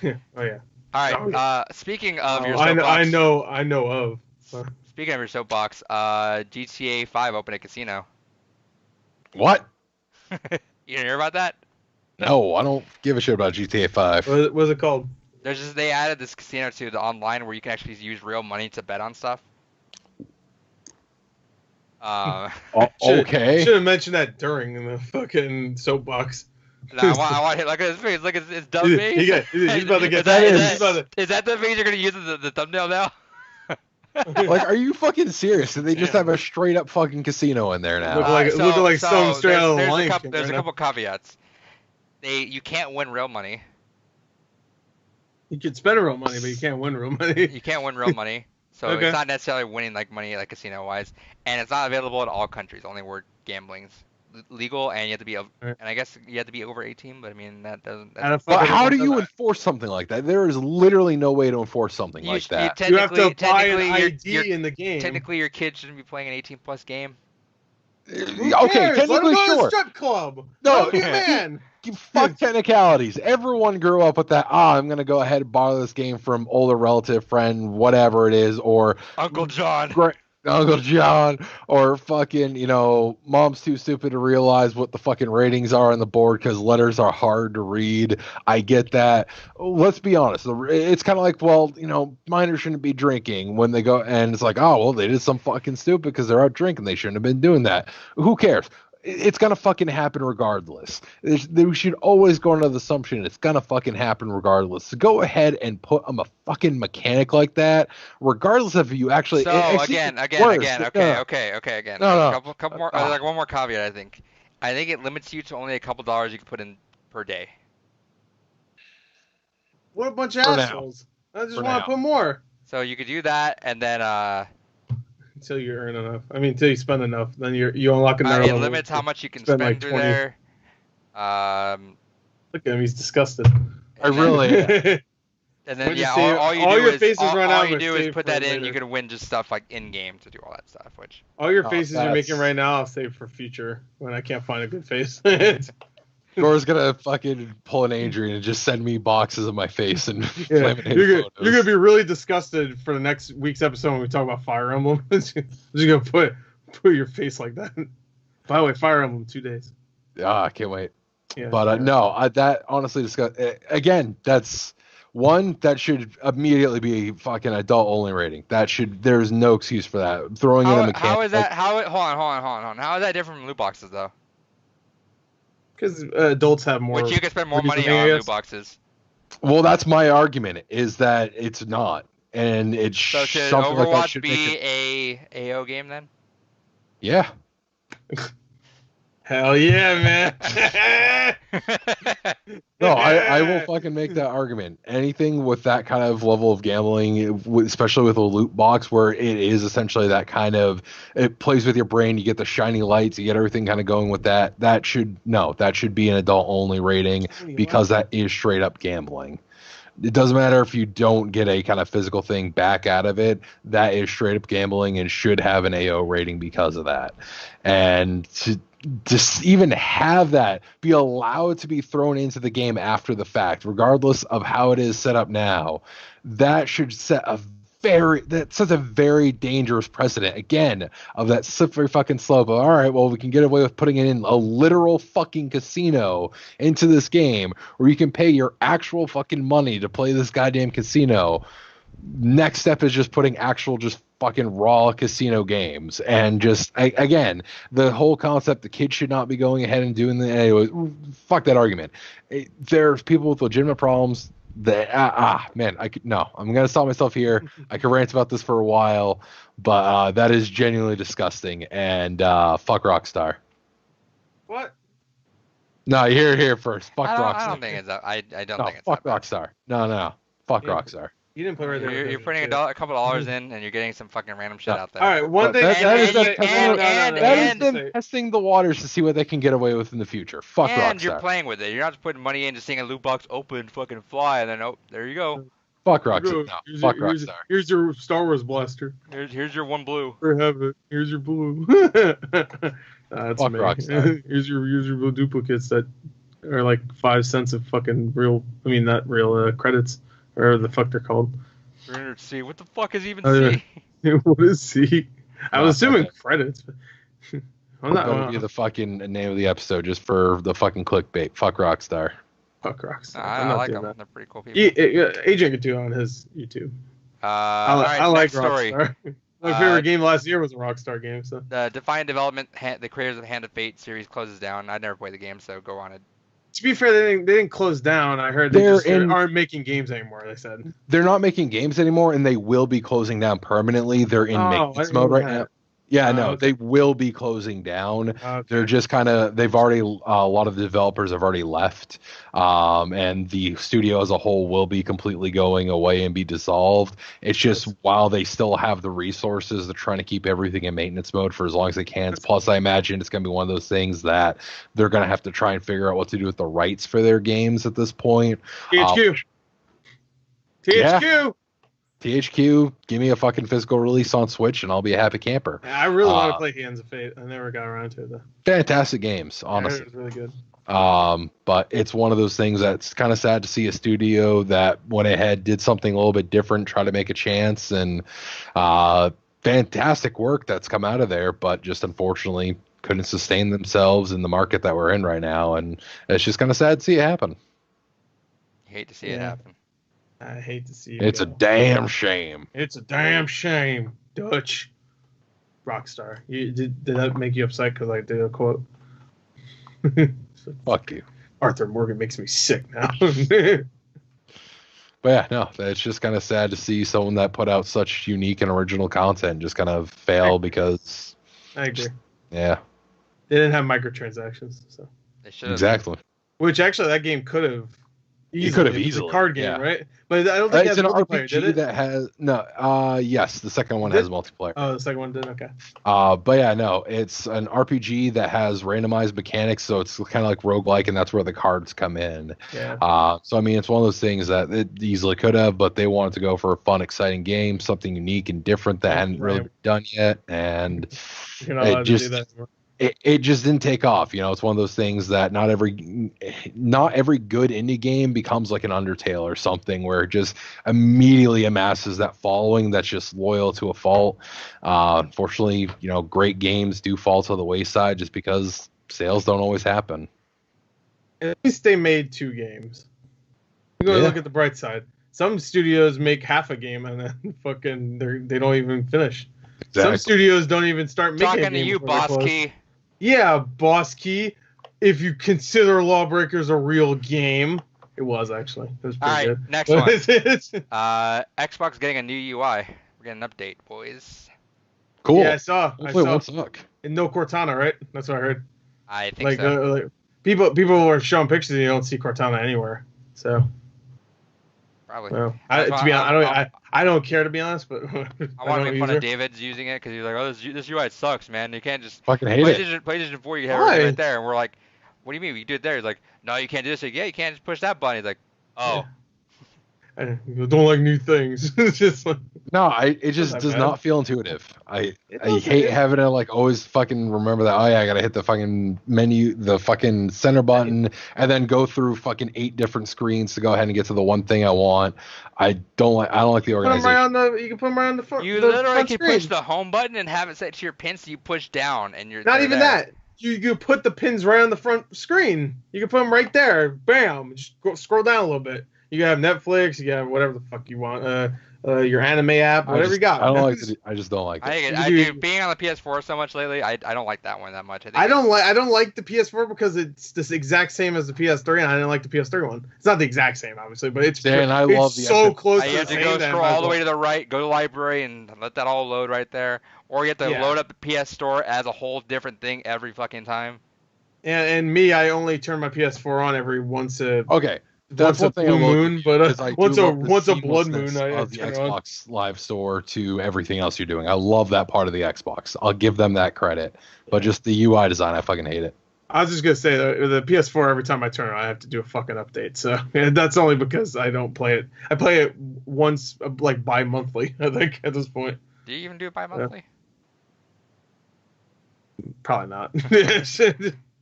Oh yeah. All right. Oh, yeah. Speaking of your I soapbox. know of. Speaking of your soapbox, GTA 5 opened at casino. What? You didn't hear about that? No, I don't give a shit about GTA 5. What was it called? They added this casino to the online where you can actually use real money to bet on stuff. Okay. Should have mentioned that during the fucking soapbox. No, I want to look at his face. Look, it's dumb face. He's about to get Is that the face you're gonna use as the thumbnail now? Like, are you fucking serious? Did they just have a straight up fucking casino in there now? Look like some straight out of the Lion King There's right a now. couple caveats. You can't win real money. You can spend real money, but you can't win real money. You can't win real money. So Okay. It's not necessarily winning like money like casino wise, and it's not available in all countries. Only where gambling's legal, and you have to be and I guess you have to be over 18. But I mean that doesn't. But how do you enforce something like that? There is literally no way to enforce something like that. You have to buy an technically, ID in the game. Technically, your kid shouldn't be playing an 18+ game. Who Okay, cares? Let him technically, go to the sure. strip club. No, Let him be a man. Fuck technicalities. Everyone grew up with that. I'm gonna go ahead and borrow this game from older relative, friend, whatever it is, or Uncle John. Uncle John, or fucking, mom's too stupid to realize what the fucking ratings are on the board because letters are hard to read. I get that. Let's be honest. It's kind of like, well, minors shouldn't be drinking when they go, and it's like, oh, well, they did some fucking stupid because they're out drinking. They shouldn't have been doing that. Who cares? It's gonna fucking happen regardless. We should always go under the assumption it's gonna fucking happen regardless. So go ahead and put a fucking mechanic like that, regardless of if you actually. So again. Okay. No. Couple more. Like one more caveat. I think it limits you to only a couple dollars you can put in per day. What a bunch of For now. assholes! I just For want now. to put more. So you could do that, and then Until you earn enough. I mean, until you spend enough, then you unlock another it level. limits how much you can Spend spend like through 20. there. Look at him; he's disgusted. I really. And then What yeah, you say- all you all do your is faces all, run all out you with do is save put for that in. later. You can win just stuff like in game to do all that stuff. Which All your faces you're that's- making right now, I'll save for future when I can't find a good face. Gore's gonna fucking pull an Adrian and just send me boxes of my face and Yeah, laminate you're photos. gonna be really disgusted for the next week's episode when we talk about Fire Emblem. Just gonna put your face like that. By the way, Fire Emblem 2 days. I can't wait. Yeah, But no, that honestly again, that's one that should immediately be fucking adult only rating. There's no excuse for that. Throwing in a mechanic. how is that? Hold on. How is that different from loot boxes though? because adults have more. Which you can spend more money reasoning, I on guess. loot boxes. Well, that's my argument. Is that it's not, and it's So should something like that Overwatch should be make it, a AO game then? yeah. Hell yeah, man. No, I will fucking make that argument. Anything with that kind of level of gambling, especially with a loot box where it is essentially that kind of, it plays with your brain, you get the shiny lights, you get everything kind of going with that. That should be an adult only rating because that is straight up gambling. It doesn't matter if you don't get a kind of physical thing back out of it. That is straight up gambling and should have an AO rating because of that. And to just even have that be allowed to be thrown into the game after the fact, regardless of how it is set up now, that should set that sets a very dangerous precedent again of that slippery fucking slope of, all right, well, we can get away with putting it in a literal fucking casino into this game where you can pay your actual fucking money to play this goddamn casino. Next step is just putting actual just fucking raw casino games, and just again, the whole concept the kids should not be going ahead and doing the anyway. Fuck that argument. There's people with legitimate problems. Man, I'm gonna stop myself here. I could rant about this for a while, but that is genuinely disgusting. And fuck Rockstar. What? No, you're here first. Fuck Rockstar. I don't think it's that. I don't think it's fuck that bad. Rockstar. No. Fuck Rockstar. You didn't play right there. You're putting a couple dollars in, and you're getting some fucking random shit out there. All right, one thing. That is them testing the waters to see what they can get away with in the future. Fuck Rockstar. And you're playing with it. You're not just putting money in, just seeing a loot box open, fucking fly, and then there you go. Fuck Rockstar. No, fuck Rockstar. Here's your Star Wars blaster. Here's your one blue. Have it. Here's your blue. That's fuck me. Rockstar. Here's your blue duplicates that are like 5 cents of fucking real. I mean, not real credits, or the fuck they're called. C. What the fuck is even C? What is C? I was assuming credits. But I'm not. That would be the fucking name of the episode just for the fucking clickbait. Fuck Rockstar. Fuck Rockstar. I like them. They're pretty cool people. Agent could do it on his YouTube. I like Rockstar. My favorite game last year was a Rockstar game. So the Defiant Development, the creators of Hand of Fate series closes down. I never played the game, so go on it. To be fair, they didn't close down. I heard they aren't making games anymore. They said they're not making games anymore, and they will be closing down permanently. They're in maintenance mode right now. Yeah, no, okay. They will be closing down. Okay. They're just kind of, they've already, a lot of the developers have already left, and the studio as a whole will be completely going away and be dissolved. It's just while they still have the resources, they're trying to keep everything in maintenance mode for as long as they can. Plus, I imagine it's going to be one of those things that they're going to have to try and figure out what to do with the rights for their games at this point. THQ. Yeah. THQ, give me a fucking physical release on Switch and I'll be a happy camper. I really want to play Hands of Fate. I never got around to it though. Fantastic games, honestly. It was really good. But it's one of those things that's kind of sad to see a studio that went ahead, did something a little bit different, try to make a chance, and fantastic work that's come out of there, but just unfortunately couldn't sustain themselves in the market that we're in right now, and it's just kind of sad to see it happen. Hate to see it happen. I hate to see it. It's a damn shame. It's a damn shame, Dutch. Rockstar. Did that make you upset because I did a quote? Fuck you. Arthur Morgan makes me sick now. But yeah, no, it's just kind of sad to see someone that put out such unique and original content just kind of fail because. I agree. Yeah. They didn't have microtransactions, so. They should have. Exactly. Which actually, that game could have. You could have It's easily. a card game, yeah. right? But I don't think it's it has an multiplayer, did RPG it? that has yes, the second one Did has it? multiplayer. Oh, the second one did. Okay. But yeah, no, it's an RPG that has randomized mechanics, so it's kind of like roguelike, and that's where the cards come in. Yeah. So I mean, it's one of those things that it easily could have, but they wanted to go for a fun, exciting game, something unique and different that hadn't really been done yet, and You're not allowed to do that anymore. it just didn't take off. You know, it's one of those things that not every good indie game becomes like an Undertale or something where it just immediately amasses that following that's just loyal to a fault. Unfortunately, you know, great games do fall to the wayside just because sales don't always happen. At least they made 2 games. You gotta look at the bright side. Some studios make half a game and then fucking they don't even finish. Exactly. Some studios don't even start making a Talking game to you, before they're Boss close. Key. Yeah, Boss Key. If you consider Lawbreakers a real game, it was actually. It was pretty good. Next one. Xbox getting a new UI. We're getting an update, boys. Cool. Yeah, I saw. Hopefully it won't suck. No Cortana, right? That's what I heard. I think so. Like people are showing pictures and you don't see Cortana anywhere. So, Probably. well, I just to be want, honest, I don't care to be honest, but I want to make fun of David's using it because he's like, oh, this UI sucks, man. You can't just Fucking hate it. PlayStation 4. You have everything Why? right there, and we're like, what do you mean we do it there? He's like, no, you can't do this. Like, yeah, you can't just push that button. He's like, oh. I don't like new things. It's just like, No, it just that does bad. not feel intuitive. I doesn't. hate having to like always fucking remember that. Oh yeah, I gotta hit the fucking menu, the fucking center button, and then go through fucking 8 different screens to go ahead and get to the one thing I want. I don't like the Put them organization. right on the. You can put them right on the front. You the literally front can screen. push the home button and have it set to your pin, so you push down and you're Not they're even there. that. You put the pins right on the front screen. You can put them right there. Bam. Just scroll down a little bit. You can have Netflix. You can have whatever the fuck you want. Your anime app. Whatever you got. I don't like it. I just don't like I it. think dude, being on the PS4 so much lately, I don't like that one that much. I don't like the PS4 because it's this exact same as the PS3, and I didn't like the PS3 one. It's not the exact same, obviously, but it's Dan, I it's love the so close. You to have the to same go that scroll I might all the as way to the right, go to the library, and let that all load right there. Or you have to Yeah. load up the PS Store as a whole different thing every fucking time. And me, I only turn my PS4 on every once a Okay, that's once a one thing I blue will moon, give you, but 'cause I do once love the a blood moon, seamlessness I of the turn it on. Xbox Live Store to everything else you're doing. I love that part of the Xbox. I'll give them that credit, but just the UI design, I fucking hate it. I was just gonna say the PS4. Every time I turn it on, I have to do a fucking update. So and that's only because I don't play it. I play it once, like bi-monthly. I think at this point. Do you even do it bi-monthly? Probably not.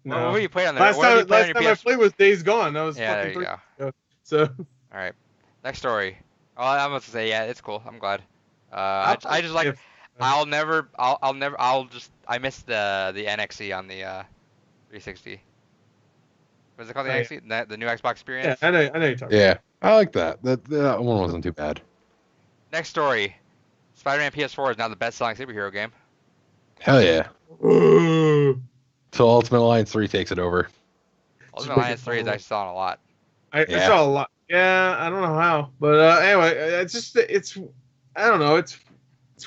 No. What do you play on there? Last What do you time, play on last your time I PS4? played was Days Gone. That was Yeah, there fucking you 3 go. ago. So All right, next story. Oh, I'm about to say, yeah, it's cool. I'm glad. I just like. I miss the NXE on the 360. What's it called? The Oh, NXE? The new Xbox yeah, experience? I know you're talking. Yeah, I like that. That one wasn't too bad. Next story. Spider-Man PS4 is now the best-selling superhero game. Hell yeah. About. Till Ultimate Alliance 3 takes it over. Ultimate Alliance 3 is actually selling a lot. I saw a lot. Yeah, I don't know how, but anyway, it's I don't know. It's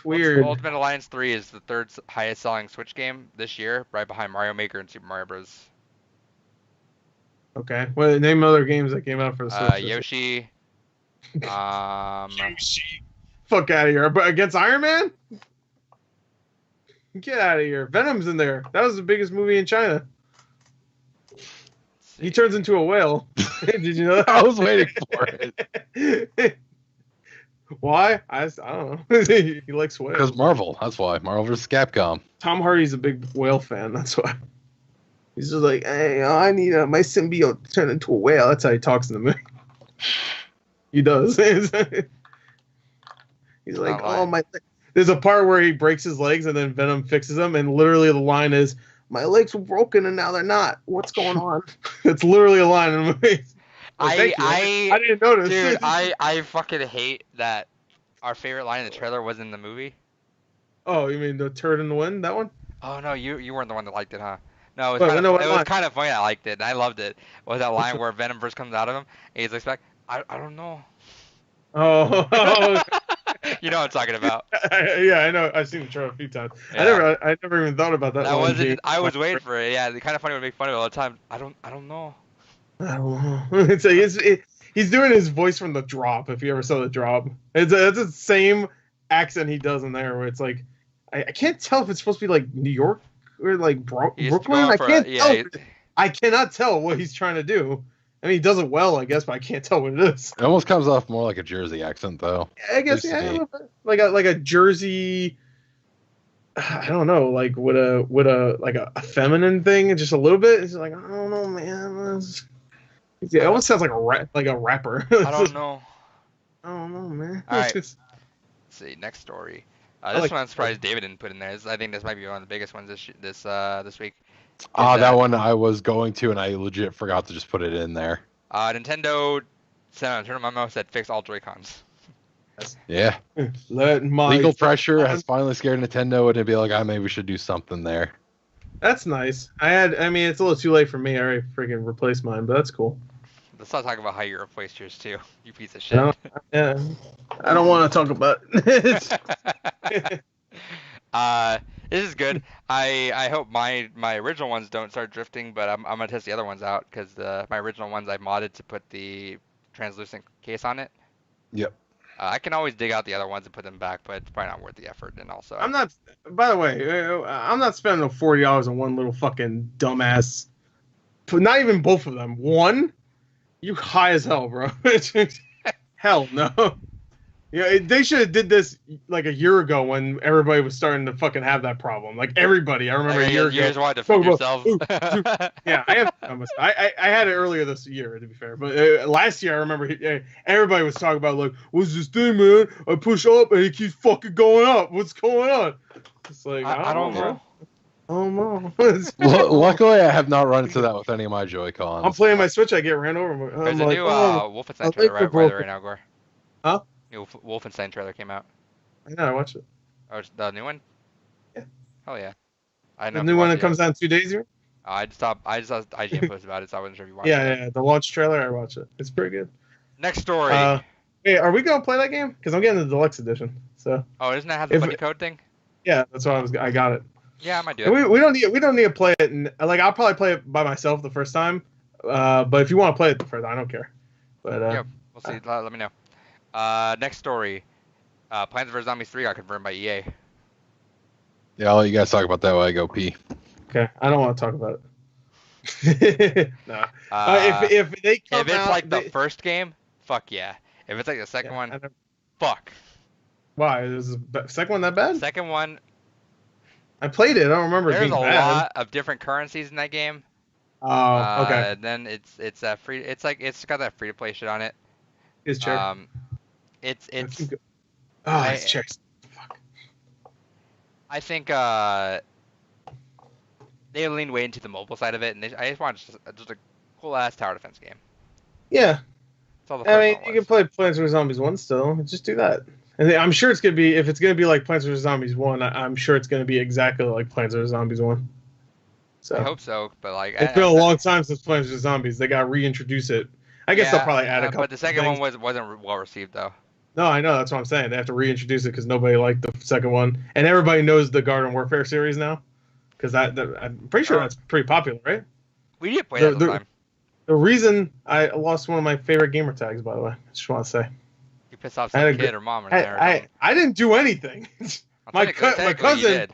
weird. Ultimate Alliance 3 is the third highest-selling Switch game this year, right behind Mario Maker and Super Mario Bros. Okay, well, name other games that came out for the Switch. Yoshi. Yoshi. Fuck out of here! But against Iron Man? Get out of here! Venom's in there. That was the biggest movie in China. He turns into a whale. Did you know that? I was waiting for it. Why? I don't know. He likes whales. Because Marvel. That's why. Marvel vs. Capcom. Tom Hardy's a big whale fan. That's why. He's just like, hey, I need my symbiote to turn into a whale. That's how he talks in the movie. He does. He's like, oh, my. There's a part where he breaks his legs and then Venom fixes them, and literally the line is, my legs were broken and now they're not. What's going on? It's literally a line in the movie. Well, I didn't notice. Dude, I fucking hate that our favorite line in the trailer was in the movie. Oh, you mean the turd in the wind? That one? Oh no, you weren't the one that liked it, huh? No, Wait, it was kind of funny. I liked it, and I loved it. Was that line where Venom first comes out of him, and he's like, I don't know. Oh. You know what I'm talking about. Yeah, I know. I've seen the trailer a few times. Yeah. I never even thought about that. That wasn't. I was waiting for it. Yeah, it's kind of funny to make fun of it all the time. I don't know. I don't know. It's like he's doing his voice from The Drop. If you ever saw The Drop, it's the same accent he does in there. Where it's like, I can't tell if it's supposed to be like New York or like Brooklyn. I can't tell. I cannot tell what he's trying to do. I mean, he does it well, I guess, but I can't tell what it is. It almost comes off more like a Jersey accent, though. I guess, yeah, like a Jersey. I don't know, like with a feminine thing, just a little bit. It's like, I don't know, man. It almost sounds like a rapper. I don't know. I don't know, man. All right. Let's see, next story. This one I'm surprised David didn't put in there. I think this might be one of the biggest ones this week. That one I was going to, and I legit forgot to just put it in there. Nintendo sent a memo that fixed all Joy-Cons. Yeah. Legal pressure has finally scared Nintendo, and it'd be like, maybe we should do something there. That's nice. I mean, it's a little too late for me. I already freaking replaced mine, but that's cool. Let's not talk about how you replaced yours too. You piece of shit. No, yeah. I don't want to talk about it. This is good. I hope my original ones don't start drifting, but I'm gonna test the other ones out because my original ones I modded to put the translucent case on it. Yep. I can always dig out the other ones and put them back, but it's probably not worth the effort. And also, I'm not. By the way, I'm not spending $40 on one little fucking dumbass. Not even both of them. One, you high as hell, bro. Hell no. Yeah, they should have did this like a year ago when everybody was starting to fucking have that problem. Like everybody, I remember a year ago. You just wanted to defend yourself. Yeah, I had it earlier this year, to be fair. But last year, I remember everybody was talking about like, what's this thing, man? I push up and it keeps fucking going up. What's going on? It's like I don't know. Oh no! Luckily, I have not run into that with any of my Joy-Cons. I'm playing my Switch. I get ran over. There's a new Wolfenstein trailer right now, Gore. Huh? New Wolfenstein trailer came out. I know. I watched it. Oh, it's the new one? Yeah. Hell yeah. I know. The new one that comes out in 2 days here. I just saw IGN post about it, so I wasn't sure if you watched it. Yeah. The launch trailer. I watched it. It's pretty good. Next story. Hey, are we gonna play that game? Because I'm getting the deluxe edition. So. Oh, doesn't that have the buddy code thing? Yeah, that's what I got it. Yeah, I might do it. We don't need to play it. Like I'll probably play it by myself the first time. But if you want to play it the first, I don't care. But yeah, we'll see. Let me know. Next story. Plants vs Zombies 3 got confirmed by EA. Yeah, I'll let you guys talk about that while I go pee. Okay, I don't want to talk about it. No. If they come if it's out, like the first game, fuck yeah. If it's like the second one, fuck. Why? Is the second one that bad? Second one. I played it. I don't remember it being bad. There's a lot of different currencies in that game. Oh, okay. And then it's free. It's got that free to play shit on it. His chair. It's his chair. Fuck. I think they leaned way into the mobile side of it, and I just want just a cool ass tower defense game. Yeah. That's all the I mean, first you can play Plants vs Zombies 1 still. Just do that. And I'm sure it's gonna be, if it's gonna be like Plants vs Zombies 1, I'm sure it's gonna be exactly like Plants vs Zombies 1. So I hope so, but like it's been a long time since Plants vs Zombies. They gotta reintroduce it. I guess they'll probably add a couple. But the second things. one wasn't well received though. No, I know, that's what I'm saying. They have to reintroduce it because nobody liked the second one, and everybody knows the Garden Warfare series now. Because I'm pretty sure that's pretty popular, right? We did play that time. The reason I lost one of my favorite gamer tags, by the way, I just want to say. You pissed off some kid or mom. I didn't do anything. my cousin.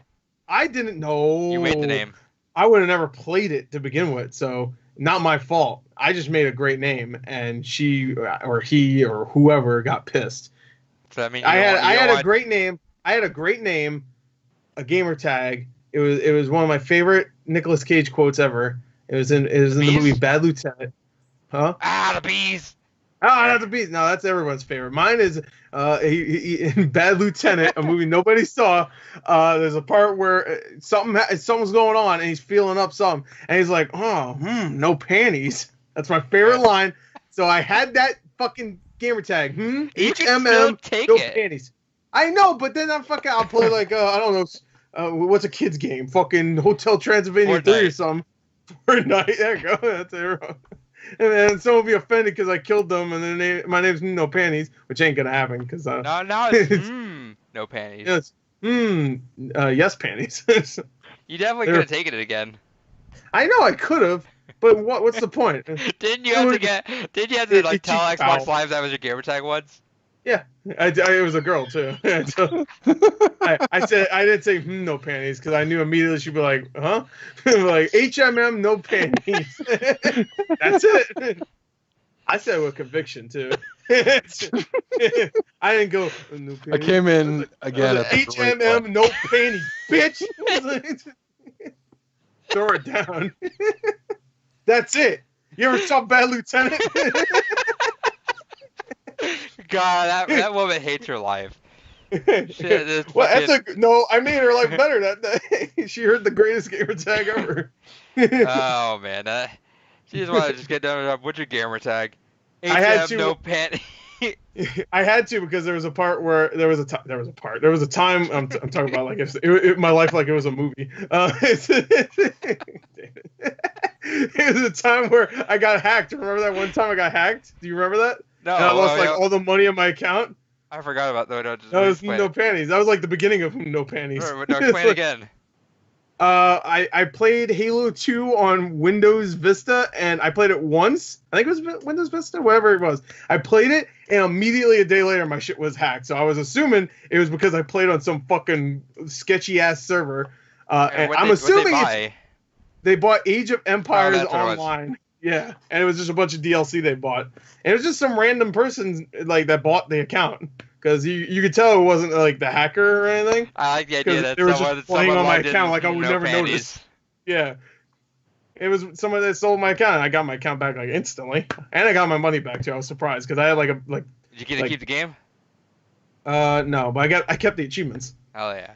I didn't know. You made the name. I would have never played it to begin with, so not my fault. I just made a great name, and she or he or whoever got pissed. So I mean, I had a great name. I had a great name, a gamer tag. It was one of my favorite Nicolas Cage quotes ever. It was in the movie Bad Lieutenant. Huh? The bees. Not the bees. No, that's everyone's favorite. Mine is in Bad Lieutenant, a movie nobody saw. There's a part where something's going on, and he's feeling up something, and he's like, no panties. That's my favorite line. So I had that fucking gamer tag. HMM, no panties. I know, but then I'll play like I don't know, what's a kid's game? Fucking Hotel Transylvania 3 or something. Fortnite. There you go. That's it. And then someone will be offended because I killed them, and then my name's No Panties, which ain't gonna happen because no, it's No Panties. Yes Panties. You definitely could have taken it again. I know I could have, but what's the point? Didn't you have to like tell Xbox Live that was your gamer tag once? Yeah, it was a girl too. I said I didn't say no panties because I knew immediately she'd be like, huh? Like HMM no panties. That's it. I said it with conviction too. I didn't go. No panties. I came in again. At HMM no panties, bitch. Throw it down. That's it. You ever saw Bad Lieutenant? God, that woman hates her life. Shit, no, I made her life better that day. She heard the greatest gamer tag ever. Oh man, she just wanted to just get done with what's your gamer tag? I had to. No panty. I had to because there was a part where there was a time I'm talking about like my life like it was a movie. It was a time where I got hacked. Remember that one time I got hacked? Do you remember that? No. And I lost all the money in my account. I forgot about that. That was No Panties. That was like the beginning of No Panties. No, explain again. I played Halo 2 on Windows Vista, and I played it once. I think it was Windows Vista, whatever it was. I played it, and immediately a day later, my shit was hacked. So I was assuming it was because I played on some fucking sketchy ass server. And I'm assuming they bought Age of Empires online. Yeah, and it was just a bunch of DLC they bought, and it was just some random person like that bought the account. Because you could tell it wasn't like the hacker or anything. I like the idea that they were just playing on my account like I would never notice. Yeah, it was someone that stole my account. And I got my account back like instantly, and I got my money back too. I was surprised because I had like. Did you get to keep the game? No, but I kept the achievements. Oh yeah.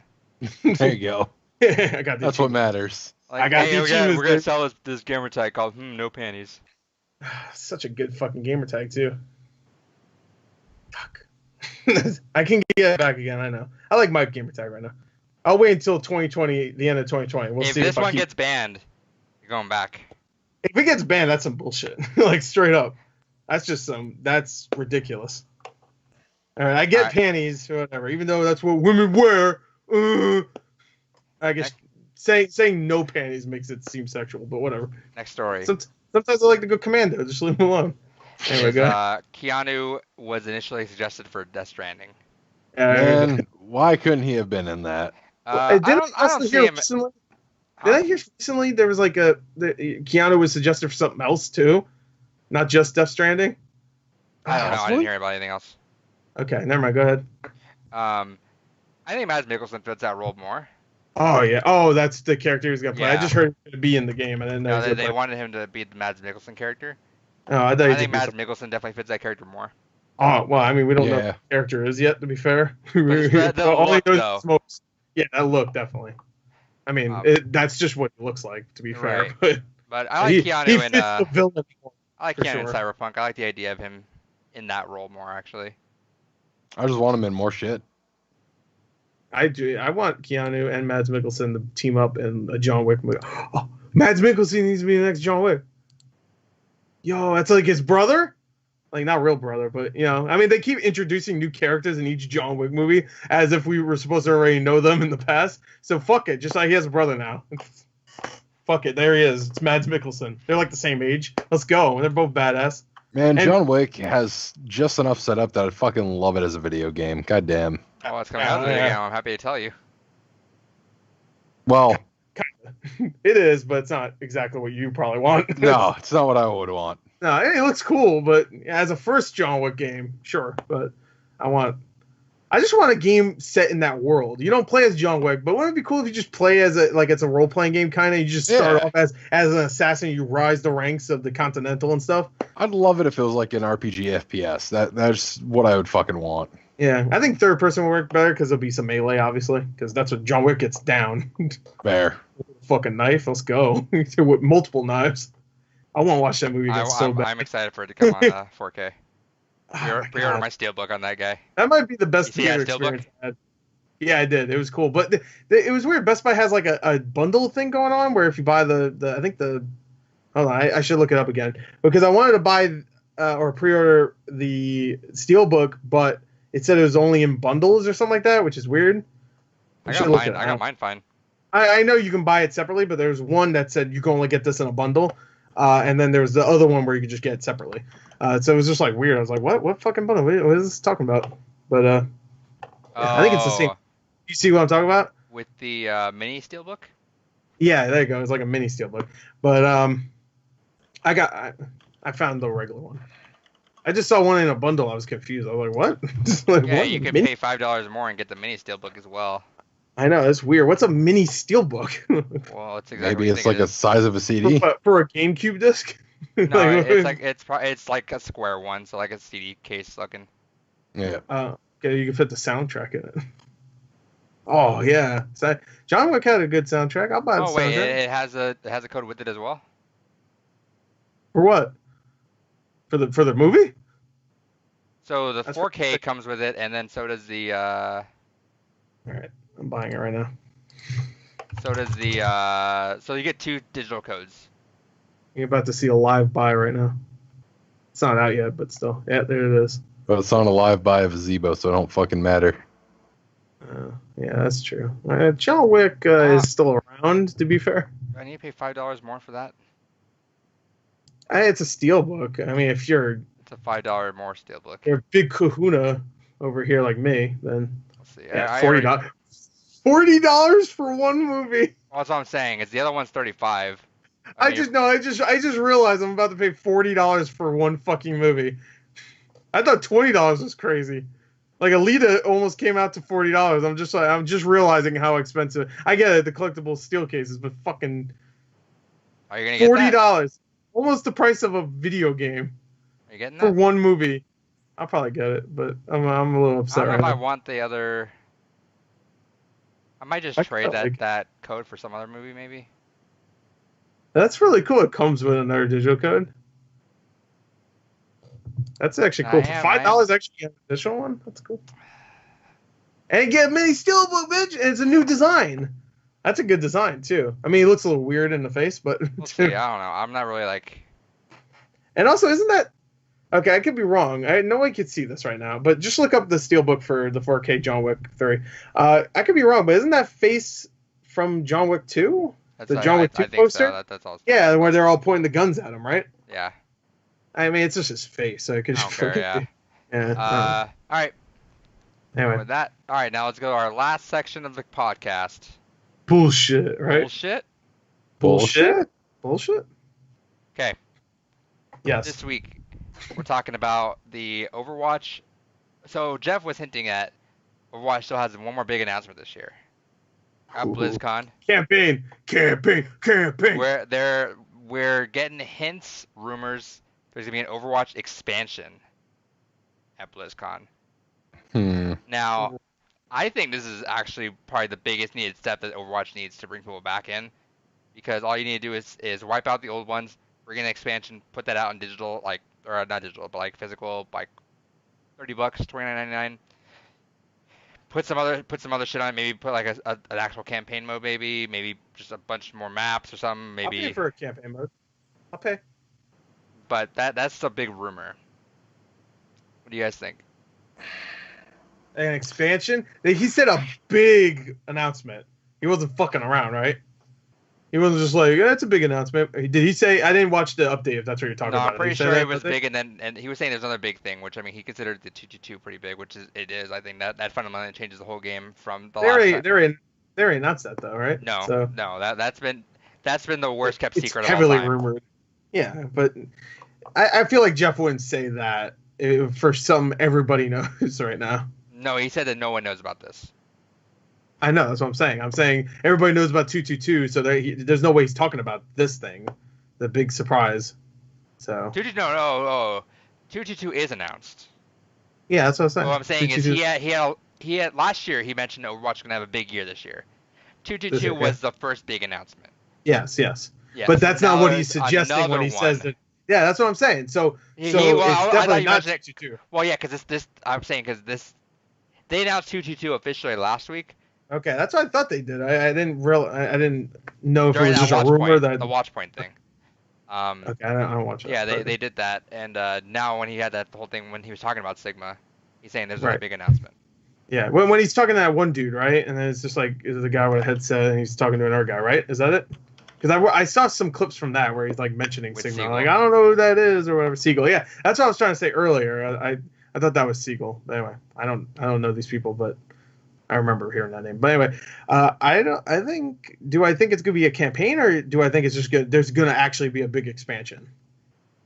There you go. I got the. That's what matters. Like, I got the achievements. We're gonna sell this gamer tag called No Panties. Such a good fucking gamer tag too. Fuck. I can get it back again. I know. I like my gamer tag right now. I'll wait until 2020, the end of 2020. We'll see if this one gets banned, you're going back. If it gets banned, that's some bullshit. Like straight up, that's ridiculous. All right, I get panties or whatever, even though that's what women wear. I guess saying no panties makes it seem sexual, but whatever. Next story. Sometimes I like to go commando. Just leave them alone. Anyway, Keanu was initially suggested for Death Stranding. Man, why couldn't he have been in that? I don't see him. Did I hear recently there was like Keanu was suggested for something else too, not just Death Stranding? I don't know. I didn't hear about anything else. Okay, never mind. Go ahead. I think Mads Mikkelsen fits that role more. Oh yeah. Oh, that's the character he's gonna play. Yeah. I just heard him to be in the game, and then they wanted him to be the Mads Mikkelsen character. Oh, I think Mads Mikkelsen definitely fits that character more. Oh well, I mean, we don't know what the character is yet. To be fair, all he knows is smokes. Yeah, that look definitely. I mean, that's just what it looks like. To be fair, but I like Keanu in the villain. I like Keanu in Cyberpunk. I like the idea of him in that role more, actually. I just want him in more shit. I do. I want Keanu and Mads Mikkelsen to team up in a John Wick movie. Oh, Mads Mikkelsen needs to be the next John Wick. Yo, that's like his brother? Like, not real brother, but, you know. I mean, they keep introducing new characters in each John Wick movie as if we were supposed to already know them in the past. So, fuck it. Just like he has a brother now. Fuck it. There he is. It's Mads Mikkelsen. They're like the same age. Let's go. They're both badass. Man, John Wick has just enough set up that I'd fucking love it as a video game. God damn. Oh, it's coming out as a video game. I'm happy to tell you. Well... Kinda. It is, but it's not exactly what you probably want. No, it's not what I would want. No, it looks cool, but as a first John Wick game, sure. But I just want a game set in that world. You don't play as John Wick, but wouldn't it be cool if you just play as it's a role playing game kind of? You just start off as an assassin, you rise the ranks of the Continental and stuff. I'd love it if it was like an RPG FPS. That's what I would fucking want. Yeah, I think third person would work better because there'll be some melee, obviously, because that's what John Wick gets down. Fair. Fucking knife, let's go. With multiple knives. I want to watch that movie so bad. I'm excited for it to come on 4K. Pre-order my Steelbook on that guy. That might be the best theater experience I had. Yeah, I did. It was cool. But it was weird. Best Buy has like a bundle thing going on where if you buy hold on, I should look it up again. Because I wanted to buy or pre-order the Steelbook, but it said it was only in bundles or something like that, which is weird. I got mine fine. I know you can buy it separately, but there's one that said you can only get this in a bundle. And then there's the other one where you could just get it separately. So it was just like weird. I was like, what fucking bundle? What is this talking about? But I think it's the same. You see what I'm talking about? With the mini Steelbook? Yeah, there you go. It's like a mini Steelbook. But I found the regular one. I just saw one in a bundle. I was confused. I was like, what? Like, yeah, you can pay $5 more and get the mini Steelbook as well. I know, that's weird. What's a mini Steelbook? Well, it's exactly maybe it's like the size of a CD for a GameCube disc. No, it's like a square one, so like a CD case looking. Yeah. Okay, you can fit the soundtrack in it. Oh yeah, so, John Wick had a good soundtrack. I'll buy the soundtrack. Wait, it has a code with it as well. For what? For the movie? So the 4K comes with it, and then so does the. All right. I'm buying it right now. So does the so you get 2 digital codes. You're about to see a live buy right now. It's not out yet, but still. Yeah, there it is. But it's on a live buy of a Zebo, so it don't fucking matter. Yeah, that's true. John Wick is still around, to be fair. Do I need to pay $5 more for that? It's a steelbook. I mean, if you're It's a $5 more steelbook. you're a big kahuna over here like me, then Let's see. yeah, I $40. $40 for one movie. Well, that's what I'm saying. Is the other one's 35. I just realized I'm about to pay $40 for one fucking movie. I thought $20 was crazy. Like Alita almost came out to $40. I'm just realizing how expensive. I get it, the collectible steel cases, but fucking Are you gonna get $40, almost the price of a video game Are you getting for that? one movie. I'll probably get it, but I'm a little I upset don't know right if I now. want the other. I might just I trade felt like- that code for some other movie, maybe. That's really cool. It comes with another digital code. That's actually cool. I For am, $5, actually get an additional one. That's cool. And get a mini steelbook, bitch. And it's a new design. That's a good design too. I mean, it looks a little weird in the face, but We'll see. I don't know. I'm not really like. and also, isn't that okay? I could be wrong. No one could see this right now, but just look up the steelbook for the 4K John Wick 3. I could be wrong, but isn't that face from John Wick 2? That's The John Wick 2 I think poster? So. That's all. Yeah, where they're all pointing the guns at him, right? Yeah. I mean, it's just his face, so I could I just don't care. Yeah. Yeah. All right. Anyway, With that, all right. Now let's go to our last section of the podcast. bullshit, right? Bullshit. Bullshit. Bullshit. Okay. Yes. This week, we're talking about the Overwatch. So Jeff was hinting at Overwatch still has one more big announcement this year at Ooh. BlizzCon. Campaign. We're getting hints, rumors. There's gonna be an Overwatch expansion at BlizzCon. Now, I think this is actually probably the biggest needed step that Overwatch needs to bring people back in, because all you need to do is wipe out the old ones, bring in an expansion, put that out in digital, like, or not digital, but like physical, like $30, $29.99. Put some other shit on it. Maybe put like an actual campaign mode, maybe just a bunch more maps or something. Maybe. I'll pay for a campaign mode. I'll pay. But that's a big rumor. What do you guys think? An expansion? He said a big announcement. He wasn't fucking around, right? He wasn't just like, yeah, that's a big announcement. Did he say? I didn't watch the update. If that's what you're talking No, about. I'm pretty Did he say sure that it was update? big, and he was saying there's another big thing, which I mean he considered the 222 pretty big, which it is. I think that fundamentally changes the whole game from the last time. They already announced that though, right? No, So no, that's been the worst kept it's secret heavily of all time. rumored. Yeah, but I feel like Jeff wouldn't say that for some everybody knows right now. No, he said that no one knows about this. I know, that's what I'm saying. I'm saying everybody knows about 222, so there's no way he's talking about this thing, the big surprise. So 222 is announced. yeah, that's what I'm saying. What I'm saying is 222 he had last year he mentioned Overwatch is gonna have a big year this year. 222 was the first big announcement. Yes. Yes, But that's not now what he's there's suggesting when another he says one. that. Yeah, that's what I'm saying. So I it's thought definitely you not mentioned it- 222. Well, yeah, because I'm saying because they announced 222 officially last week. Okay, that's what I thought they did. I didn't know if it During was that just a watch rumor point, that. the watch point thing. Okay, I don't watch it. Yeah, they did that, and now when he had that whole thing when he was talking about Sigma, he's saying there's a Right. big announcement. Yeah, when he's talking to that one dude, right? And then it's just like is the guy with a headset, and he's talking to another guy, right? Is that it? Because I saw some clips from that where he's like mentioning With Sigma. Siegel. Like I don't know who that is or whatever. Siegel. Yeah, that's what I was trying to say earlier. I thought that was Siegel. But anyway, I don't know these people, but I remember hearing that name. But anyway, do I think it's gonna be a campaign or do I think it's just there's gonna actually be a big expansion?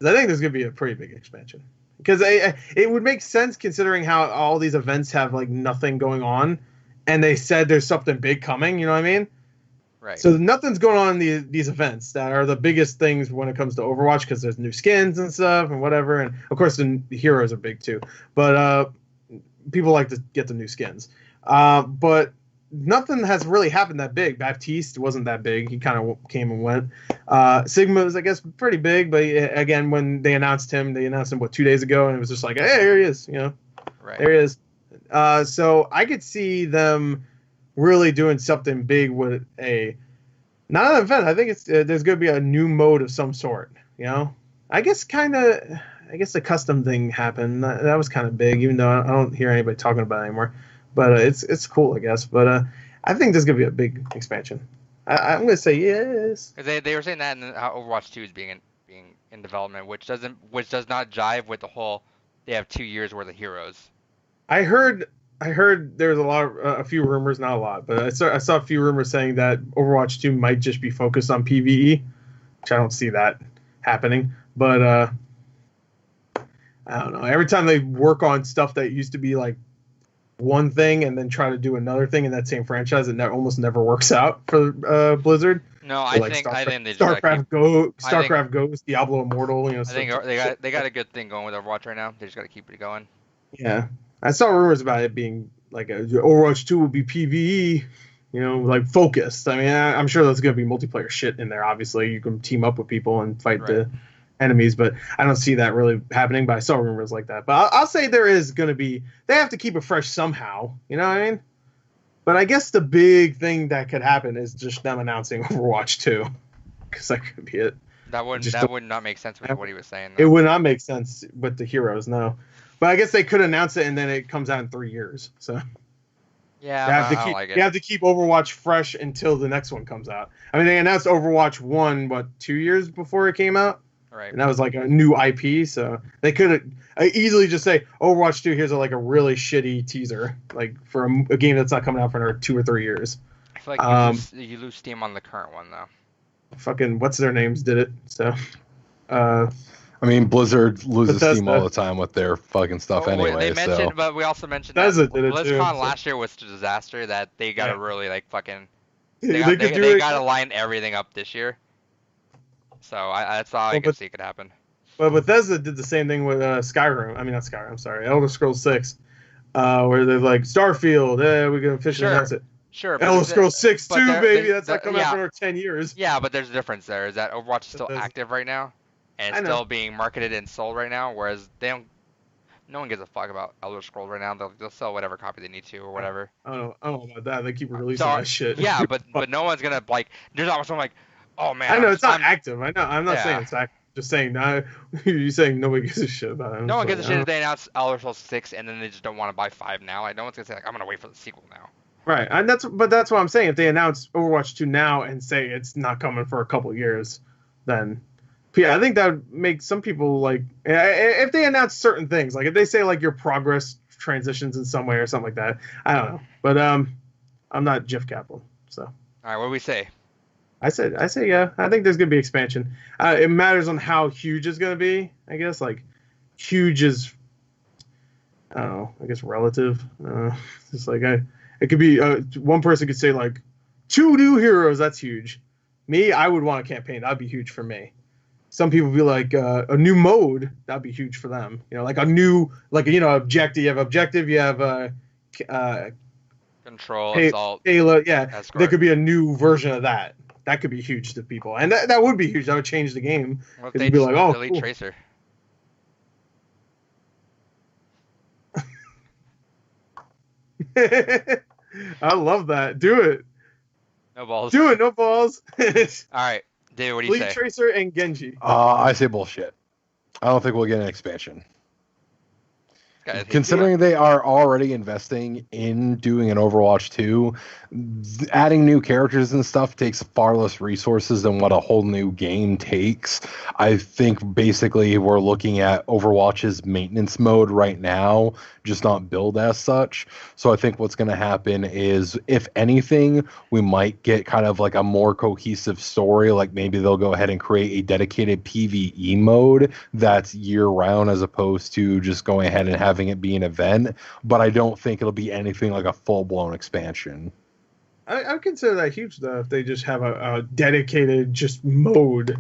'Cause I think there's gonna be a pretty big expansion. Because it would make sense considering how all these events have like nothing going on, and they said there's something big coming. You know what I mean? Right. So nothing's going on in these events that are the biggest things when it comes to Overwatch because there's new skins and stuff and whatever, and of course the heroes are big too. But people like to get the new skins. But nothing has really happened that big. Baptiste wasn't that big. He kind of came and went. Sigma was, I guess, pretty big. But again, when they announced him, what, 2 days ago, and it was just like, hey, here he is. You know, Right. there he is. So I could see them really doing something big with not an event. I think it's there's going to be a new mode of some sort. You know, I guess the custom thing happened. That was kind of big, even though I don't hear anybody talking about it anymore. But it's cool, I guess. But I think there's gonna be a big expansion. I'm gonna say yes. 'Cause they were saying that, and how Overwatch 2 is being in development, which does not jive with the whole. They have 2 years worth of heroes. I heard there's a few rumors, not a lot, but I saw a few rumors saying that Overwatch 2 might just be focused on PvE, which I don't see that happening. But I don't know. Every time they work on stuff that used to be like one thing and then try to do another thing in that same franchise, it almost never works out for Blizzard. No, So, like, I think they just gotta keep. StarCraft Goes, Diablo Immortal. I think they got a good thing going with Overwatch right now. They just got to keep it going. Yeah, I saw rumors about it being like Overwatch 2 will be PvE, like focused. I mean, I'm sure there's gonna be multiplayer shit in there. Obviously, you can team up with people and fight the enemies, but I don't see that really happening. But I saw rumors like that. But I'll say there is gonna be. They have to keep it fresh somehow. You know what I mean? But I guess the big thing that could happen is just them announcing Overwatch 2, because that could be it. That would not make sense with what he was saying, It though. would not make sense with the heroes, no. But I guess they could announce it and then it comes out in 3 years. So Yeah, I don't like it. you have to keep Overwatch fresh until the next one comes out. I mean, they announced Overwatch 1 2 years before it came out, Right. and that was like a new IP. So they could easily just say Overwatch 2. Here's a really shitty teaser, like for a game that's not coming out for another 2 or 3 years. I feel like you lose steam on the current one, though. Fucking what's their names did it. So. I mean, Blizzard loses Bethesda. steam all the time with their fucking stuff anyway. They mentioned, so. but we also mentioned Bethesda that did it too, BlizzCon so. last year was a disaster. That they got to really like fucking. They They got to line everything up this year. So that's all I could see could happen. But Bethesda did the same thing with Skyrim. I mean, not Skyrim. I'm sorry, Elder Scrolls 6, where they're like Starfield. We're gonna officially announce it. Sure. Elder Scrolls 6 too, baby. That's not coming out for another 10 years. Yeah, but there's a difference there. Is that Overwatch is still active right now, and it's still being marketed and sold right now, whereas they don't. No one gives a fuck about Elder Scrolls right now. They'll sell whatever copy they need to or whatever. I don't know about that. They keep releasing that shit. Yeah, but no one's gonna like. There's always someone like, oh man. I know it's not active. I know. I'm not saying it's active. Just saying. You're saying nobody gives a shit about it. No one gives a shit if they announce Elder Scrolls 6 and then they just don't want to buy 5 now. Like no one's gonna say like I'm gonna wait for the sequel now. Right, and that's what I'm saying. If they announce Overwatch 2 now and say it's not coming for a couple years, then yeah, I think that would make some people like if they announce certain things, like if they say like your progress transitions in some way or something like that. I don't know, but I'm not Jeff Kaplan, so. All right, what do we say? I say yeah. I think there's gonna be expansion. It matters on how huge it's gonna be. I guess like huge is I don't know. I guess relative. It's like it could be one person could say like 2 new heroes. That's huge. Me, I would want a campaign. That'd be huge for me. Some people be like a new mode. That'd be huge for them. Like a new objective. You have objective. You have Control, assault. Halo. Yeah, there could be a new version of that. That could be huge to people, and that would be huge. That would change the game. Well, they'd be like, oh, delete cool. Tracer. I love that. Do it. No balls. Do it. No balls. All right, David, what do you say? Tracer and Genji. I say bullshit. I don't think we'll get an expansion. Considering they are already investing in doing an Overwatch 2, adding new characters and stuff takes far less resources than what a whole new game takes. I think basically we're looking at Overwatch's maintenance mode right now, just not build as such. So I think what's going to happen is, if anything, we might get kind of like a more cohesive story. Like maybe they'll go ahead and create a dedicated PvE mode that's year round, as opposed to just going ahead and having it be an event. But I don't think it'll be anything like a full-blown expansion. I would consider that huge, though, if they just have a dedicated just mode.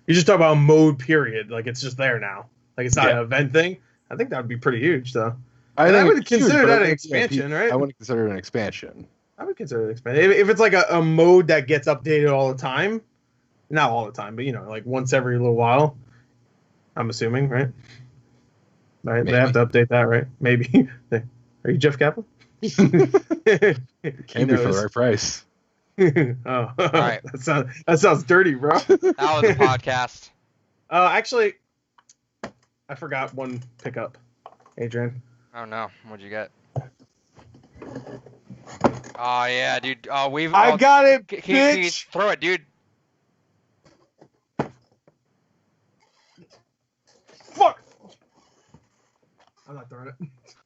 You just talk about mode, period. Like, it's just there now. Like, it's not an event thing. I think that would be pretty huge, though. I would consider that an expansion, right? I wouldn't consider it an expansion. I would consider it an expansion. If it's like a mode that gets updated all the time, not all the time, but, like once every little while, I'm assuming, right? Right? They have to update that, right? Maybe. Are you Jeff Kaplan? Can be for the right price. Oh, all right. That sounds dirty, bro. That was a podcast. Actually, I forgot one pickup, Adrian. Oh no, what'd you get? Oh yeah, dude. Oh, we've. I Oh, got it, can you bitch. throw it, dude? Fuck. I'm not throwing it.